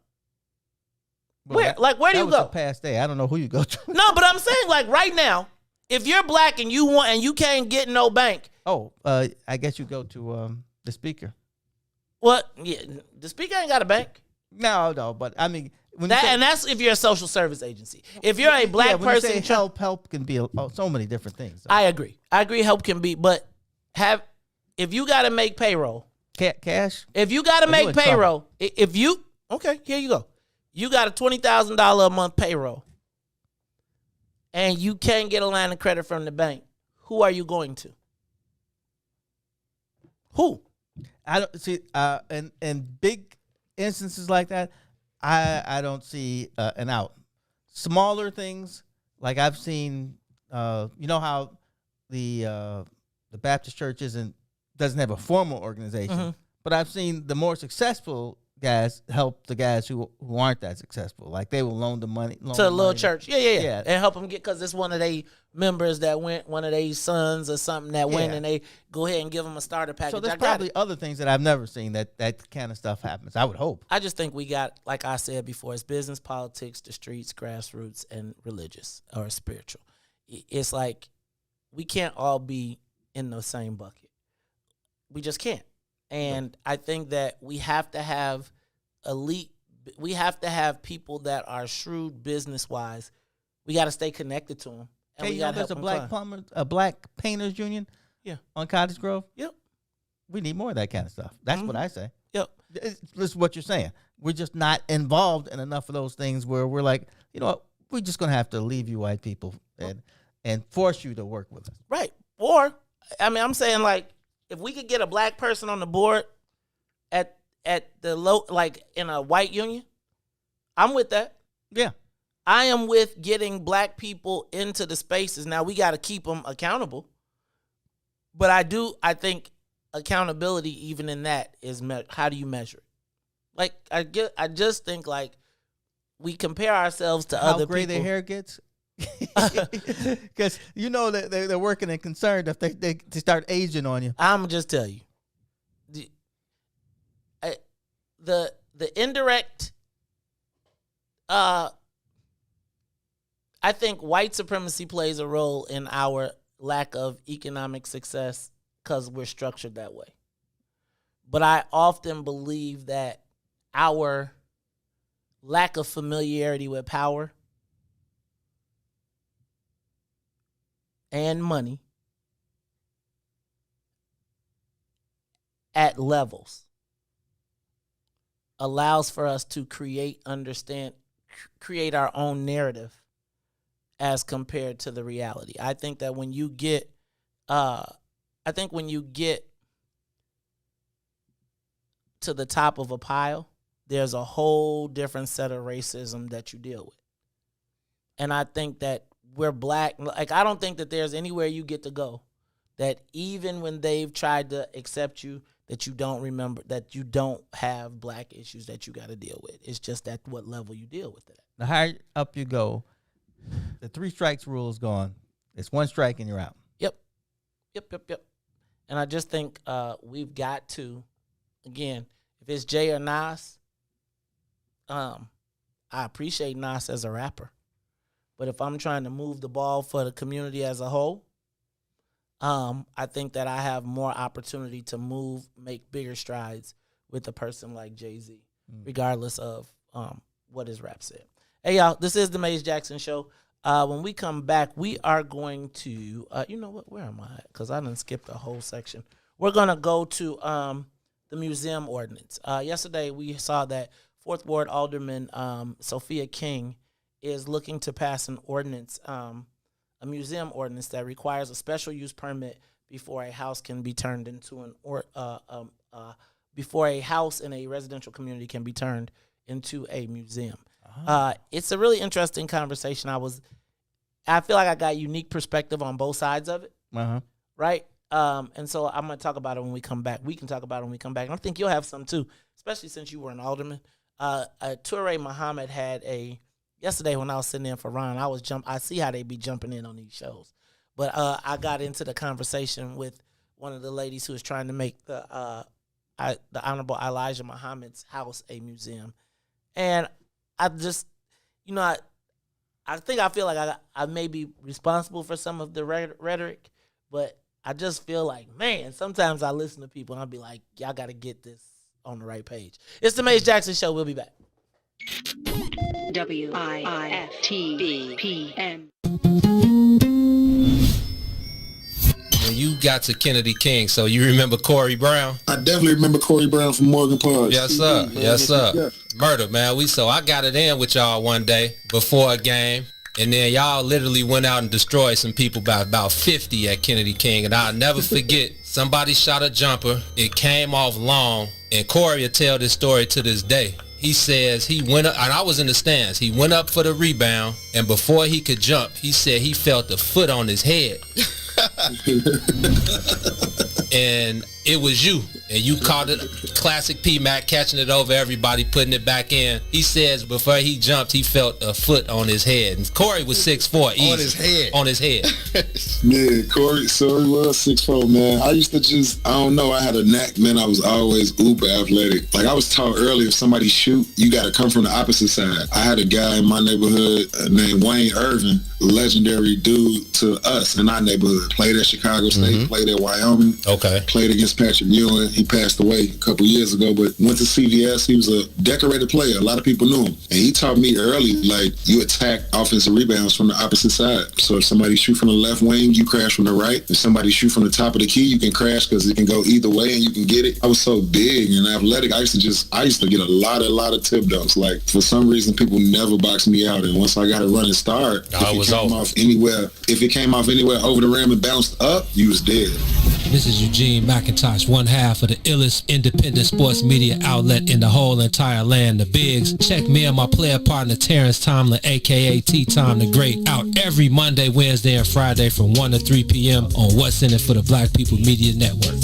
Well, where do you go? That was a past day. I don't know who you go to. No, but I'm saying, like, right now, if you're black and you can't get no bank. Oh, I guess you go to the speaker. What? Yeah, the speaker ain't got a bank. No, but I mean, and that's if you're a social service agency. If you're a black person, you say help can be so many different things. So. I agree. Help can be, but if you got to make payroll, cash. If you got to make payroll, here you go. You got a $20,000 a month payroll, and you can't get a line of credit from the bank. Who are you going to? Who? I don't see, in big instances like that, I don't see an out. Smaller things, like I've seen, you know how the Baptist church doesn't have a formal organization, but I've seen the more successful guys help the guys who aren't that successful. Like they will loan the money to a little church, yeah, and help them get, because it's one of their members that went, one of their sons or something that went, and they go ahead and give them a starter package. So there's probably other things that I've never seen that kind of stuff happens. I would hope. I just think we got, like I said before, it's business, politics, the streets, grassroots, and religious or spiritual. It's like we can't all be in the same bucket. We just can't. And I think that we have to have we have to have people that are shrewd business-wise. We got to stay connected to them. And hey, we got there's a black painters union on Cottage Grove? Yep. We need more of that kind of stuff. That's what I say. Yep. This is what you're saying. We're just not involved in enough of those things where we're like, you know what, we're just going to have to leave you white people and force you to work with us. Right. Or, I mean, I'm saying, like, if we could get a black person on the board at the low, like in a white union, I'm with that. Yeah. I am with getting black people into the spaces. Now we got to keep them accountable. But I think accountability, even in that, is how do you measure it? Like, I just think, like, we compare ourselves to other people. How gray their hair gets? Because you know that they're working and concerned if they start aging on you. I'm just tell you, the indirect. I think white supremacy plays a role in our lack of economic success because we're structured that way. But I often believe that our lack of familiarity with power and money at levels allows for us to create our own narrative as compared to the reality. I think that when you get to the top of a pile, there's a whole different set of racism that you deal with. And I think that we're black. Like, I don't think that there's anywhere you get to go that even when they've tried to accept you, that you don't remember, that you don't have black issues that you got to deal with. It's just at what level you deal with it. The higher up you go, the 3 strikes rule is gone. It's 1 strike and you're out. Yep. And I just think we've got to, again, if it's Jay or Nas, I appreciate Nas as a rapper. But if I'm trying to move the ball for the community as a whole, I think that I have more opportunity to make bigger strides with a person like Jay-Z, regardless of what his rap said. Hey, y'all, this is the Maze Jackson Show. When we come back, we are going to, you know what, where am I at? Because I done skipped a whole section. We're going to go to the museum ordinance. Yesterday, we saw that 4th Ward Alderman Sophia King is looking to pass an ordinance, a museum ordinance that requires a special use permit before a house can be turned into before a house in a residential community can be turned into a museum. It's a really interesting conversation. I feel like I got unique perspective on both sides of it, right? And so I'm going to talk about it when we come back. We can talk about it when we come back. And I think you'll have some too, especially since you were an alderman. Toure Muhammad had yesterday when I was sitting in for Ron, I see how they be jumping in on these shows. But I got into the conversation with one of the ladies who was trying to make the Honorable Elijah Muhammad's house a museum. And I just, I feel like I may be responsible for some of the rhetoric, but I just feel like, man, sometimes I listen to people and I'll be like, y'all got to get this on the right page. It's the Maze Jackson Show. We'll be back. WIFTBPM. When you got to Kennedy King, so you remember Corey Brown? I definitely remember Corey Brown from Morgan Park. Yes, sir. Yes, sir. Yeah. Murder, man. I got it in with y'all one day before a game, and then y'all literally went out and destroyed some people by about 50 at Kennedy King, and I'll never forget, somebody shot a jumper. It came off long, and Corey will tell this story to this day. He says he went up, and I was in the stands. He went up for the rebound, and before he could jump, he said he felt a foot on his head. And it was you. And you caught it, classic P-Mac, catching it over everybody, putting it back in. He says before he jumped, he felt a foot on his head. And Corey was 6'4", easy. On his head. On his head. Yeah, Corey was 6'4", man. I used to I had a knack, man. I was always uber athletic. Like I was taught earlier, if somebody shoot, you got to come from the opposite side. I had a guy in my neighborhood named Wayne Irvin, legendary dude to us in our neighborhood. Played at Chicago State, played at Wyoming. Okay. Played against Patrick Ewing. He passed away a couple years ago, but went to CVS. He was a decorated player. A lot of people knew him. And he taught me early, like, you attack offensive rebounds from the opposite side. So if somebody shoot from the left wing, you crash from the right. If somebody shoot from the top of the key, you can crash because it can go either way and you can get it. I was so big and athletic. I used to get a lot of tip dunks. Like, for some reason, people never boxed me out. And once I got a running start, if it came off anywhere over the rim and bounced up, you was dead. This is Eugene McIntosh, one half of the illest independent sports media outlet in the whole entire land, the Bigs. Check me and my player partner Terrence Tomlin, a.k.a. T-Tom the Great, out every Monday, Wednesday, and Friday from 1 to 3 p.m. on What's in It for the Black People Media Network.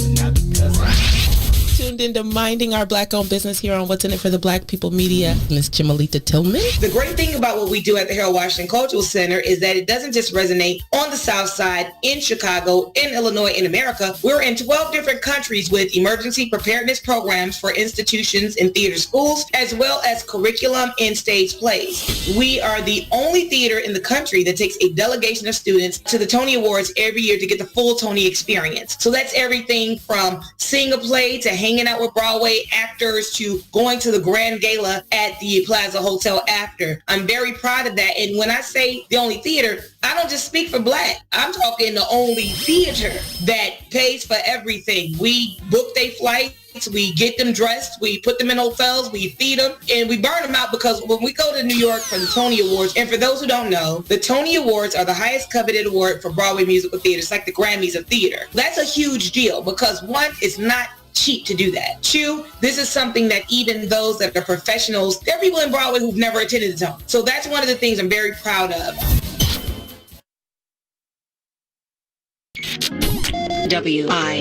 Tuned into Minding Our Black-Owned Business here on What's in It for the Black People Media. Miss Jamalita Tillman. The great thing about what we do at the Harold Washington Cultural Center is that it doesn't just resonate on the South Side, in Chicago, in Illinois, in America. We're in 12 different countries with emergency preparedness programs for institutions and theater schools, as well as curriculum and stage plays. We are the only theater in the country that takes a delegation of students to the Tony Awards every year to get the full Tony experience. So that's everything from seeing a play to hanging out with Broadway actors to going to the grand gala at the Plaza Hotel after. I'm very proud of that. And when I say the only theater, I don't just speak for Black. I'm talking the only theater that pays for everything. We book their flights, we get them dressed, we put them in hotels, we feed them, and we burn them out because when we go to New York for the Tony Awards, and for those who don't know, the Tony Awards are the highest coveted award for Broadway musical theater. It's like the Grammys of theater. That's a huge deal because one, it's not cheap to do that. Two, this is something that even those that are professionals, there are people in Broadway who've never attended the Tony. So that's one of the things I'm very proud of. WIFTBPM.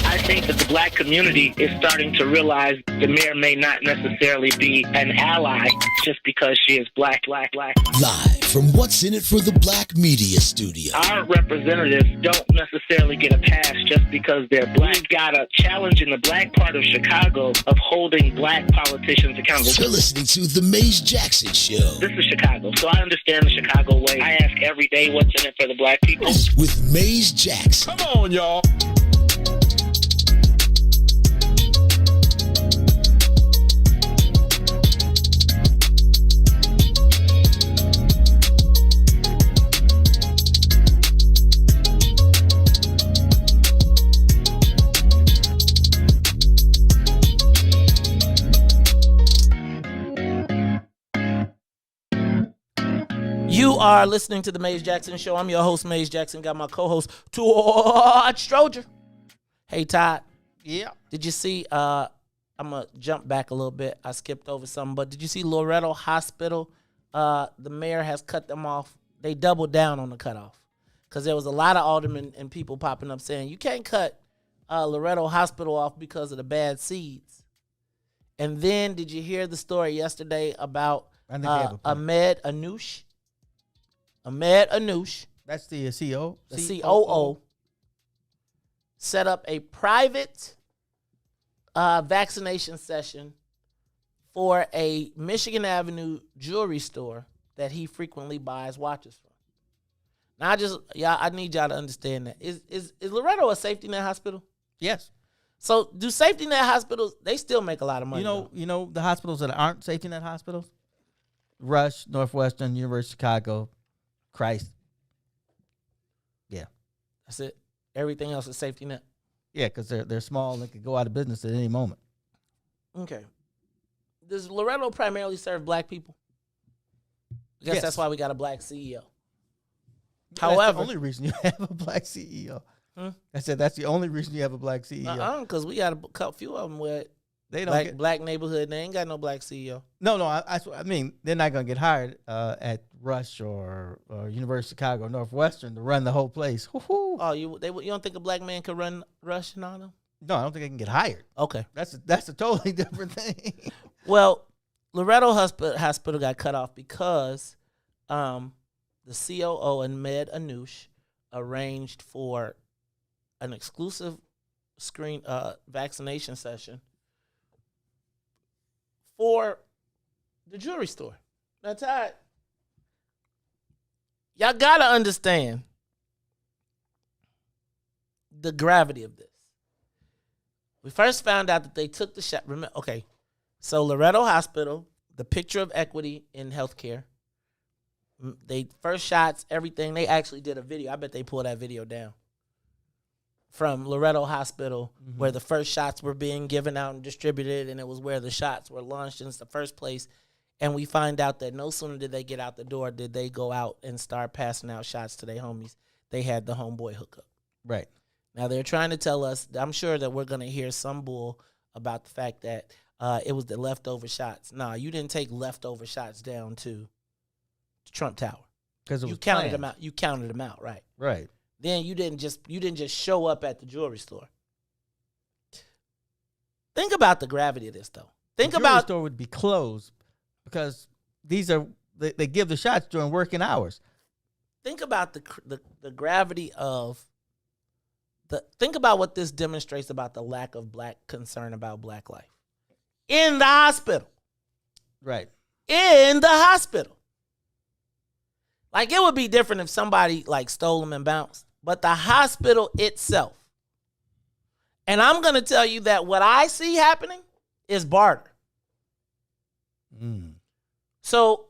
I think that the Black community is starting to realize the mayor may not necessarily be an ally just because she is Black. Live from What's in It for the Black Media Studio. Our representatives don't necessarily get a pass just because they're Black. We've got a challenge in the Black part of Chicago of holding Black politicians accountable. You're listening to The Maze Jackson Show. This is Chicago, so I understand the Chicago way. I ask every day what's in it for the Black people. With Maze Jackson. Come on, y'all. You are listening to the Maze Jackson Show. I'm your host, Maze Jackson. Got my co-host, Todd Stroger. Hey, Todd. Yeah. Did you see, I'm going to jump back a little bit. I skipped over something, but did you see Loretto Hospital? The mayor has cut them off. They doubled down on the cutoff because there was a lot of aldermen and people popping up saying, you can't cut Loretto Hospital off because of the bad seeds. And then did you hear the story yesterday about Ahmed Anoush? Ahmed Anoush. That's the CEO? The COO. Set up a private vaccination session for a Michigan Avenue jewelry store that he frequently buys watches from. Now, I need y'all to understand that. Is Loretto a safety net hospital? Yes. So do safety net hospitals, they still make a lot of money. You know the hospitals that aren't safety net hospitals? Rush, Northwestern, University of Chicago, Christ. Yeah. That's it. Everything else is safety net. Yeah, because they're small and they could go out of business at any moment. Okay. Does Loretto primarily serve Black people? I guess that's why we got a Black CEO. However, that's the only reason you have a Black CEO. I said that's the only reason you have a Black CEO. Because we got a few of them where they don't black neighborhood. And they ain't got no Black CEO. No. I mean, they're not gonna get hired at Rush or University of Chicago, Northwestern to run the whole place. Woo-hoo. Oh, you don't think a Black man could run Rush and all them? No, I don't think they can get hired. Okay, that's a totally different thing. Well, Loretto Hospital got cut off because the COO and Ahmed Anoush arranged for an exclusive vaccination session for the jewelry store. Now, Todd, y'all gotta understand the gravity of this. We first found out that they took the shot. Remember, okay, so Loretto Hospital, the picture of equity in healthcare. They first shots, everything. They actually did a video. I bet they pulled that video down from Loretto Hospital, where the first shots were being given out and distributed, and it was where the shots were launched in the first place. And we find out that no sooner did they get out the door, did they go out and start passing out shots to their homies. They had the homeboy hookup. Right. Now they're trying to tell us, I'm sure that we're going to hear some bull about the fact that it was the leftover shots. No, you didn't take leftover shots down to Trump Tower. Because you counted them out. You counted them out, right? Right. Then you didn't just show up at the jewelry store. Think about the gravity of this, though. The jewelry store would be closed because they give the shots during working hours. Think about the gravity of think about what this demonstrates about the lack of black concern about black life in the hospital. Right. In the hospital. Like, it would be different if somebody like stole them and bounced, but the hospital itself. And I'm going to tell you that what I see happening is barter. So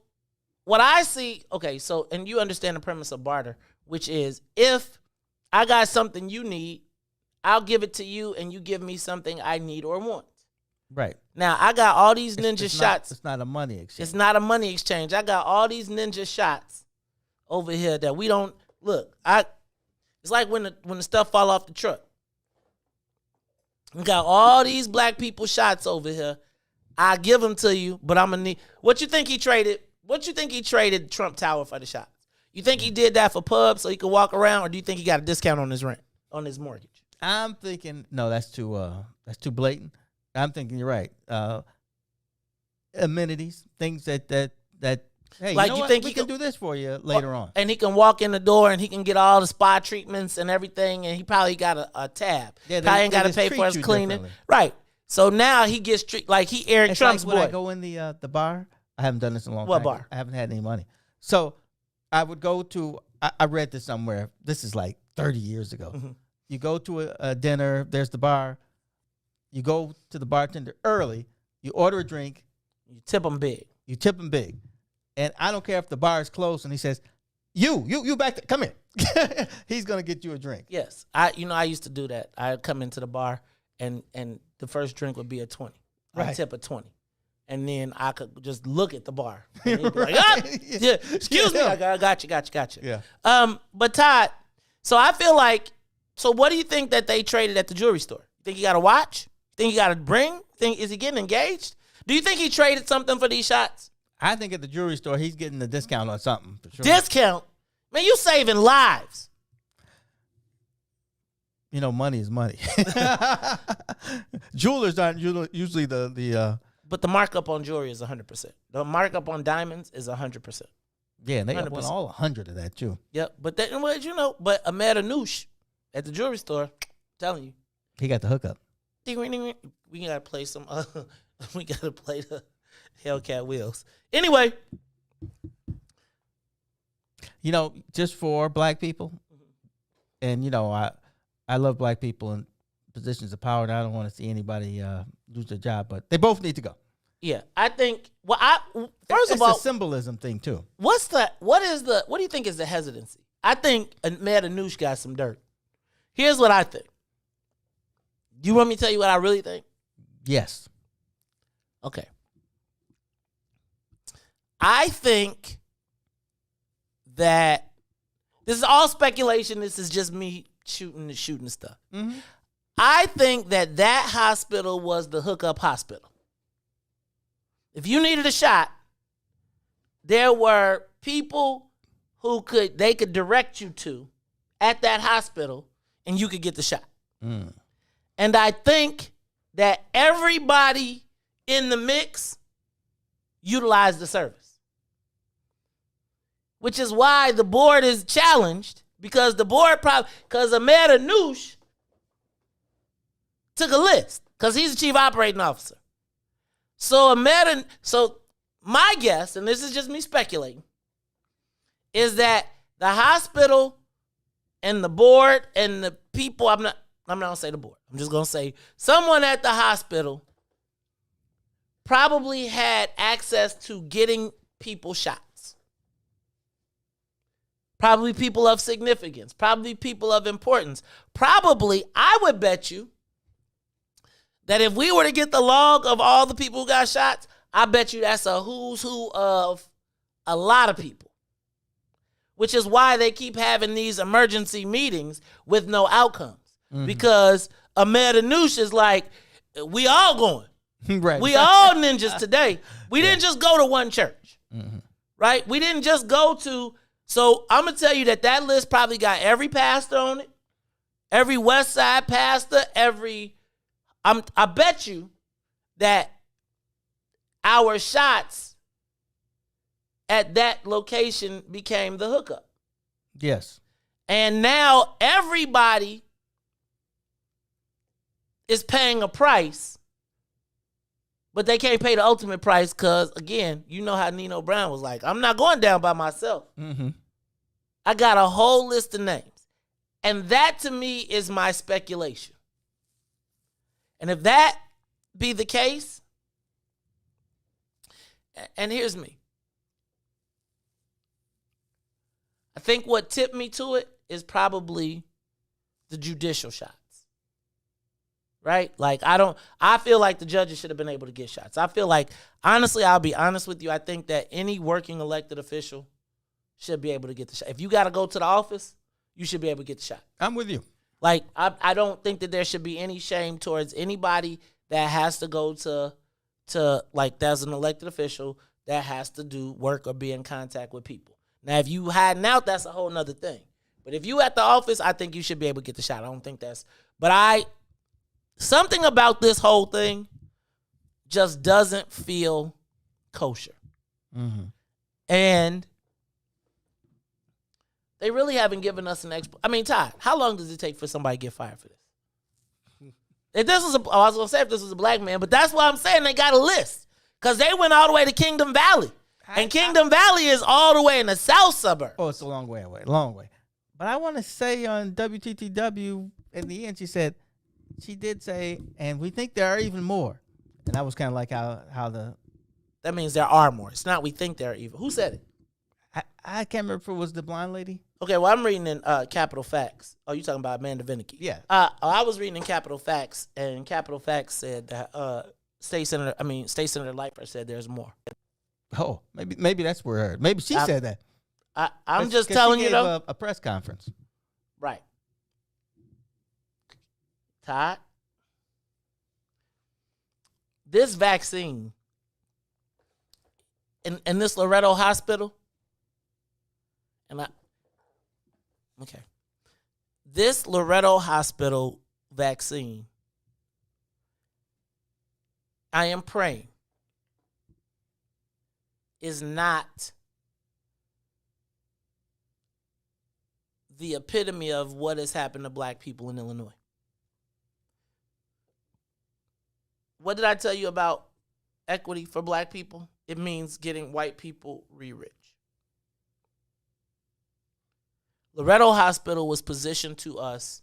what I see, okay, so, and you understand the premise of barter, which is if I got something you need, I'll give it to you and you give me something I need or want. Right. Now, I got all these ninja shots. It's not a money exchange. It's not a money exchange. I got all these ninja shots over here that we don't, look, it's like when the stuff fall off the truck. We got all these black people shots over here. I give them to you, but I'm going to need, what you think he traded Trump Tower for the shots? You think he did that for pubs so he could walk around, or do you think he got a discount on his rent, on his mortgage? I'm thinking, no, that's too blatant. I'm thinking you're right. Amenities, things that hey, like, you know you what? think we he can do this for you later on. And he can walk in the door and he can get all the spa treatments and everything, and he probably got a tab. Yeah, probably ain't got to pay for his cleaning. Right. So now he gets like he Eric Trump's like when boy. I go in the bar, I haven't done this in a long time. What bar? I haven't had any money. So I would go to, I read this somewhere. This is like 30 years ago. Mm-hmm. You go to a dinner, there's the bar. You go to the bartender early. You order a drink. You tip them big. And I don't care if the bar is closed and he says, you back there, come here. He's going to get you a drink. Yes. I used to do that. I'd come into the bar and the first drink would be a 20. I'd Right. tip a 20. And then I could just look at the bar. And he'd be like, yeah, excuse me. I got you. Yeah. But Todd, so I feel like, so what do you think that they traded at the jewelry store? You think he got a watch? Think he got a ring? Is he getting engaged? Do you think he traded something for these shots? I think at the jewelry store, he's getting a discount on something. For sure. Discount? Man, you saving lives. You know, money is money. Jewelers aren't usually the But the markup on jewelry is 100%. The markup on diamonds is 100%. Yeah, and they got 100%. all 100 of that too. Yep. But then, well, you know, but Ahmed Anoush at the jewelry store, telling you, He got the hookup. we gotta play some. We gotta play the Hellcat wheels. Anyway, You know, just for black people, and you know, I love black people in positions of power, and I don't want to see anybody lose their job, but they both need to go. yeah, I think. Well, first It's of all, a symbolism thing too. what do you think is the hesitancy? I think Ahmed Anoush got some dirt. Here's what I think. Do you want me to tell you what I really think? Yes. Okay. I think that this is all speculation. This is just me shooting stuff. Mm-hmm. I think that hospital was the hookup hospital. If you needed a shot, there were people who could direct you to at that hospital, and you could get the shot. Mm. And I think that everybody in the mix utilized the service, which is why the board is challenged, because because Ahmed Anoush took a list because he's the chief operating officer. So my guess, and this is just me speculating, is that the hospital and the board and the people, I'm not gonna say the board. I'm just gonna say someone at the hospital probably had access to getting people shots. Probably people of significance, probably people of importance. Probably, I would bet you that if we were to get the log of all the people who got shots, I bet you that's a who's who of a lot of people. which is why they keep having these emergency meetings with no outcomes. Because Ahmed Anoush is like, we all going. Right. We all ninjas today. We didn't just go to one church, right? We didn't just go to. So I'm going to tell you that list probably got every pastor on it, every West Side pastor, I bet you that our shots at that location became the hookup. Yes. And now everybody is paying a price, but they can't pay the ultimate price because, again, you know how Nino Brown was like, I'm not going down by myself. I got a whole list of names. And that, to me, is my speculation. And if that be the case, and here's me. I think what tipped me to it is probably the judicial shots. Right? Like, I feel like the judges should have been able to get shots. I feel like, honestly, I'll be honest with you, I think that any working elected official should be able to get the shot. If you got to go to the office, you should be able to get the shot. I'm with you. Like, I don't think that there should be any shame towards anybody that has to go to like, there's an elected official that has to do work or be in contact with people. Now, if you hiding out, that's a whole nother thing. But if you at the office, I think you should be able to get the shot. I don't think that's, but something about this whole thing just doesn't feel kosher. And they really haven't given us an I mean, Todd, how long does it take for somebody to get fired for this? If this was I was going to say if this was a black man, but that's why I'm saying they got a list. Because they went all the way to Kingdom Valley. And Kingdom Valley is all the way in the south suburb. Oh, it's a long way away. Long way. But I want to say on WTTW, in the end, she did say, and we think there are even more. And that was kind of like how the... That means there are more. It's not we think there are even. Who said it? I can't remember if it was the blonde lady. Okay, well, I'm reading in Capital Facts. Oh, you talking about Amanda Vinicky? Yeah. I was reading in Capital Facts, and Capital Facts said that State Senator Lightfoot said there's more. Oh, maybe that's where her. Maybe she said that. I'm just telling you, though. A press conference. Right. Todd, this vaccine in this Loretto hospital, this Loretto hospital vaccine, I am praying, is not the epitome of what has happened to black people in Illinois. What did I tell you about equity for black people? It means getting white people rich. Loretto Hospital was positioned to us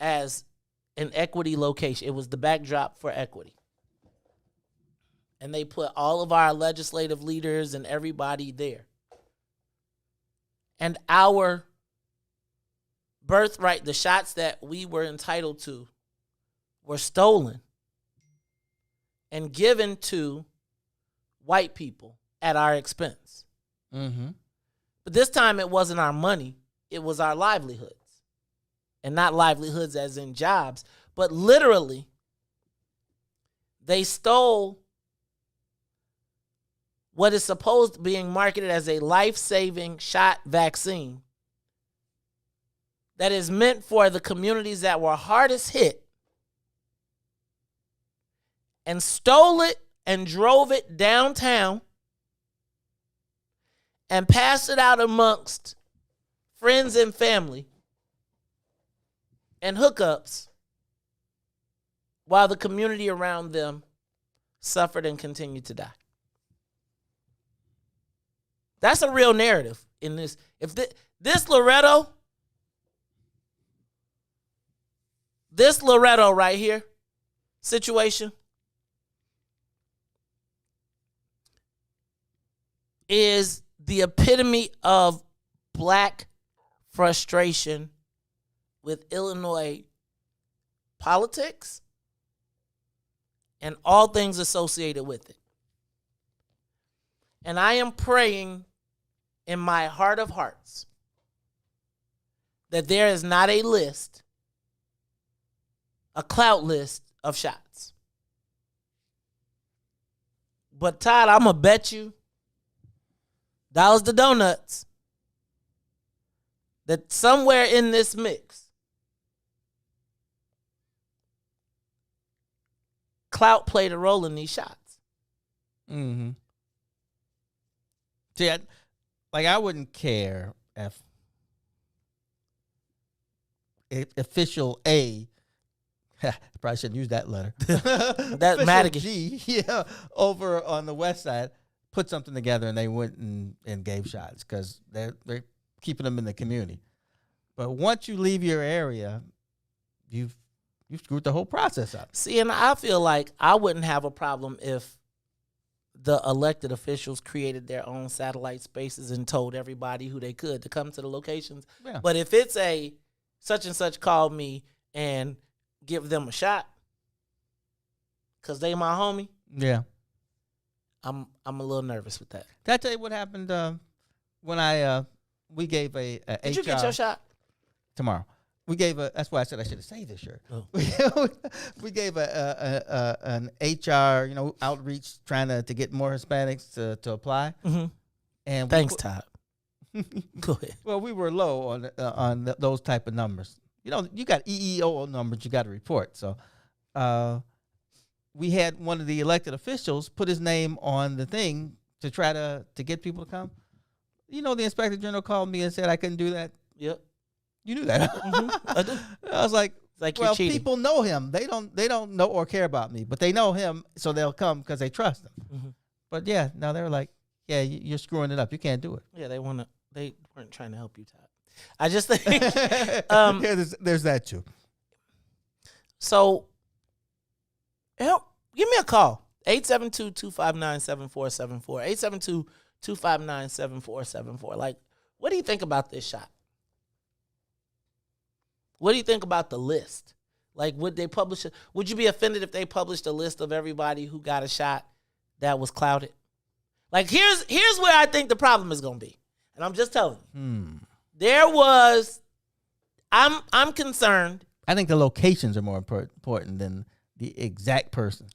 as an equity location. It was the backdrop for equity. And they put all of our legislative leaders and everybody there. And our birthright, the shots that we were entitled to, were stolen and given to white people at our expense. But this time it wasn't our money, it was our livelihoods. And not livelihoods as in jobs, but literally they stole what is supposed to be being marketed as a life-saving shot vaccine that is meant for the communities that were hardest hit, and stole it and drove it downtown and passed it out amongst friends and family and hookups while the community around them suffered and continued to die. That's a real narrative in this. If this Loretto right here situation is the epitome of black frustration with Illinois politics and all things associated with it. And I am praying in my heart of hearts that there is not a list, a clout list of shots. But Todd, I'm going to bet you dollars to donuts that somewhere in this mix, clout played a role in these shots. Mm-hmm. See, I wouldn't care if official A, probably shouldn't use that letter. That's Madigan. G, yeah, over on the west side, put something together and they went and gave shots because they're keeping them in the community. But once you leave your area, you've screwed the whole process up. See, and I feel like I wouldn't have a problem if the elected officials created their own satellite spaces and told everybody who they could to come to the locations. Yeah. But if it's a such and such called me and give them a shot because they my homie, yeah, I'm a little nervous with that. Did I tell you what happened when we gave a Did HR, you get your shot? Tomorrow. We gave that's why I said I should have saved this shirt. Oh. We gave an HR, outreach trying to get more Hispanics to apply. Mm-hmm. And thanks, Todd. Go ahead. Well, we were low on those type of numbers. You got EEO numbers you got to report. So we had one of the elected officials put his name on the thing to try to get people to come. The inspector general called me and said I couldn't do that. Yep. You knew that. Mm-hmm. I do. I was like, you're cheating. People know him. They don't know or care about me, but they know him, so they'll come because they trust him. Mm-hmm. But yeah, now they're like, yeah, you're screwing it up. You can't do it. Yeah, they weren't trying to help you, Todd. I just think yeah, there's that too. So, give me a call. 872-259-7474. 872-259-7474. Like, what do you think about this shot? What do you think about the list? Like, would they publish it? Would you be offended if they published a list of everybody who got a shot that was clouded? Like, here's where I think the problem is going to be. And I'm just telling you. There was, I'm concerned. I think the locations are more important than the exact person.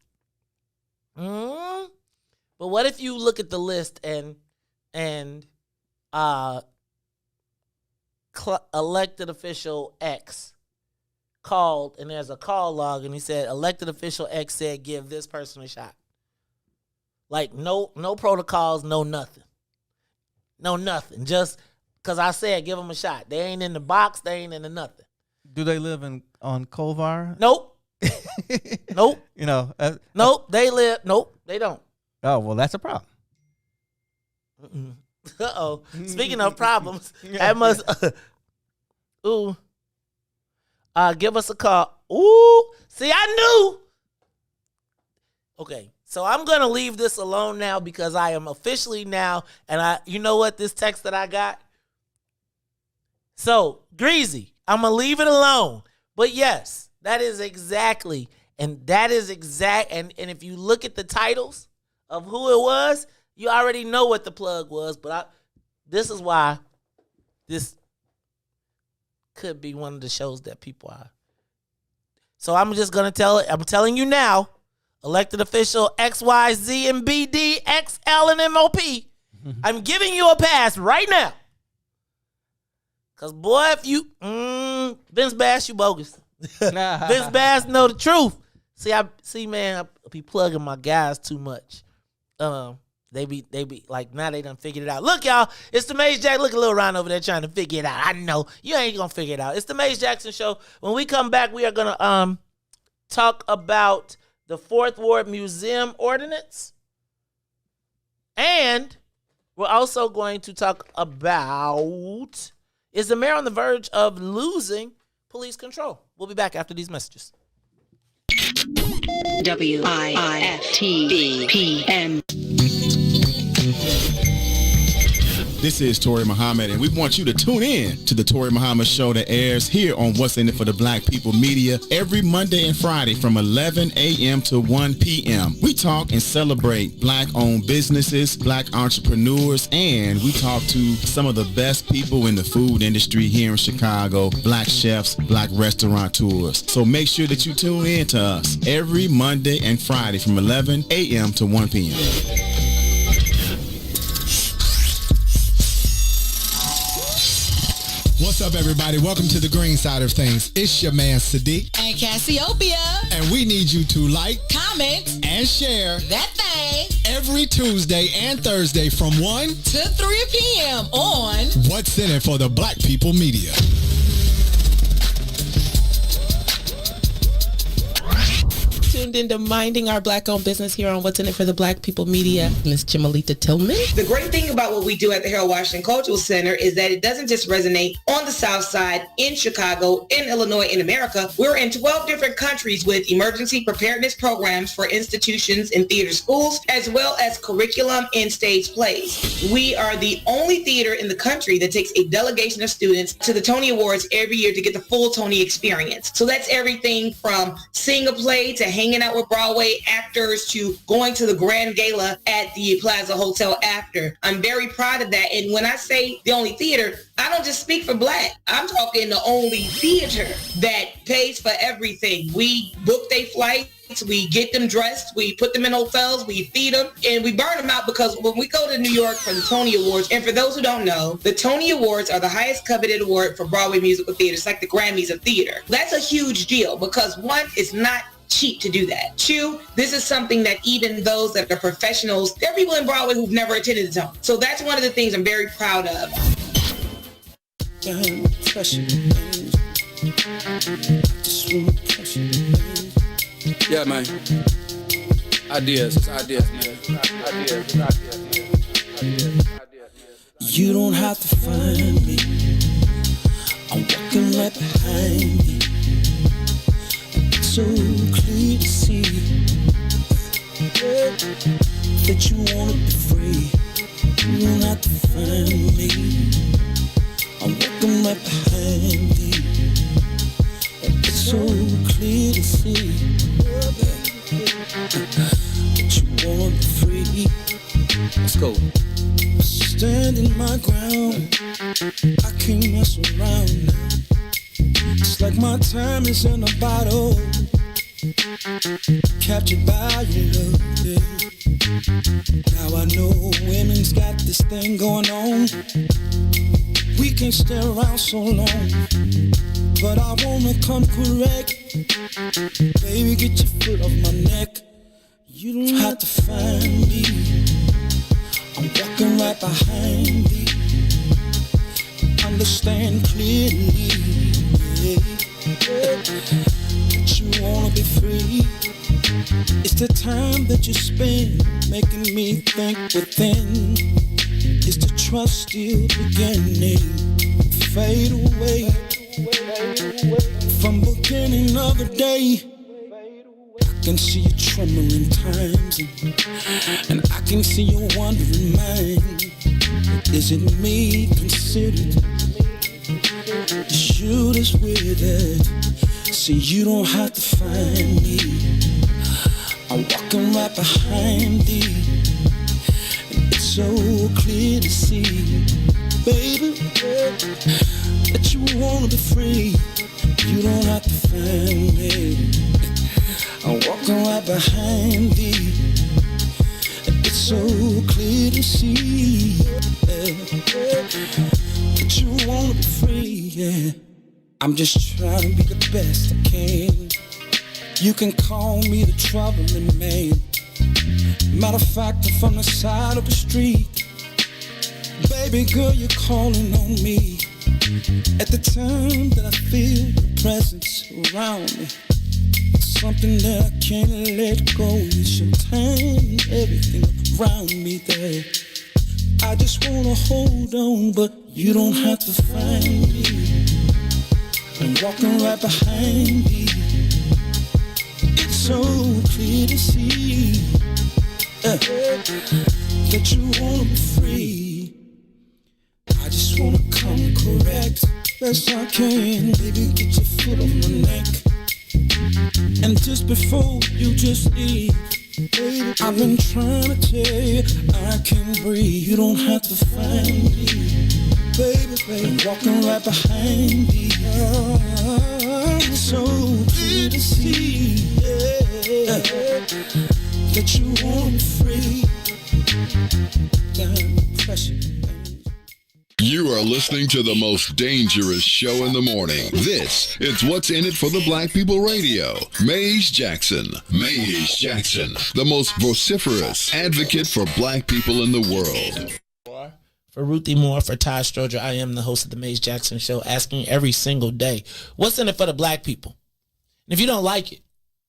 But what if you look at the list and elected official X called, and there's a call log, and he said elected official X said give this person a shot. Like no protocols, no nothing. Just because I said give them a shot. They ain't in the box. They ain't in the nothing. Do they live on Colvar? Nope. Nope. Nope. They don't. Oh, well, that's a problem. Uh-oh. Speaking of problems, that must give us a call. Ooh. See, I knew. Okay. So I'm going to leave this alone now because I am officially now, and you know what, this text that I got? So, Greasy, I'm going to leave it alone. But yes, that is exactly, and if you look at the titles of who it was, you already know what the plug was, but this is why this could be one of the shows that people are. So I'm just going to I'm telling you now, elected official X, Y, Z, and BD, XL, and MOP, I'm giving you a pass right now. Because, boy, if you, Vince Bass, you bogus. Vince Bass know the truth. See, man, I be plugging my guys too much. They be like, now they done figured it out. Look, y'all, it's the Maze Jack. Look at Lil Ron over there trying to figure it out. I know. You ain't going to figure it out. It's the Maze Jackson Show. When we come back, we are going to talk about the 4th Ward Museum Ordinance. And we're also going to talk about, is the mayor on the verge of losing police control? We'll be back after these messages. WIFTBPM. This is Tori Muhammad, and we want you to tune in to the Tori Muhammad Show that airs here on What's in It for the Black People Media every Monday and Friday from 11 a.m. to 1 p.m. We talk and celebrate Black-owned businesses, Black entrepreneurs, and we talk to some of the best people in the food industry here in Chicago, Black chefs, Black restaurateurs. So make sure that you tune in to us every Monday and Friday from 11 a.m. to 1 p.m. What's up, everybody? Welcome to the green side of things. It's your man, Sadiq. And Cassiopeia. And we need you to like, comment, and share that thing every Tuesday and Thursday from 1 to 3 p.m. on What's in It for the Black People Media. Tuned into Minding Our Black-Owned Business here on What's in It for the Black People Media. Miss Jimalita Tillman. The great thing about what we do at the Harold Washington Cultural Center is that it doesn't just resonate on the South Side, in Chicago, in Illinois, in America. We're in 12 different countries with emergency preparedness programs for institutions and theater schools, as well as curriculum and stage plays. We are the only theater in the country that takes a delegation of students to the Tony Awards every year to get the full Tony experience. So that's everything from seeing a play to hanging out with Broadway actors to going to the Grand Gala at the Plaza Hotel after. I'm very proud of that. And when I say the only theater, I don't just speak for Black. I'm talking the only theater that pays for everything. We book their flights, we get them dressed, we put them in hotels, we feed them, and we burn them out because when we go to New York for the Tony Awards, and for those who don't know, the Tony Awards are the highest coveted award for Broadway musical theater. It's like the Grammys of theater. That's a huge deal because one, it's not cheap to do that. Two, this is something that even those that are professionals, there are people in Broadway who've never attended the Tony. So that's one of the things I'm very proud of. Yeah, man. Ideas, man. Ideas. You don't have to find me. I'm walking right behind you. So clear to see that you wanna be free. You don't have to find me. I'm walking right behind you. It's so clear to see that you wanna be free. Let's go. Standing my ground, I can't mess around now. It's like my time is in a bottle, captured by your love, yeah. Now I know women's got this thing going on. We can't stay around so long, but I wanna come correct. Baby, get your foot off my neck. You don't have to find me. I'm walking right behind you. Understand clearly that you wanna be free. It's the time that you spend making me think within. Is the trust still beginning? Fade away from beginning of the day. I can see you trembling times, and I can see you wondering mine. Is it me considered? You that's with it. See, you don't have to find me. I'm walking right behind thee. It's so clear to see, baby, that you wanna be free. You don't have to find me. I'm walking right behind thee. It's so clear to see that you wanna be free, yeah. I'm just trying to be the best I can. You can call me the troubling man. Matter of fact, I'm from the side of the street. Baby girl, you're calling on me at the time that I feel your presence around me. Something that I can't let go. It's your time and everything around me there. I just wanna hold on, but you don't have to find me. I'm walking right behind me. It's so clear to see that you wanna be free. I just wanna come correct best I can. Baby, get your foot on my neck. And just before you just leave, baby, I've been trying to tell you I can't breathe. You don't have to find me, baby. I'm walking right behind me. Oh, so clear to see, yeah, that you want me free. Down pressure. You are listening to the most dangerous show in the morning. This is What's in It for the Black People Radio. Maze Jackson. Maze Jackson, the most vociferous advocate for black people in the world. For Ruthie Moore, for Todd Stroger, I am the host of the Maze Jackson Show, asking every single day, what's in it for the black people? And if you don't like it,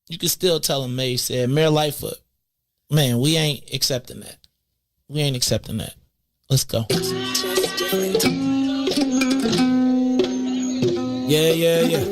you can still tell them Maze said, Mayor Lightfoot, man, we ain't accepting that. We ain't accepting that. Let's go. Yeah.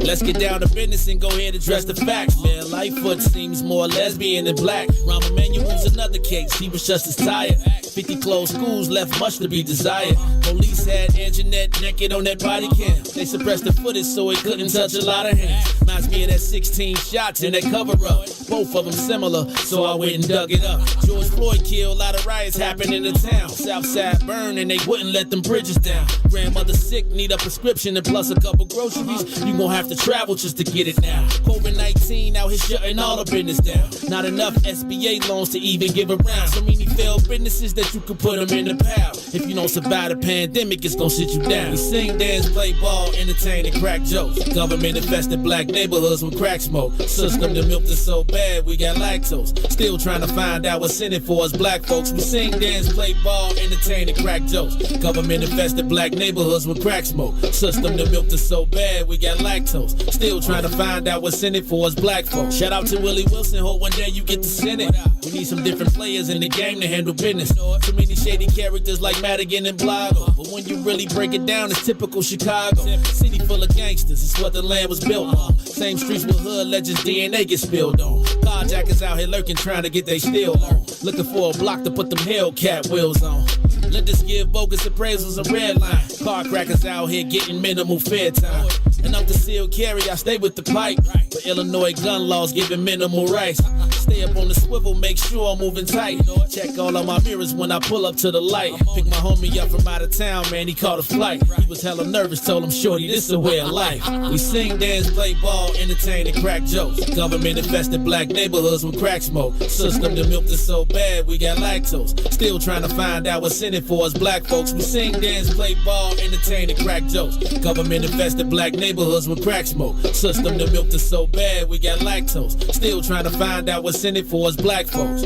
Let's get down to business and go ahead and address the facts, man. Lightfoot seems more lesbian than black. Rahm Emanuel's another case, he was just as tired. 50 closed schools left much to be desired. Police had Anjanette naked on that body cam. They suppressed the footage so it couldn't touch a lot of hands. Reminds me of that 16 shots in that cover-up. Both of them similar, so I went and dug it up. George Floyd killed, a lot of riots happened in the town. Southside burned and they wouldn't let them bridges down. Grandmother sick, need a prescription and plus a couple groceries. You gon' have to travel just to get it now. COVID-19 out here shutting all the business down. Not enough SBA loans to even give around. So many failed businesses that you could put them in the pile. If you don't survive the pandemic, it's gonna sit you down. We sing, dance, play ball, entertain, and crack jokes. Government infested black neighborhoods with crack smoke. System that milked us so bad, we got lactose. Still trying to find out what's in it for us black folks. We sing, dance, play ball, entertain, and crack jokes. Government infested black neighborhoods with crack smoke. System that milked us so bad, we got lactose. Still trying to find out what's in it for us black folks. Shout out to Willie Wilson, hope one day you get to send it. We need some different players in the game to handle business. Too many shady characters like Madigan and Blago. But when you really break it down, it's typical Chicago. City full of gangsters, it's what the land was built on. Same streets with hood legends, DNA get spilled on. Carjackers out here lurking, trying to get they steal on. Looking for a block to put them Hellcat wheels on. Let us give bogus appraisals a red line. Car crackers out here getting minimal fair time. And I'm concealed carry, I stay with the pipe. But Illinois gun laws giving minimal rights. Stay up on the swivel, make sure I'm moving tight. Check all of my mirrors when I pull up to the light. Pick my homie up from out of town, man, he caught a flight. He was hella nervous, told him, shorty, this a way of life. We sing, dance, play ball, entertain, and crack jokes. Government infested black neighborhoods with crack smoke. System that milked us so bad, we got lactose. Still trying to find out what's in it for us black folks. We sing, dance, play ball, entertain, and crack jokes. Government infested black neighborhoods with crack smoke. System that milked us so bad, we got lactose. Still trying to find out what's in it for us black folks.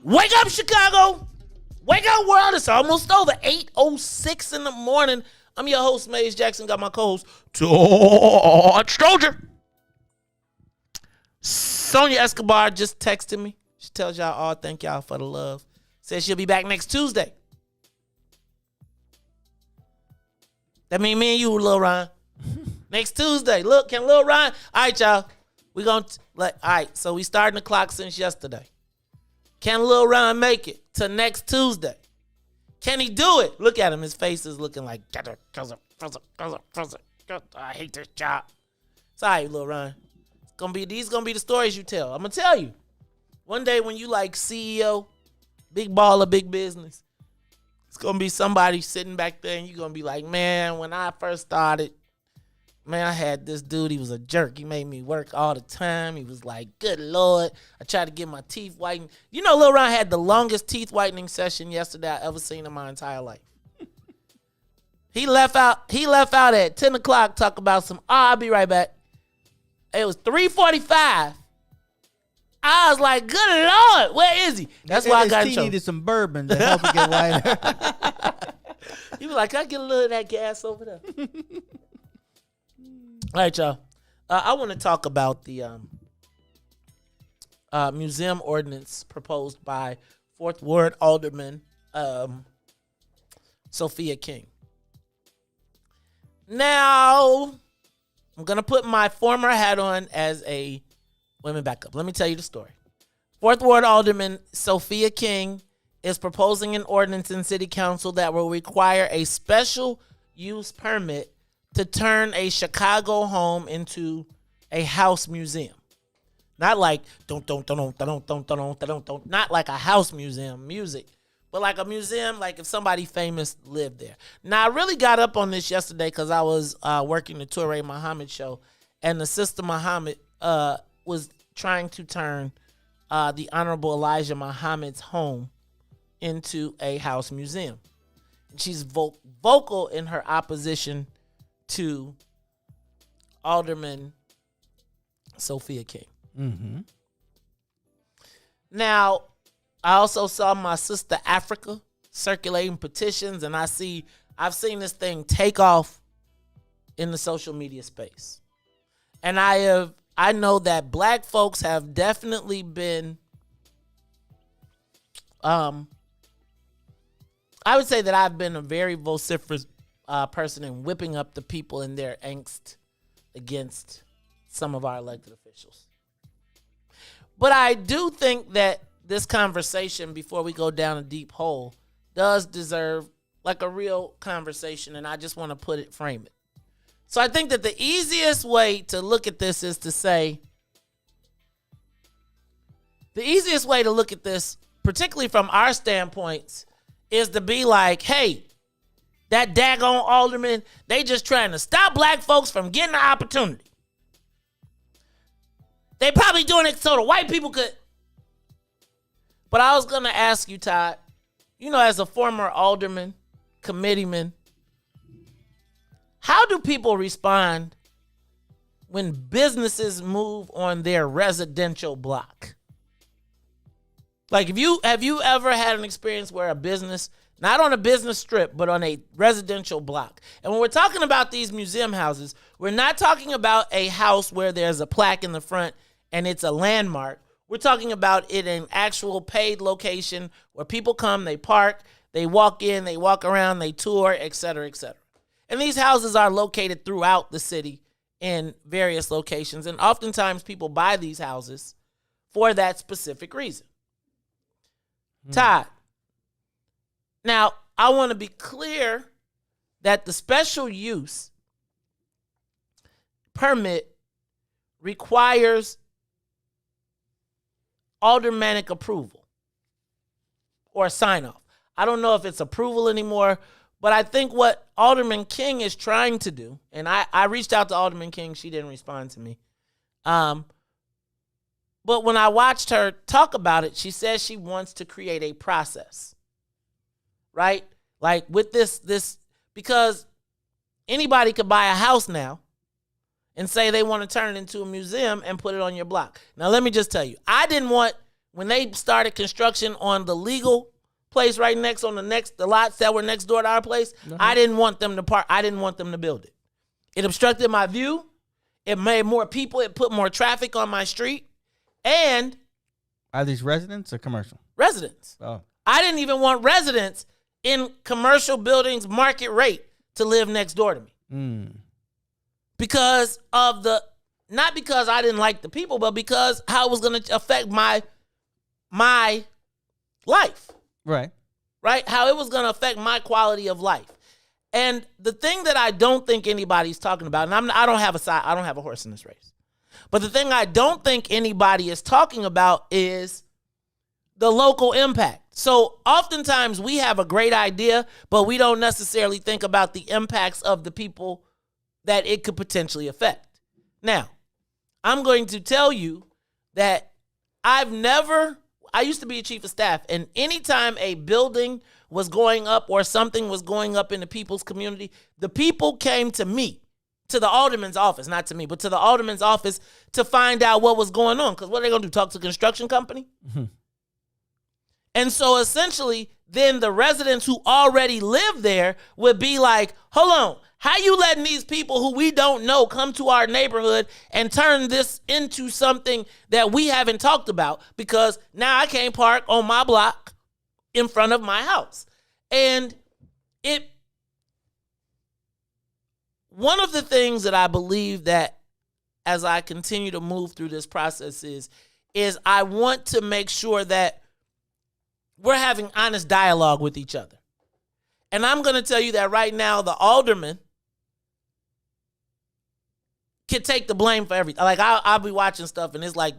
Wake up, Chicago! Wake up, world! It's almost over. 8:06 in the morning. I'm your host, Maze Jackson. Got my co-host, Todd Stroger. Sonia Escobar just texted me. She tells y'all all thank y'all for the love. Says she'll be back next Tuesday. That mean me and you, Lil Ryan. Next Tuesday. Look, can Lil Ryan? All right, y'all. We gonna all right, so we starting the clock since yesterday. Can Lil Ryan make it to next Tuesday? Can he do it? Look at him. His face is looking like, I hate this job. It's all right, Lil Ryan. These gonna be the stories you tell. I'm gonna tell you. One day when you like CEO, big baller, big business, it's gonna be somebody sitting back there and you're gonna be like, man, when I first started, man, I had this dude, he was a jerk. He made me work all the time. He was like, good Lord. I tried to get my teeth whitened. You know, Lil Ryan had the longest teeth whitening session yesterday I ever seen in my entire life. He left out at 10 o'clock, talk about some, I'll be right back. It was 3:45. I was like, good Lord, where is he? That's why I got in trouble. He needed some bourbon to help him get whiter. He was like, can I get a little of that gas over there? All right, y'all. I want to talk about the museum ordinance proposed by 4th Ward Alderman Sophia King. Now, I'm going to put my former hat on as a women back up. Let me tell you the story. 4th Ward Alderman Sophia King is proposing an ordinance in City Council that will require a special use permit to turn a Chicago home into a house museum. Not like not like a house museum music, but like a museum, like if somebody famous lived there. Now, I really got up on this yesterday because I was working the Toure Muhammad show, and the Sister Muhammad was trying to turn the Honorable Elijah Muhammad's home into a house museum. She's vocal in her opposition to Alderman Sophia King. Mm-hmm. Now, I also saw my sister Africa circulating petitions, and I've seen this thing take off in the social media space. And I know that black folks have definitely been I would say that I've been a very vociferous person in whipping up the people in their angst against some of our elected officials. But I do think that this conversation, before we go down a deep hole, does deserve like a real conversation, and I just want to frame it. So I think that the easiest way to look at this is to say, the easiest way to look at this, particularly from our standpoints, is to be like, hey, that daggone alderman, they just trying to stop black folks from getting the opportunity. They probably doing it so the white people could. But I was going to ask you, Todd, as a former alderman, committeeman, how do people respond when businesses move on their residential block? Like, have you ever had an experience where a business, not on a business strip, but on a residential block? And when we're talking about these museum houses, we're not talking about a house where there's a plaque in the front and it's a landmark. We're talking about it in actual paid location where people come, they park, they walk in, they walk around, they tour, et cetera, et cetera. And these houses are located throughout the city in various locations. And oftentimes people buy these houses for that specific reason. Todd, now I want to be clear that the special use permit requires aldermanic approval or sign off. I don't know if it's approval anymore, but I think what Alderman King is trying to do, and I reached out to Alderman King, she didn't respond to me. But when I watched her talk about it, she says she wants to create a process, right? Like with this, because anybody could buy a house now and say they want to turn it into a museum and put it on your block. Now, let me just tell you, I didn't want, when they started construction on the legal place right next on the lots that were next door to our place, I didn't want them to park. I didn't want them to build it. It obstructed my view. It made more people. It put more traffic on my street. And are these residents or commercial? Residents. Oh. I didn't even want residents in commercial buildings market rate to live next door to me. Because of not because I didn't like the people, but because how it was going to affect my life. Right. Right? How it was going to affect my quality of life. And the thing that I don't think anybody's talking about, and I don't have a horse in this race. But the thing I don't think anybody is talking about is the local impact. So oftentimes we have a great idea, but we don't necessarily think about the impacts of the people that it could potentially affect. Now, I'm going to tell you that I used to be a chief of staff, and anytime a building was going up or something was going up in the people's community, the people came to me, to the alderman's office, not to me, but to the alderman's office to find out what was going on. Because what are they going to do, talk to a construction company? Mm-hmm. And so essentially, then the residents who already live there would be like, hold on, How you letting these people who we don't know come to our neighborhood and turn this into something that we haven't talked about? Because now I can't park on my block in front of my house. And one of the things that I believe that as I continue to move through this process is I want to make sure that we're having honest dialogue with each other. And I'm going to tell you that right now, the aldermen can take the blame for everything. Like I'll be watching stuff and it's like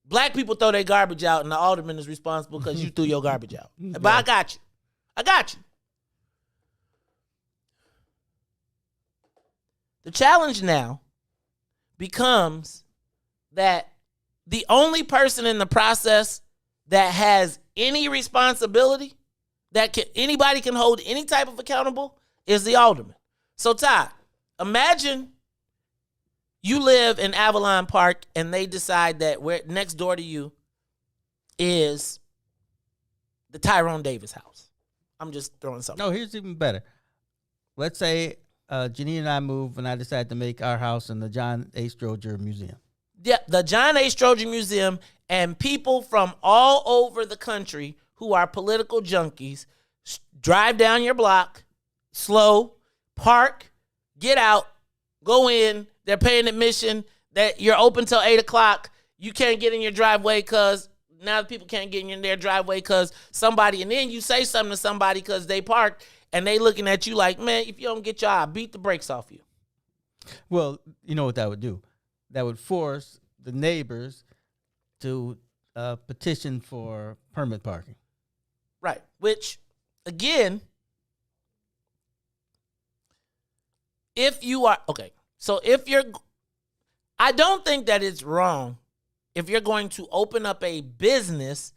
black people throw their garbage out and the alderman is responsible because you threw your garbage out. But I got you. The challenge now becomes that the only person in the process that has any responsibility, anybody can hold any type of accountable, is the alderman. So Todd, imagine you live in Avalon Park and they decide that next door to you is the Tyrone Davis house. I'm just throwing something. No, here's even better. Let's say Janine and I move and I decide to make our house in the John A. Stroger Museum. Yeah, the John A. Stroger Museum, and people from all over the country who are political junkies drive down your block, slow, park, get out, go in. They're paying admission. That you're open till 8 o'clock. You can't get in your driveway because now the people can't get in their driveway because somebody, and then you say something to somebody because they parked and they looking at you like, man, if you don't get your eye, beat the brakes off you. Well, you know what that would do? That would force the neighbors to petition for permit parking. Right. Which, again, if you are, okay, so I don't think that it's wrong if you're going to open up a business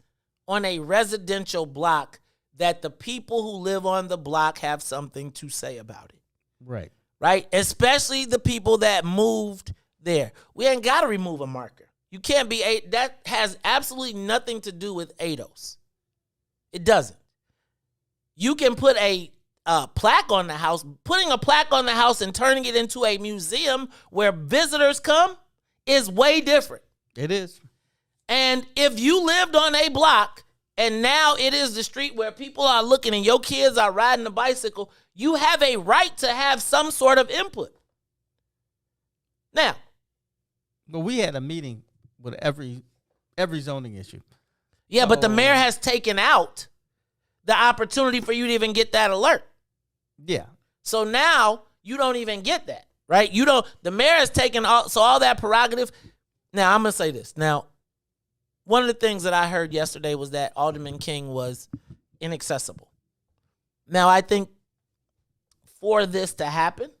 on a residential block that the people who live on the block have something to say about it. Right. Right? Especially the people that moved there. We ain't got to remove a marker. You can't be, that has absolutely nothing to do with ADOS. It doesn't. You can put a plaque on the house. Putting a plaque on the house and turning it into a museum where visitors come is way different. It is. And if you lived on a block and now it is the street where people are looking and your kids are riding a bicycle, you have a right to have some sort of input. Now. But we had a meeting with every zoning issue. Yeah, but the mayor has taken out the opportunity for you to even get that alert. Yeah. So now you don't even get that, right? The mayor has taken all that prerogative. Now, I'm going to say this. Now, one of the things that I heard yesterday was that Alderman King was inaccessible. Now, I think for this to happen,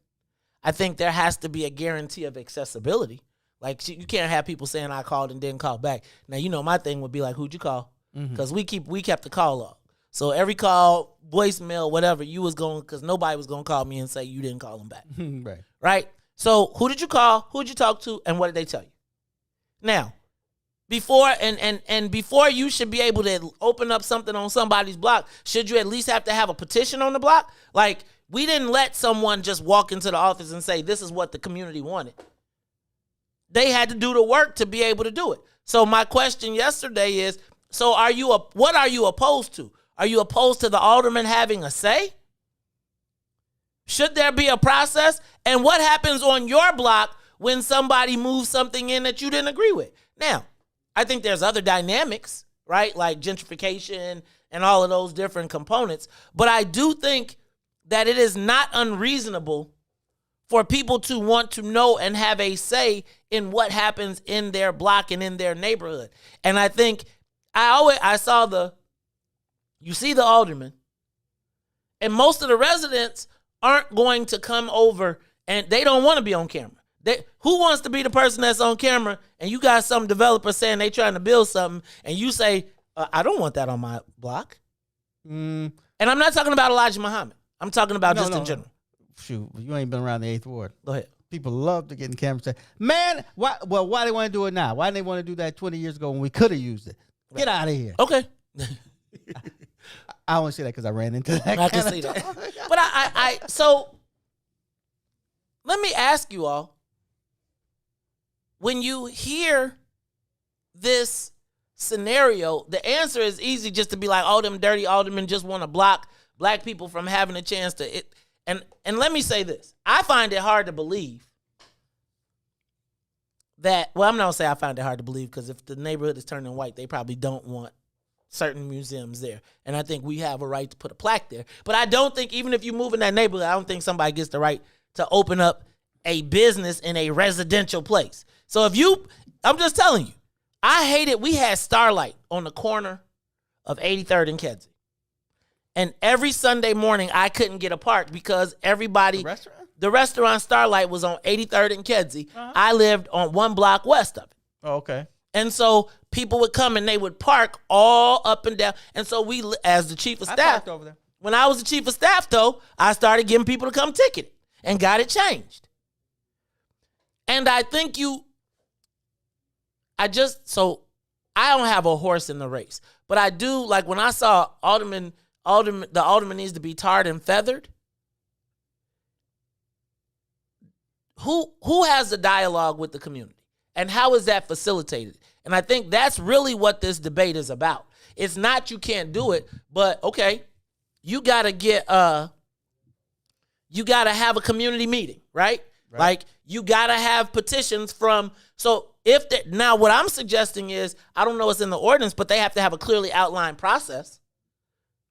I think there has to be a guarantee of accessibility. Like, you can't have people saying I called and didn't call back. Now, my thing would be like, who'd you call? Because we kept the call log. So every call, voicemail, whatever, you was going, because nobody was going to call me and say you didn't call them back. Right. Right? So who did you call? Who did you talk to? And what did they tell you? Now, before you should be able to open up something on somebody's block, should you at least have to have a petition on the block? Like, we didn't let someone just walk into the office and say, this is what the community wanted. They had to do the work to be able to do it. So my question yesterday is, so what are you opposed to? Are you opposed to the alderman having a say? Should there be a process? And what happens on your block when somebody moves something in that you didn't agree with? Now, I think there's other dynamics, right? Like gentrification and all of those different components. But I do think that it is not unreasonable for people to want to know and have a say in what happens in their block and in their neighborhood. And I think you see the alderman, and most of the residents aren't going to come over, and they don't want to be on camera. Who wants to be the person that's on camera, and you got some developer saying they trying to build something, and you say, I don't want that on my block. And I'm not talking about Elijah Muhammad. I'm talking about in general. Shoot, you ain't been around the 8th Ward. Go ahead. People love to get in camera and say, man, why they want to do it now? Why didn't they want to do that 20 years ago when we could have used it? Right. Get out of here. Okay. I only say that because I ran into that. I can see that. But so let me ask you all, when you hear this scenario, the answer is easy, just to be like, oh, them dirty aldermen just want to block black people from having a chance to it. And let me say this. I find it hard to believe that, well, I'm not going to say I find it hard to believe, because if the neighborhood is turning white, they probably don't want certain museums there. And I think we have a right to put a plaque there. But I don't think, even if you move in that neighborhood, I don't think somebody gets the right to open up a business in a residential place. So I'm just telling you, I hate it. We had Starlight on the corner of 83rd and Kedzie. And every Sunday morning, I couldn't get a park because everybody... The restaurant Starlight was on 83rd and Kedzie. Uh-huh. I lived on one block west of it. Oh, okay. And so people would come and they would park all up and down. And so we, as the chief of staff... I parked over there. When I was the chief of staff, though, I started getting people to come ticket it and got it changed. And I think I don't have a horse in the race. But I do, like when I saw the alderman needs to be tarred and feathered. Who has the dialogue with the community? And how is that facilitated? And I think that's really what this debate is about. It's not you can't do it, but okay, you gotta have a community meeting, right? Like you gotta have petitions from, so now what I'm suggesting is, I don't know what's in the ordinance, but they have to have a clearly outlined process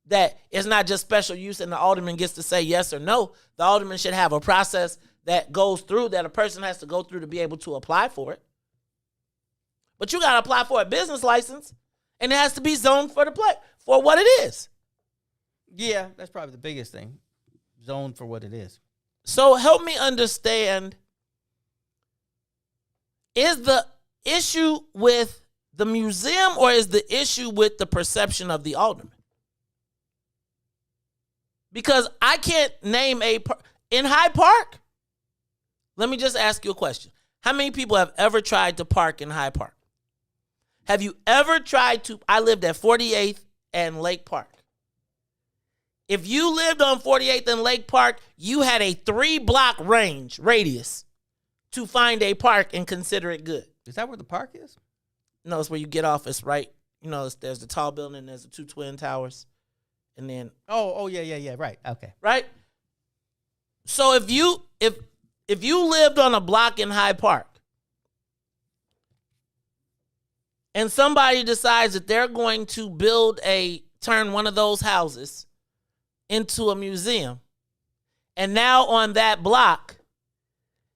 that it's not just special use and the alderman gets to say yes or no. The alderman should have a process that goes through, that a person has to go through to be able to apply for it. But you got to apply for a business license, and it has to be zoned for what it is. Yeah, that's probably the biggest thing. Zoned for what it is. So help me understand, is the issue with the museum or is the issue with the perception of the alderman? Because I can't name in Hyde Park. Let me just ask you a question. How many people have ever tried to park in Hyde Park? Have you ever tried to? I lived at 48th and Lake Park. If you lived on 48th and Lake Park, you had a 3-block radius to find a park and consider it good. Is that where the park is? No, it's where you get off. It's right. There's the tall building, there's the 2 twin towers. And then. Oh, yeah. Right. Okay. Right? So if you lived on a block in Hyde Park and somebody decides that they're going to turn one of those houses into a museum, and now on that block,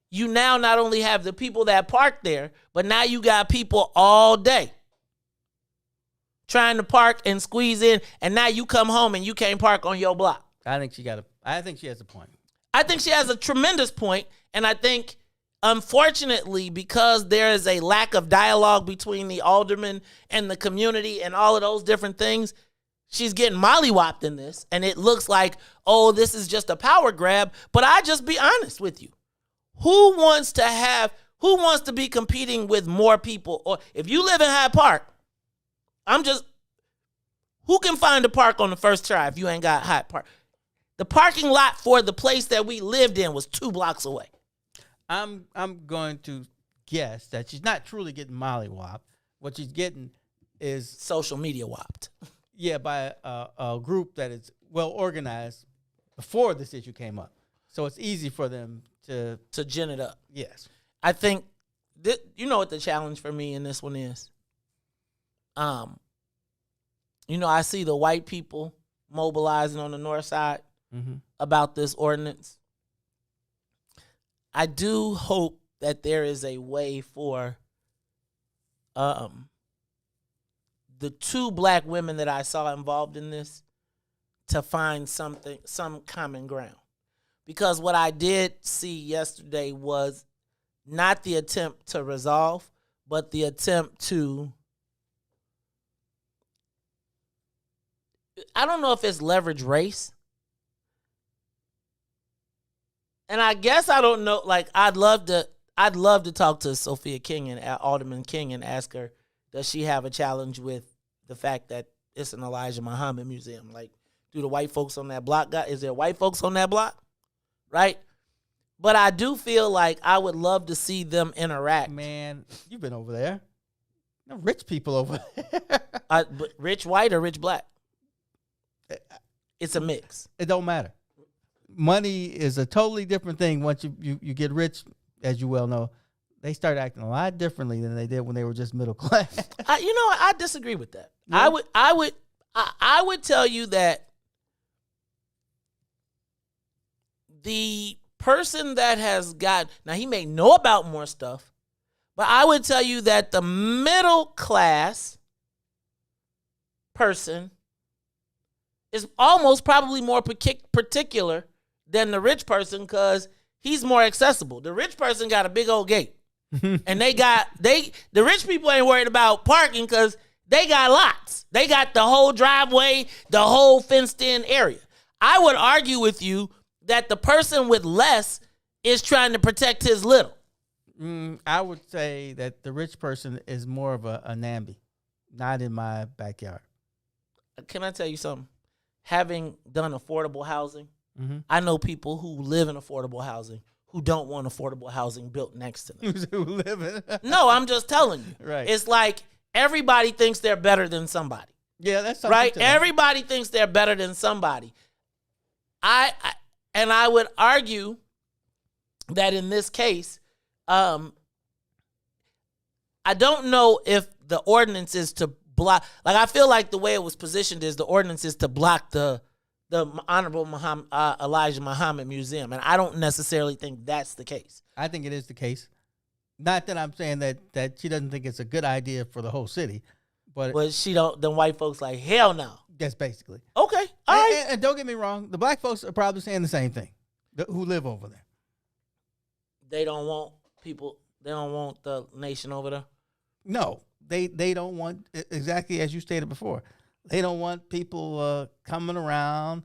you now not only have the people that park there, but now you got people all day trying to park and squeeze in, and now you come home and you can't park on your block. I think she has a point. I think she has a tremendous point, and I think, unfortunately, because there is a lack of dialogue between the alderman and the community and all of those different things, she's getting mollywopped in this, and it looks like, oh, this is just a power grab. But I just be honest with you. Who wants to be competing with more people? Or if you live in Hyde Park, who can find a park on the first try if you ain't got Hyde Park? The parking lot for the place that we lived in was 2 blocks away. I'm going to guess that she's not truly getting mollywopped. What she's getting is social media whopped. Yeah, by a group that is well organized before this issue came up. So it's easy for them to gin it up. Yes. I think you know what the challenge for me in this one is? I see the white people mobilizing on the north side about this ordinance. I do hope that there is a way for the 2 black women that I saw involved in this to find some common ground. Because what I did see yesterday was not the attempt to resolve, but the attempt to, I don't know if it's leverage race. And I guess I don't know, like I'd love to talk to Sophia King and Alderman King and ask her, does she have a challenge with the fact that it's an Elijah Muhammad museum? Like, do the white folks on that block is there white folks on that block? Right? But I do feel like I would love to see them interact. Man, you've been over there. No rich people over there. But rich white or rich black? It's a mix. It don't matter. Money is a totally different thing once you get rich, as you well know. They start acting a lot differently than they did when they were just middle class. I disagree with that. Yeah. I would tell you that the person that has got, now he may know about more stuff, but I would tell you that the middle class person is almost probably more particular than the rich person because he's more accessible. The rich person got a big old gate. And the rich people ain't worried about parking because they got lots. They got the whole driveway, the whole fenced in area. I would argue with you that the person with less is trying to protect his little. I would say that the rich person is more of a NAMBY, not in my backyard. Can I tell you something? Having done affordable housing, I know people who live in affordable housing who don't want affordable housing built next to them. Who live in it? No, I'm just telling you. Right. It's like everybody thinks they're better than somebody. Yeah, that's something right. to that. Everybody thinks they're better than somebody. I would argue that in this case, I don't know if the ordinance is to block. Like I feel like the way it was positioned is the ordinance is to block the Honorable Elijah Muhammad Museum, and I don't necessarily think that's the case. I think it is the case. Not that I'm saying that she doesn't think it's a good idea for the whole city, but she don't. Them white folks like hell no. That's basically okay. All right. And don't get me wrong, the black folks are probably saying the same thing. Who live over there? They don't want people. They don't want the nation over there. No, they don't want, exactly as you stated before. They don't want people coming around,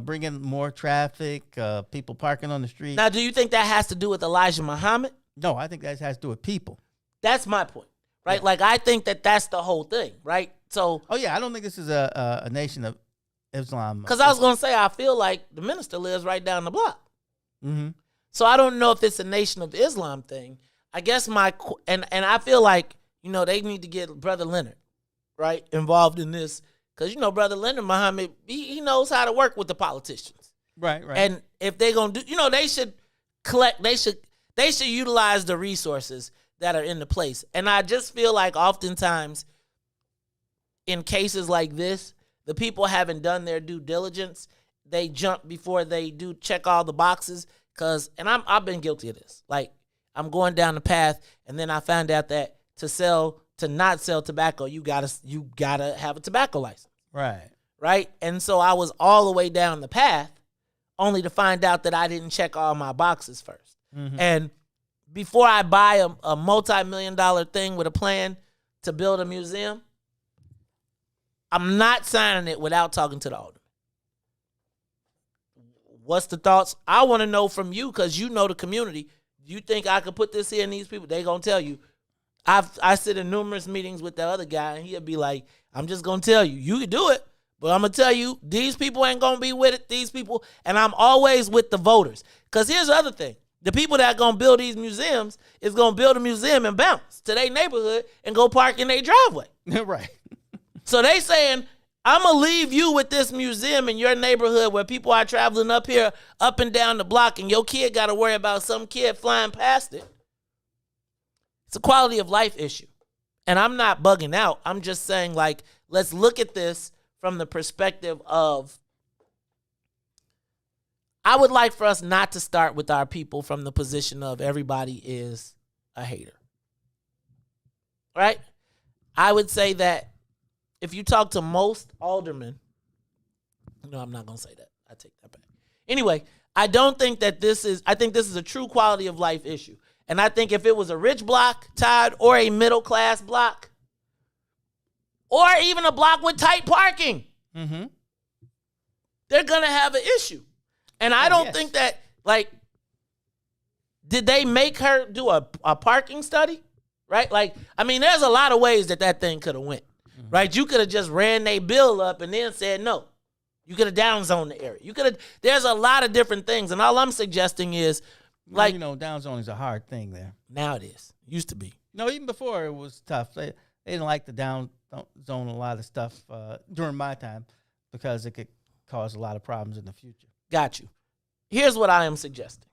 bringing more traffic, people parking on the street. Now, do you think that has to do with Elijah Muhammad? No, I think that has to do with people. That's my point, right? Yeah. Like, I think that's the whole thing, right? So, oh yeah, I don't think this is a nation of Islam. Because I was going to say, I feel like the minister lives right down the block. Mm-hmm. So I don't know if it's a Nation of Islam thing. I guess and I feel like, they need to get Brother Leonard, right, involved in this. Because, Brother Leonard Muhammad, he knows how to work with the politicians. Right. And if they're going to do, they should collect, they should utilize the resources that are in the place. And I just feel like oftentimes in cases like this, the people haven't done their due diligence. They jump before they do check all the boxes. I've been guilty of this. Like, I'm going down the path, and then I found out that to not sell tobacco, you gotta have a tobacco license. Right. Right? And so I was all the way down the path, only to find out that I didn't check all my boxes first. Mm-hmm. And before I buy a multi-million-dollar thing with a plan to build a museum, I'm not signing it without talking to the alderman. What's the thoughts? I want to know from you because you know the community. You think I could put this here and these people? They going to tell you. I sit in numerous meetings with the other guy, and he'll be like, I'm just going to tell you. You can do it, but I'm going to tell you, these people ain't going to be with it, these people. And I'm always with the voters. Because here's the other thing. The people that are going to build these museums is going to build a museum and bounce to their neighborhood and go park in their driveway. Right. So they saying, I'm going to leave you with this museum in your neighborhood where people are traveling up here, up and down the block, and your kid got to worry about some kid flying past it. It's a quality of life issue. And I'm not bugging out. I'm just saying, like, let's look at this from the perspective of, I would like for us not to start with our people from the position of everybody is a hater. Right? I would say that if you talk to most aldermen, no, I'm not going to say that. I take that back. Anyway, I think this is a true quality of life issue. And I think if it was a rich block, Todd, or a middle class block, or even a block with tight parking, mm-hmm. they're going to have an issue. And I don't think that, like, did they make her do a parking study? Right? Like, I mean, there's a lot of ways that thing could have went. Mm-hmm. Right? You could have just ran their bill up and then said no. You could have downzoned the area. There's a lot of different things. And all I'm suggesting is Like, downzoning is a hard thing there. Now it is. Used to be. No, even before it was tough. They didn't like to down zone a lot of stuff during my time because it could cause a lot of problems in the future. Got you. Here's what I am suggesting.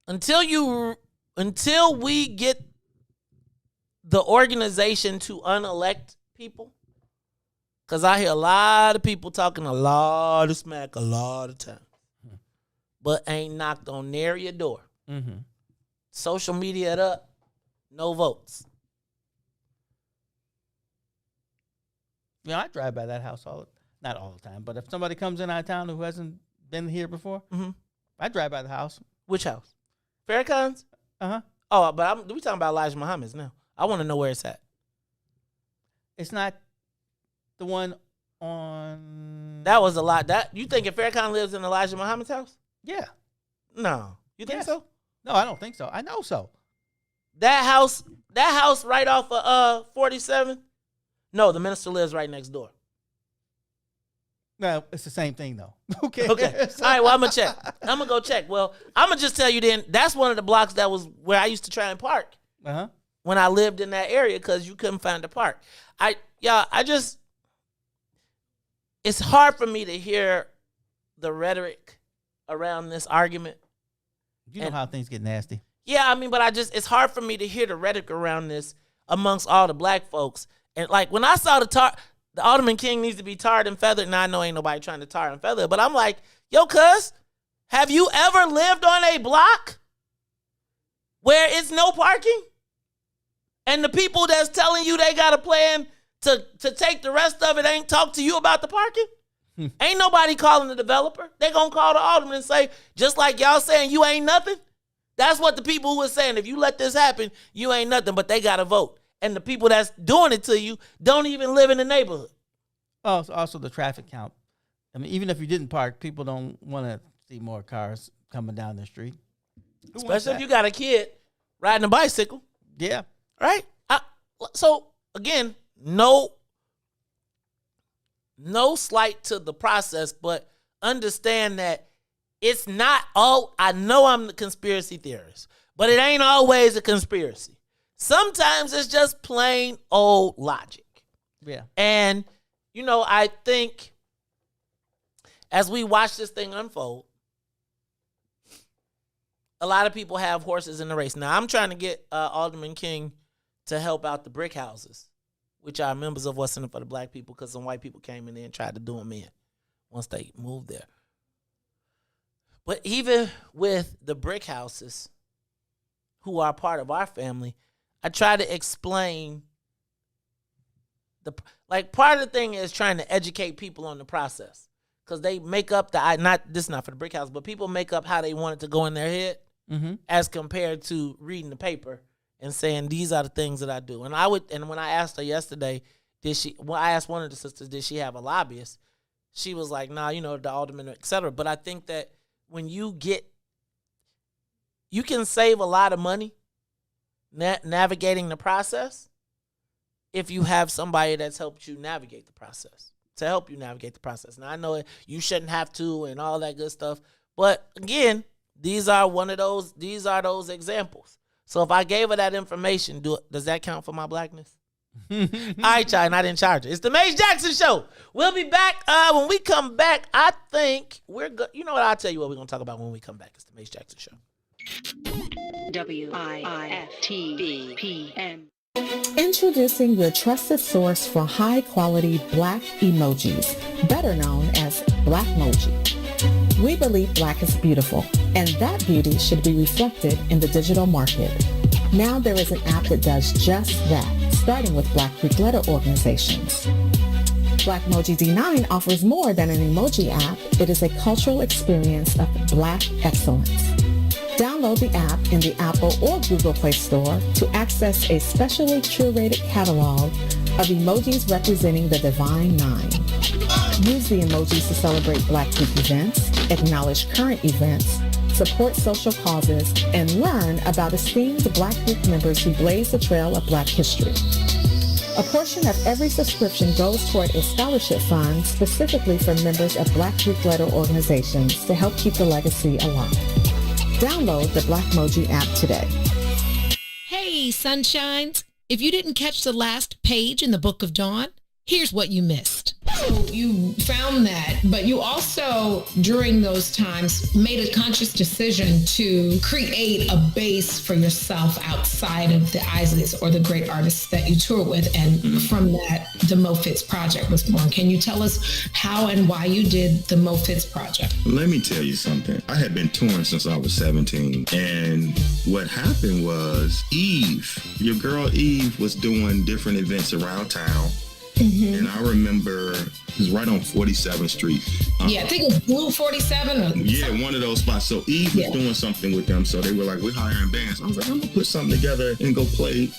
Until we get the organization to unelect people, because I hear a lot of people talking a lot of smack a lot of times, but ain't knocked on near your door. Mm-hmm. Social media it up, no votes. I drive by that house not all the time, but if somebody comes in out of town who hasn't been here before, I drive by the house. Which house? Farrakhan's? Uh-huh. Oh, but we talking about Elijah Muhammad's now. I want to know where it's at. It's not the one on... That was a lot. You think if Farrakhan lives in Elijah Muhammad's house? Yeah. No. You think so? No, I don't think so. I know so. That house right off of 47? No, the minister lives right next door. No, it's the same thing though. Okay. All right, well, I'm going to check. I'm going to go check. Well, I'm going to just tell you then, that's one of the blocks that was where I used to try and park. Uh-huh. When I lived in that area because you couldn't find a park. It's hard for me to hear the rhetoric around this argument. You know how things get nasty. Yeah, but it's hard for me to hear the rhetoric around this amongst all the black folks. And like when I saw the Alderman King needs to be tarred and feathered, and I know ain't nobody trying to tar and feather, but I'm like, yo, cuz, have you ever lived on a block where it's no parking? And the people that's telling you they got a plan to take the rest of it ain't talk to you about the parking? Ain't nobody calling the developer. They gonna call the alderman and say, just like y'all saying you ain't nothing. That's what the people who are saying, if you let this happen, you ain't nothing, but they gotta vote. And the people that's doing it to you don't even live in the neighborhood. Oh, also the traffic count. Even if you didn't park, people don't want to see more cars coming down the street. Especially if you got a kid riding a bicycle. Yeah. Right? So, again, no slight to the process, but understand that it's not all, I know I'm the conspiracy theorist, but it ain't always a conspiracy. Sometimes it's just plain old logic. Yeah. And, I think as we watch this thing unfold, a lot of people have horses in the race. Now, I'm trying to get Alderman King to help out the brick houses, which are members of What's in It for the Black People, because some white people came in there and tried to do them in once they moved there. But even with the brick houses, who are part of our family, I try to explain part of the thing is trying to educate people on the process, because they make up not for the brick house, but people make up how they want it to go in their head as compared to reading the paper and saying, these are the things that I do. And when I asked her yesterday, I asked one of the sisters, did she have a lobbyist? She was like, nah, the alderman, et cetera. But I think that when you can save a lot of money navigating the process if you have somebody that's helped you navigate the process, to help you navigate the process. Now, I know you shouldn't have to and all that good stuff. But again, these are those examples. So if I gave her that information, does that count for my blackness? All right, y'all, and I didn't charge her. It's the Maze Jackson Show. We'll be back. When we come back, I think we're good. You know what? I'll tell you what we're going to talk about when we come back. It's the Maze Jackson Show. WIFTBPM. Introducing your trusted source for high-quality black emojis, better known as Blackmoji. We believe black is beautiful, and that beauty should be reflected in the digital market. Now there is an app that does just that, starting with Black Greek letter organizations. Blackmoji D9 offers more than an emoji app. It is a cultural experience of black excellence. Download the app in the Apple or Google Play Store to access a specially curated catalog of emojis representing the Divine Nine. Use the emojis to celebrate Black Greek events, acknowledge current events, support social causes, and learn about esteemed Black Greek members who blaze the trail of Black history. A portion of every subscription goes toward a scholarship fund specifically for members of Black group-led organizations to help keep the legacy alive. Download the Blackmoji app today. Hey, sunshines. If you didn't catch the last page in the Book of Dawn, here's what you missed. So you found that, but you also, during those times, made a conscious decision to create a base for yourself outside of the Isleys or the great artists that you tour with. And from that, the Mo Fitz Project was born. Can you tell us how and why you did the Mo Fitz Project? Let me tell you something. I had been touring since I was 17. And what happened was your girl Eve was doing different events around town. Mm-hmm. And I remember it was right on 47th Street. I think it was Blue 47. Yeah, one of those spots. So Eve was doing something with them. So they were like, we're hiring bands. I was like, I'm going to put something together and go play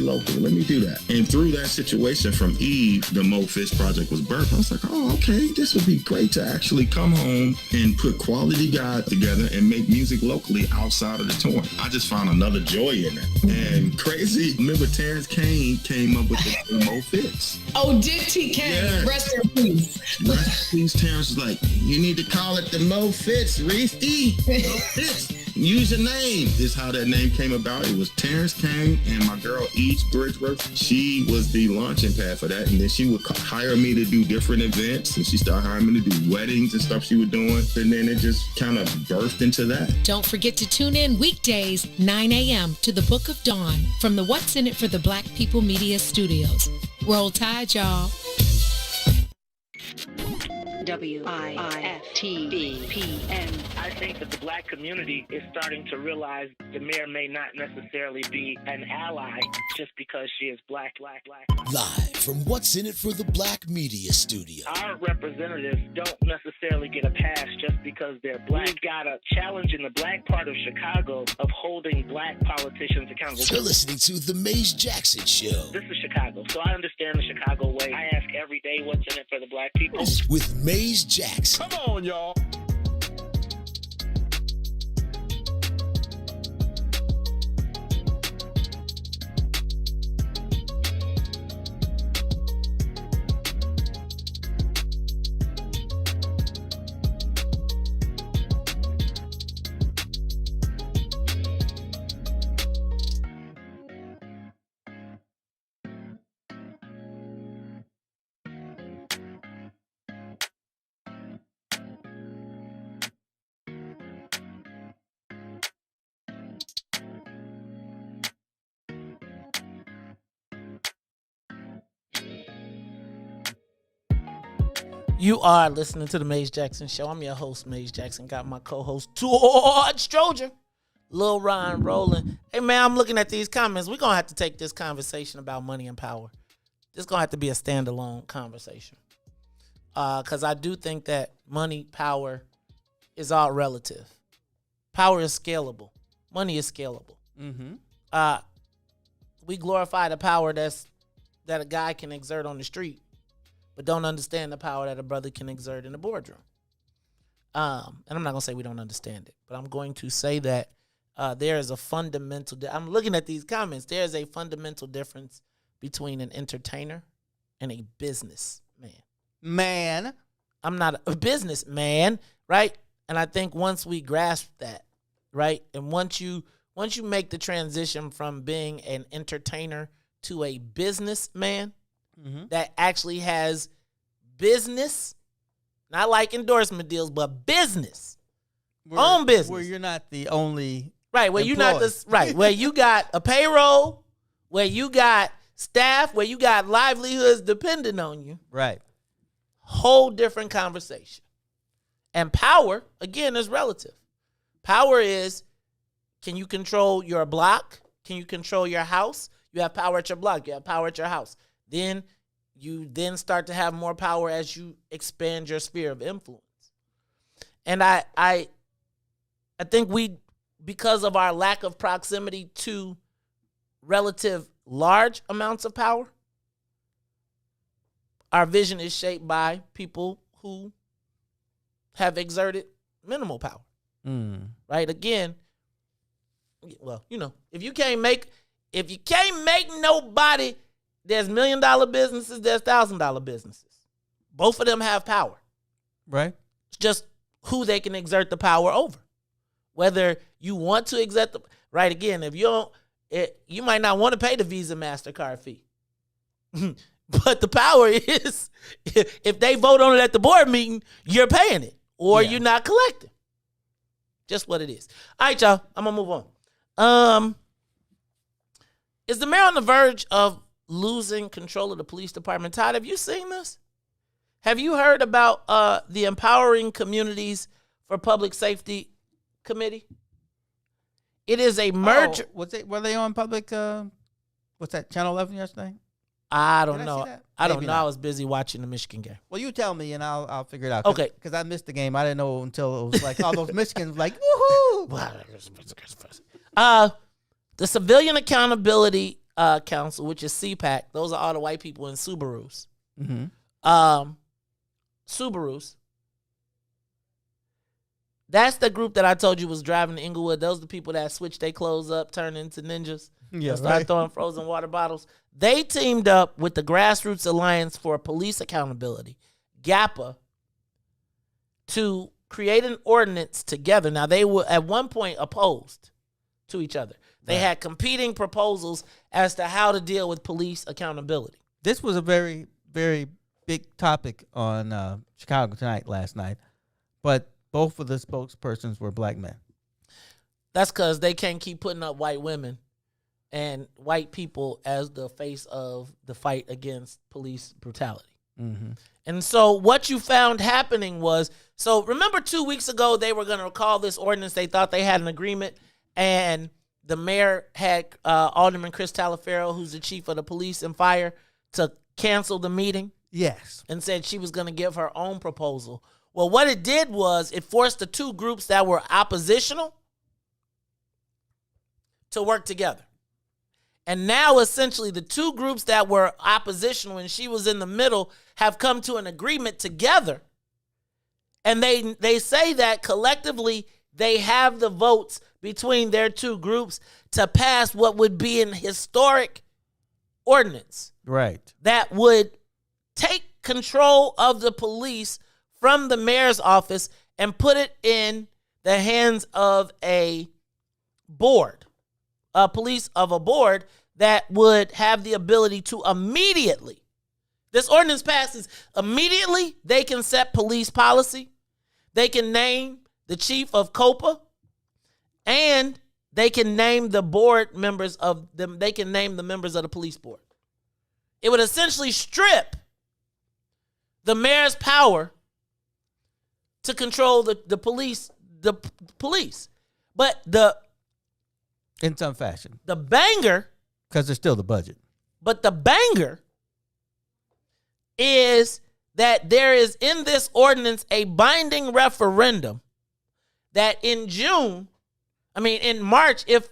local. Let me do that. And through that situation from Eve, the Mo Fitz Project was birthed. I was like, oh, okay, this would be great to actually come home and put quality guys together and make music locally outside of the touring. I just found another joy in it. And crazy, remember Terrence Kane came up with the Mo Fitz. Oh, did he? Kane? Rest in peace. Rest in peace. Terrence was like, you need to call it the Mo Fitz, Ruthie. Mo Fitz. Use your name. This is how that name came about. It was Terrence Kane and my girl Eve Bridgeworth. She was the launching pad for that. And then she would hire me to do different events. And she started hiring me to do weddings and stuff she was doing. And then it just kind of birthed into that. Don't forget to tune in weekdays, 9 a.m. to the Book of Dawn from the What's in It for the Black People Media Studios. Roll Tide, y'all. WIFTBPN. I think that the black community is starting to realize the mayor may not necessarily be an ally just because she is black. Live from What's in It for the Black Media Studio. Our representatives don't necessarily get a pass just because they're black. We've got a challenge in the black part of Chicago of holding black politicians accountable. You're listening to The Maze Jackson Show. This is Chicago, so I understand the Chicago way. I ask every day what's in it for the black people. With Maze Jackson. Come on, y'all. You are listening to the Maze Jackson Show. I'm your host, Maze Jackson. Got my co-host, Todd Stroger. Lil Ron rolling. Hey, man, I'm looking at these comments. We're going to have to take this conversation about money and power. This is going to have to be a standalone conversation. Because I do think that money, power is all relative. Power is scalable. Money is scalable. Mm-hmm. We glorify the power that a guy can exert on the street, but don't understand the power that a brother can exert in the boardroom. And I'm not going to say we don't understand it, but I'm going to say that there is a fundamental, I'm looking at these comments, there is a fundamental difference between an entertainer and a businessman. I'm not a businessman, right? And I think once we grasp that, right, and once you make the transition from being an entertainer to a businessman, that actually has business, not like endorsement deals, but business, own business. Where you're not the only right, where employee. you're not the right, where you got a payroll, where you got staff, where you got livelihoods depending on you. Right. Whole different conversation. And power, again, is relative. Power is, can you control your block? Can you control your house? You have power at your block. You have power at your house. Then you start to have more power as you expand your sphere of influence. And I think we, because of our lack of proximity to relative large amounts of power, our vision is shaped by people who have exerted minimal power. Right? Again, well, if you can't make nobody there's $1 million businesses, there's $1,000 businesses. Both of them have power. Right. It's just who they can exert the power over. Whether you want to exert the right again, if you don't, you might not want to pay the Visa MasterCard fee. But the power is, if they vote on it at the board meeting, you're paying it or you're not collecting. Just what it is. All right, y'all. I'm going to move on. Is the mayor on the verge of losing control of the police department? Todd, have you seen this? Have you heard about the Empowering Communities for Public Safety Committee? It is a merger. Were they on public, what's that, Channel 11 yesterday? I don't know. I don't Maybe know. not. I was busy watching the Michigan game. Well, you tell me and I'll figure it out. Okay. Because I missed the game. I didn't know until it was like all those Michigans like, woohoo! The Civilian Accountability Council, which is CPAC, those are all the white people in Subarus. Mm-hmm. Subarus. That's the group that I told you was driving to Inglewood. Those are the people that switch their clothes up, turn into ninjas, and start throwing frozen water bottles. They teamed up with the Grassroots Alliance for Police Accountability, GAPA, to create an ordinance together. Now, they were at one point opposed to each other. They had competing proposals as to how to deal with police accountability. This was a very, very big topic on Chicago Tonight last night, but both of the spokespersons were black men. That's because they can't keep putting up white women and white people as the face of the fight against police brutality. Mm-hmm. And so what you found happening was, so remember 2 weeks ago, they were going to call this ordinance. They thought they had an agreement, and the mayor had Alderman Chris Talaferro, who's the chief of the police and fire, to cancel the meeting. Yes. And said she was going to give her own proposal. Well, what it did was it forced the two groups that were oppositional to work together. And now, essentially, the two groups that were oppositional and she was in the middle have come to an agreement together. And they say that collectively they have the votes between their two groups to pass what would be an historic ordinance. Right. That would take control of the police from the mayor's office and put it in the hands of a board, a board that would have the ability to immediately, this ordinance passes, immediately they can set police policy, they can name the chief of COPA, and they can name the board members of them, they can name the members of the police board. It would essentially strip the mayor's power to control the police, But in some fashion. The banger, because there's still the budget. But the banger is that there is in this ordinance a binding referendum that in March, if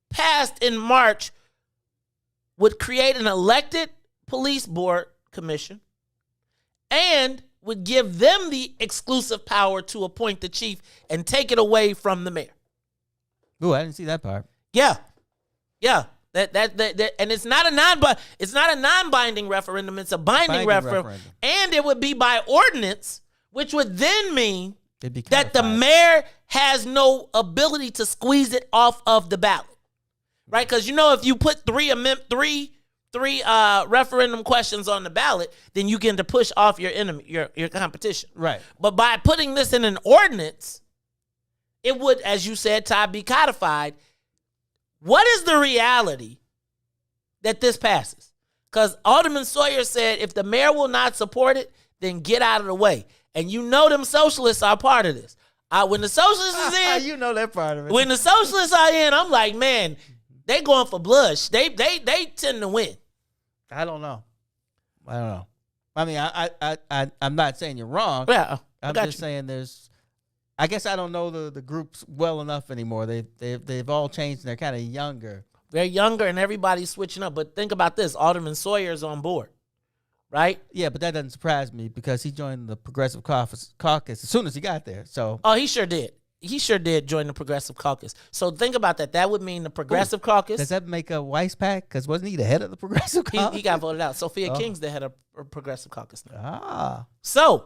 passed in March, would create an elected police board commission and would give them the exclusive power to appoint the chief and take it away from the mayor. Ooh, I didn't see that part. Yeah. That and it's not a non-binding referendum, it's a binding referendum. And it would be by ordinance, which would then mean that the mayor has no ability to squeeze it off of the ballot. Right? Because if you put three referendum questions on the ballot, then you get to push off your enemy, your competition. Right. But by putting this in an ordinance, it would, as you said, Todd, be codified. What is the reality that this passes? Because Alderman Sawyer said if the mayor will not support it, then get out of the way. And them socialists are part of this. When the socialists is in, you know that part of it. When the socialists are in, I'm like, man, they going for blood. They tend to win. I don't know. I mean, I'm not saying you're wrong. Yeah, I'm just saying there's. I guess I don't know the groups well enough anymore. They've all changed and they're kind of younger. They're younger and everybody's switching up. But think about this: Alderman Sawyer's on board, right? Yeah, but that doesn't surprise me because he joined the Progressive Caucus as soon as he got there. So he sure did. He sure did join the Progressive Caucus. So think about that. That would mean the Progressive Caucus. Does that make a Weiss pack? Because wasn't he the head of the Progressive Caucus? He got voted out. Sophia King's the head of Progressive Caucus now. Ah. So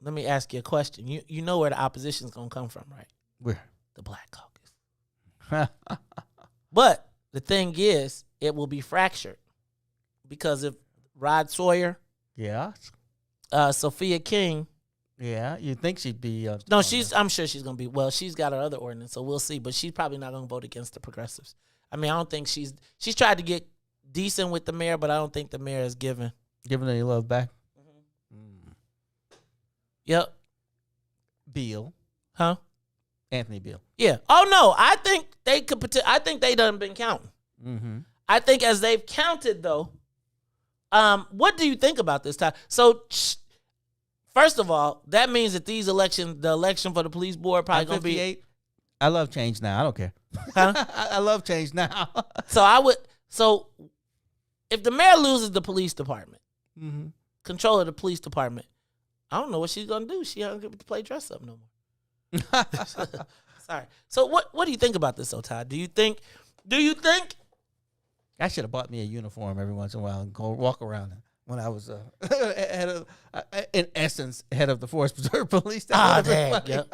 let me ask you a question. You know where the opposition's going to come from, right? Where? The Black Caucus. But the thing is, it will be fractured because if Rod Sawyer, Sophia King. Yeah, you'd think she'd be. No, I'm sure she's going to be. Well, she's got her other ordinance, so we'll see. But she's probably not going to vote against the progressives. I mean, I don't think she's tried to get decent with the mayor, but I don't think the mayor is giving any love back. Yep. Beal. Huh? Anthony Beal. Yeah. Oh no, I think they could. I think they done been counting. Mm-hmm. I think as they've counted though. What do you think about this time? So, first of all, that means that the election for the police board probably going to be. I love change now. I don't care. Huh? I love change now. So if the mayor loses the police department, mm-hmm. control of the police department, I don't know what she's going to do. She don't get to play dress up no more. Sorry. So what do you think about this, though, Todd? Do you think I should have bought me a uniform every once in a while and go walk around when I was in essence, head of the Forest Preserve Police. Dang. Yep.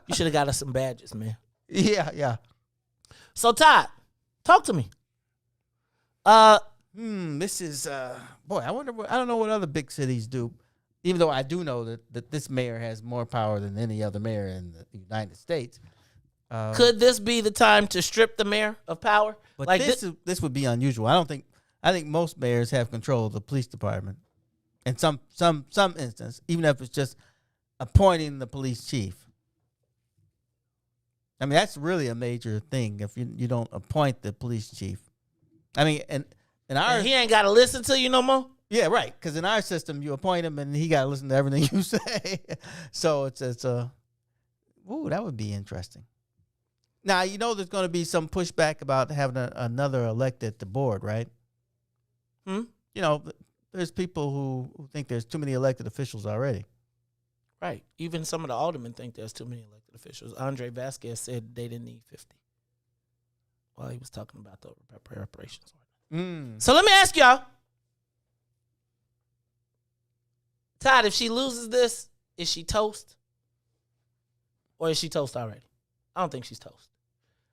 You should have got us some badges, man. Yeah. So, Todd, talk to me. This is boy. I don't know what other big cities do. Even though I do know that this mayor has more power than any other mayor in the United States. Could this be the time to strip the mayor of power? But like this would be unusual. I think most mayors have control of the police department. In some instance, even if it's just appointing the police chief. I mean, that's really a major thing if you don't appoint the police chief. I mean, and he ain't got to listen to you no more? Yeah, right. Because in our system, you appoint him and he got to listen to everything you say. So it's that would be interesting. Now, there's going to be some pushback about having another elected at the board, right? There's people who think there's too many elected officials already. Right. Even some of the aldermen think there's too many elected officials. Andre Vasquez said they didn't need 50 while he was talking about the reparations. So let me ask y'all. Todd, if she loses this, is she toast? Or is she toast already? I don't think she's toast.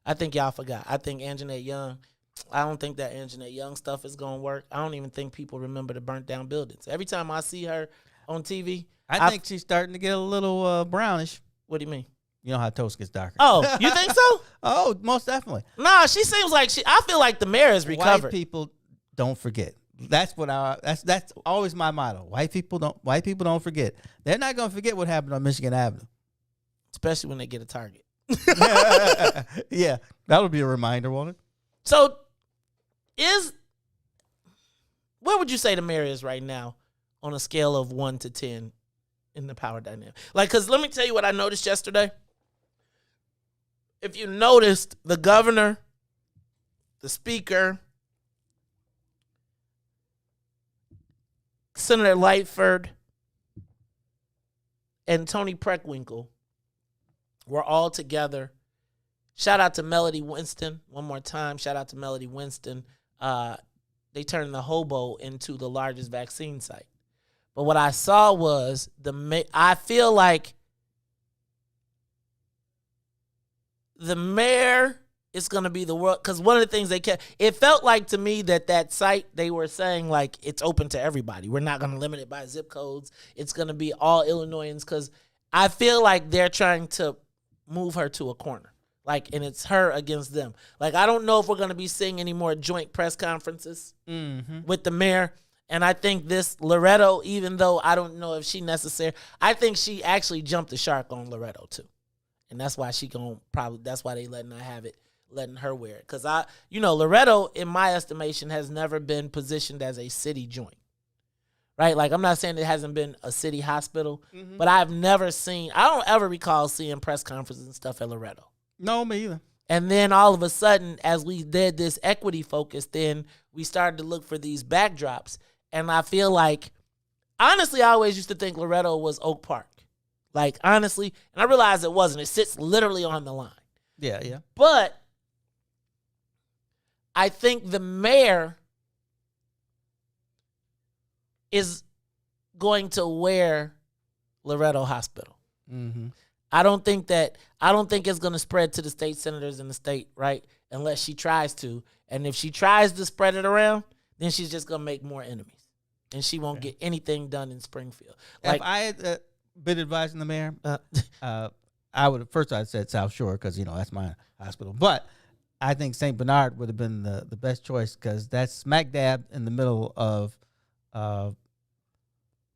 I think y'all forgot. I think Anjanette Young, I don't think that Anjanette Young stuff is going to work. I don't even think people remember the burnt down buildings. Every time I see her on TV. I think she's starting to get a little brownish. What do you mean? You know how toast gets darker. Oh, you think so? Oh, most definitely. Nah, she seems like I feel like the mayor has recovered. White people don't forget. That's always my motto. White people don't forget. They're not going to forget what happened on Michigan Avenue. Especially when they get a target. Yeah, that'll be a reminder, won't it? So, where would you say the mayor is right now on a scale of 1 to 10 in the power dynamic? Like, because let me tell you what I noticed yesterday. If you noticed, the governor, the speaker, Senator Lightford, and Tony Preckwinkle were all together. Shout out to Melody Winston. One more time, shout out to Melody Winston. They turned the hobo into the largest vaccine site. But what I saw was I feel like the mayor is going to be the world, because one of the things it felt like to me that site, they were saying like it's open to everybody. We're not going to limit it by zip codes. It's going to be all Illinoisans, because I feel like they're trying to move her to a corner. Like, and it's her against them. Like, I don't know if we're going to be seeing any more joint press conferences with the mayor. And I think this Loretto, even though I don't know if she necessary, I think she actually jumped the shark on Loretto too. And that's why that's why they letting her wear it. Because Loretto, in my estimation, has never been positioned as a city joint. Right? Like, I'm not saying it hasn't been a city hospital, but I don't ever recall seeing press conferences and stuff at Loretto. No, me either. And then all of a sudden, as we did this equity focus, then we started to look for these backdrops. And I feel like, honestly, I always used to think Loretto was Oak Park. Like, honestly. And I realized it wasn't. It sits literally on the line. Yeah. But I think the mayor is going to wear Loretto Hospital. Mm-hmm. I don't think it's going to spread to the state senators in the state, right? Unless she tries to. And if she tries to spread it around, then she's just going to make more enemies. And she won't get anything done in Springfield. Like, if I had been advising the mayor, I would I'd said South Shore because, that's my hospital. But I think St. Bernard would have been the best choice because that's smack dab in the middle of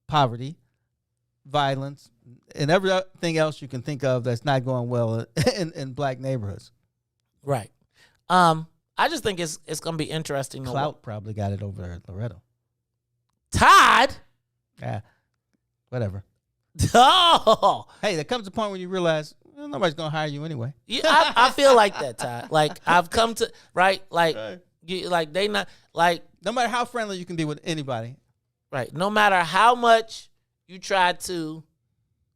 poverty, violence, and everything else you can think of that's not going well in black neighborhoods. Right. I just think it's going to be interesting. Clout probably got it over at Loretto. Todd? Yeah, whatever. Oh! Hey, there comes a point when you realize nobody's going to hire you anyway. Yeah, I feel like that, Todd. Like, I've come to, right? Like, like they not, like. No matter how friendly you can be with anybody. Right. No matter how much you try to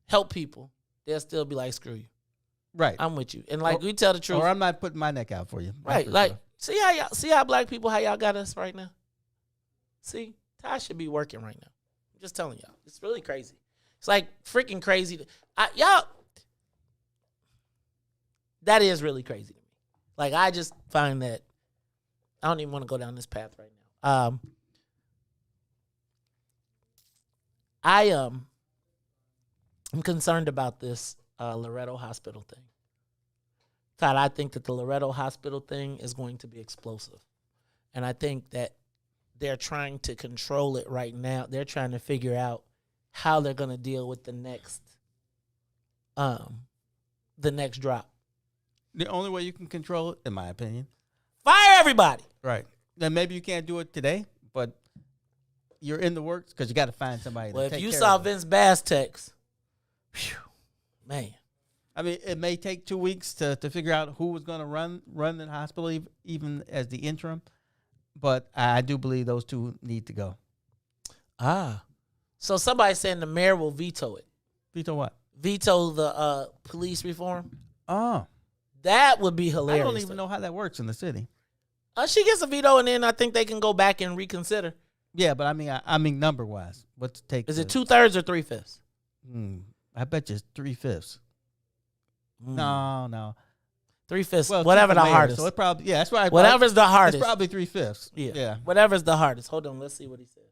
help people, they'll still be like, screw you. Right. I'm with you. And like, we tell the truth. Or I'm not putting my neck out for you. Right. Like, see how black people, how y'all got us right now? See, Ty should be working right now. I'm just telling y'all. It's really crazy. It's like freaking crazy. Y'all, that is really crazy to me. Like, I just find that, I don't even want to go down this path right now. I'm concerned about this Loretto Hospital thing. Todd, I think that the Loretto Hospital thing is going to be explosive. And I think that they're trying to control it right now. They're trying to figure out how they're going to deal with the next drop. The only way you can control it, in my opinion, fire everybody. Right. Then maybe you can't do it today, but you're in the works because you got to find somebody. Well, to if take you care saw of Vince Bass text, man. I mean, it may take 2 weeks to figure out who was going to run the hospital, even as the interim. But I do believe those two need to go. So somebody's saying the mayor will veto it. Veto what? Veto the police reform. Oh. That would be hilarious. I don't even know how that works in the city. She gets a veto, and then I think they can go back and reconsider. Yeah, but I mean number wise, what's the take? Is it 2/3 or 3/5? I bet you it's 3/5. No. 3/5. Well, whatever the mayor, hardest. So it probably that's why. Whatever's the hardest. It's probably 3/5. Yeah. Whatever's the hardest. Hold on. Let's see what he says.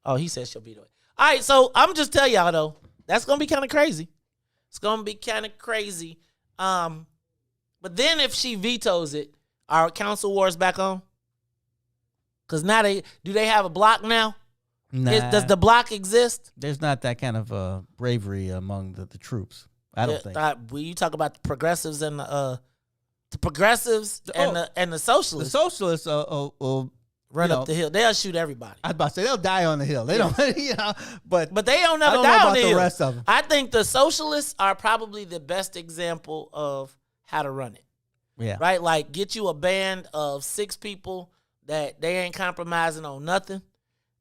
Oh, he says she'll veto it. All right. So I'm just telling y'all though, that's gonna be kind of crazy. It's gonna be kind of crazy. But then if she vetoes it, are council wars back on? Because now do they have a block now? Nah. Does the block exist? There's not that kind of bravery among the troops. I don't think. When you talk about the progressives and the socialists. The socialists will run up the hill. They'll shoot everybody. I was about to say they'll die on the hill. They don't, but they don't never I don't die know on the about hill. The rest of them. I think the socialists are probably the best example of how to run it. Yeah. Right? Like, get you a band of 6 people that they ain't compromising on nothing,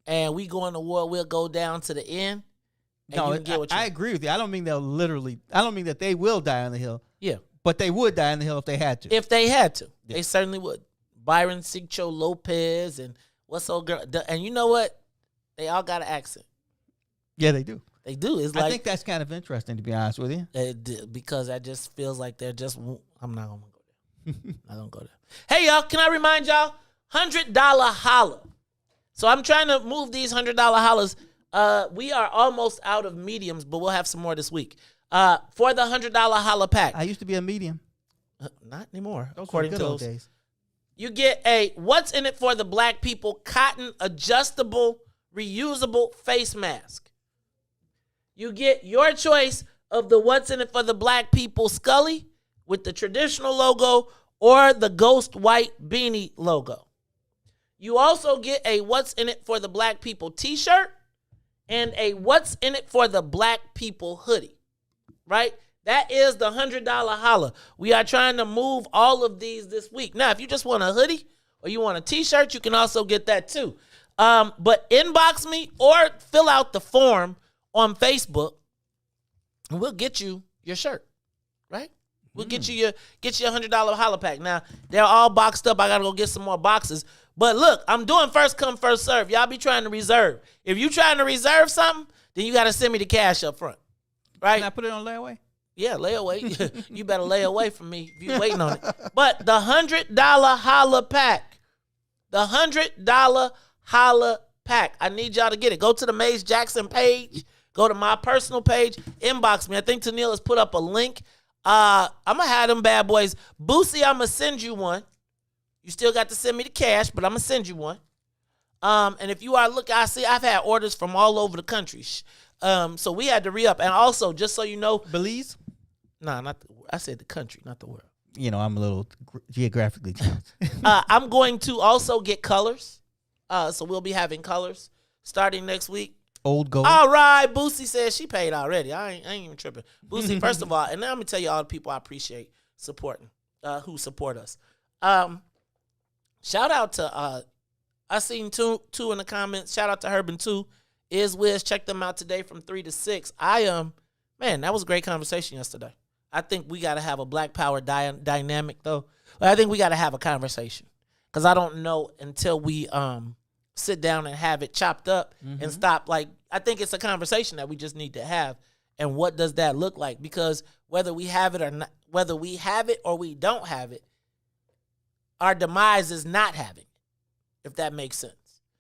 and we go into war, we'll go down to the end. No, I agree with you. I don't mean that they will die on the hill. Yeah. But they would die on the hill if they had to. If they had to. Yeah. They certainly would. Byron Sigcho Lopez and what's old girl. And you know what? They all got an accent. Yeah, they do. They do. It's like, I think that's kind of interesting, to be honest with you. Because that just feels like they're just, I'm not going to go there. I don't go there. Hey, y'all, can I remind y'all? $100 holla. So I'm trying to move these $100 hollers. We are almost out of mediums, but we'll have some more this week. For the $100 holla pack. I used to be a medium. Not anymore. Those according were to good those old days. You get a What's in it for the Black People cotton adjustable reusable face mask. You get your choice of the What's in it for the Black People Scully with the traditional logo or the ghost white beanie logo. You also get a What's in it for the Black People t-shirt and a What's in it for the Black People hoodie, right? That is the $100 holla. We are trying to move all of these this week. Now, if you just want a hoodie or you want a t-shirt, you can also get that too. But inbox me or fill out the form on Facebook and we'll get you your shirt, right? We'll get you your $100 holla pack. Now, they're all boxed up. I got to go get some more boxes. But look, I'm doing first come, first serve. Y'all be trying to reserve. If you trying to reserve something, then you got to send me the cash up front, right? Can I put it on layaway? Yeah, layaway. You better lay away from me if you waiting on it. But the $100 holla pack, the $100 holla pack, I need y'all to get it. Go to the Maze Jackson page. Go to my personal page. Inbox me. I think Tennille has put up a link. I'm going to have them bad boys. Boosie, I'm going to send you one. You still got to send me the cash, but I'm going to send you one. And if you are looking, I've had orders from all over the country. So we had to re-up. And also, just so you know. Belize? Nah, I said the country, not the world. You know, I'm a little geographically challenged. I'm going to also get colors. So we'll be having colors starting next week. Old gold. All right. Boosie says she paid already. I ain't even tripping. Boosie, first of all, and then I'm going to tell you all the people I appreciate supporting, who support us. Shout out to, I seen two in the comments. Shout out to Herban2. Is Wiz. Check them out today from 3 to 6. Man, that was a great conversation yesterday. I think we got to have a Black Power dynamic, though. I think we got to have a conversation because I don't know until we sit down and have it chopped up and stop. Like, I think it's a conversation that we just need to have. And what does that look like? Because whether we have it or not, whether we have it or we don't have it, our demise is not having it, if that makes sense.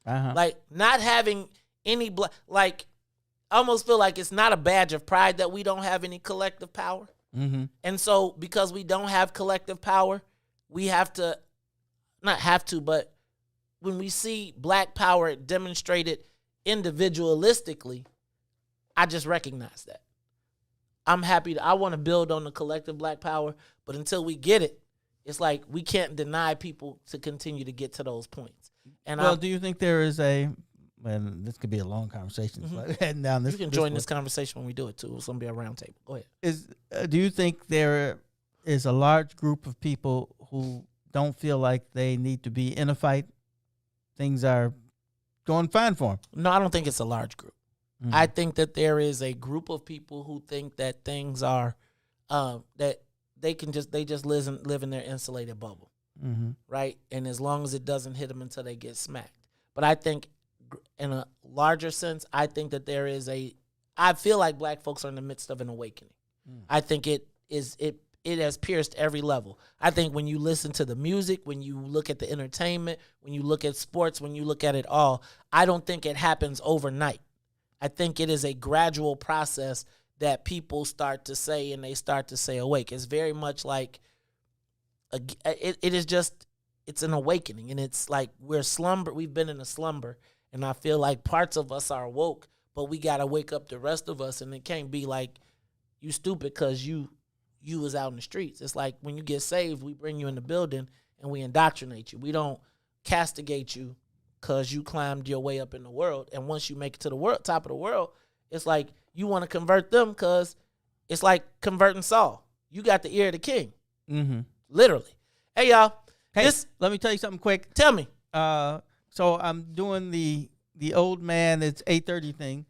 Like, not having any like, I almost feel like it's not a badge of pride that we don't have any collective power. And so because we don't have collective power, we have to, not have to, but when we see Black power demonstrated individualistically, I just recognize that. I'm happy I want to build on the collective Black power, but until we get it, it's like we can't deny people to continue to get to those points. And do you think there is and this could be a long conversation, but heading down this. You can join this conversation when we do it too. It's gonna be a round table. Go ahead. Do you think there is a large group of people who don't feel like they need to be in a fight? Things are going fine for them. No, I don't think it's a large group. I think that there is a group of people who think that things are that they just live in their insulated bubble, right? And as long as it doesn't hit them until they get smacked. But I think, in a larger sense, I think that there is I feel like Black folks are in the midst of an awakening. I think it has pierced every level. I think when you listen to the music, when you look at the entertainment, when you look at sports, when you look at it all, I don't think it happens overnight. I think it is a gradual process that people start to say, and they start to say awake. It's very much like, it's an awakening, and it's like we've been in a slumber. And I feel like parts of us are woke, but we got to wake up the rest of us. And it can't be like you stupid because you was out in the streets. It's like when you get saved, we bring you in the building and we indoctrinate you. We don't castigate you because you climbed your way up in the world. And once you make it to the top of the world, it's like you want to convert them because it's like converting Saul. You got the ear of the king. Literally. Hey, y'all. Hey, let me tell you something quick. Tell me. So I'm doing the old man, it's 8:30 thing,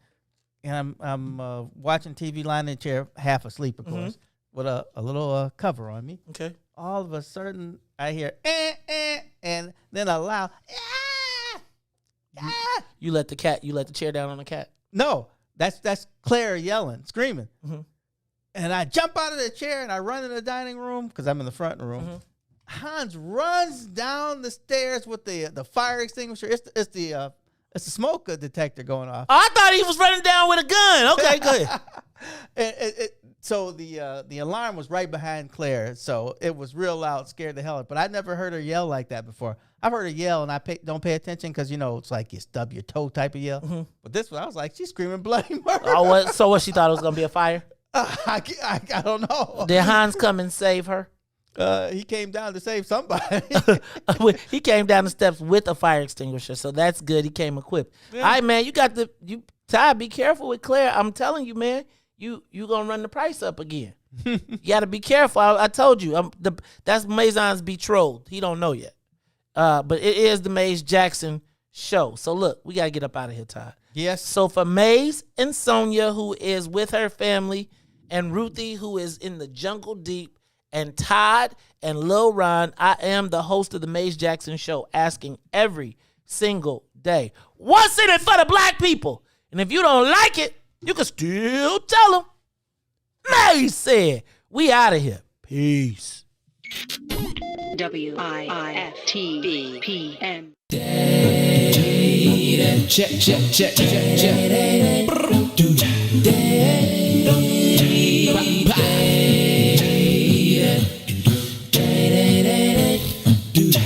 and I'm watching TV lying in the chair, half asleep, of course, with a little cover on me. Okay. All of a sudden, I hear, and then a loud, You let the chair down on the cat? No, that's Claire yelling, screaming. And I jump out of the chair, and I run in the dining room, because I'm in the front room. Hans runs down the stairs with the fire extinguisher. It's the smoke detector going off. Oh, I thought he was running down with a gun. Okay, good. So the alarm was right behind Claire, so it was real loud, scared the hell out. But I never heard her yell like that before. I've heard her yell, and I don't pay attention because it's like you stub your toe type of yell. But this one, I was like, she's screaming bloody murder. Oh, so what? She thought it was gonna be a fire? I don't know. Did Hans come and save her? He came down to save somebody. He came down the steps with a fire extinguisher, so that's good. He came equipped. Yeah. All right, man, Todd, be careful with Claire. I'm telling you, man, you gonna run the price up again. You got to be careful. I told you, that's Mazon's betrothed. He don't know yet, but it is the Maze Jackson show. So look, we gotta get up out of here, Todd. Yes. So for Maze and Sonia, who is with her family and Ruthie, who is in the jungle deep, and Todd and Lil Ron. I am the host of the Maze Jackson Show, asking every single day, what's in it for the black people? And if you don't like it, you can still tell them. Maze said, we out of here. Peace. WIFTBPM. Check.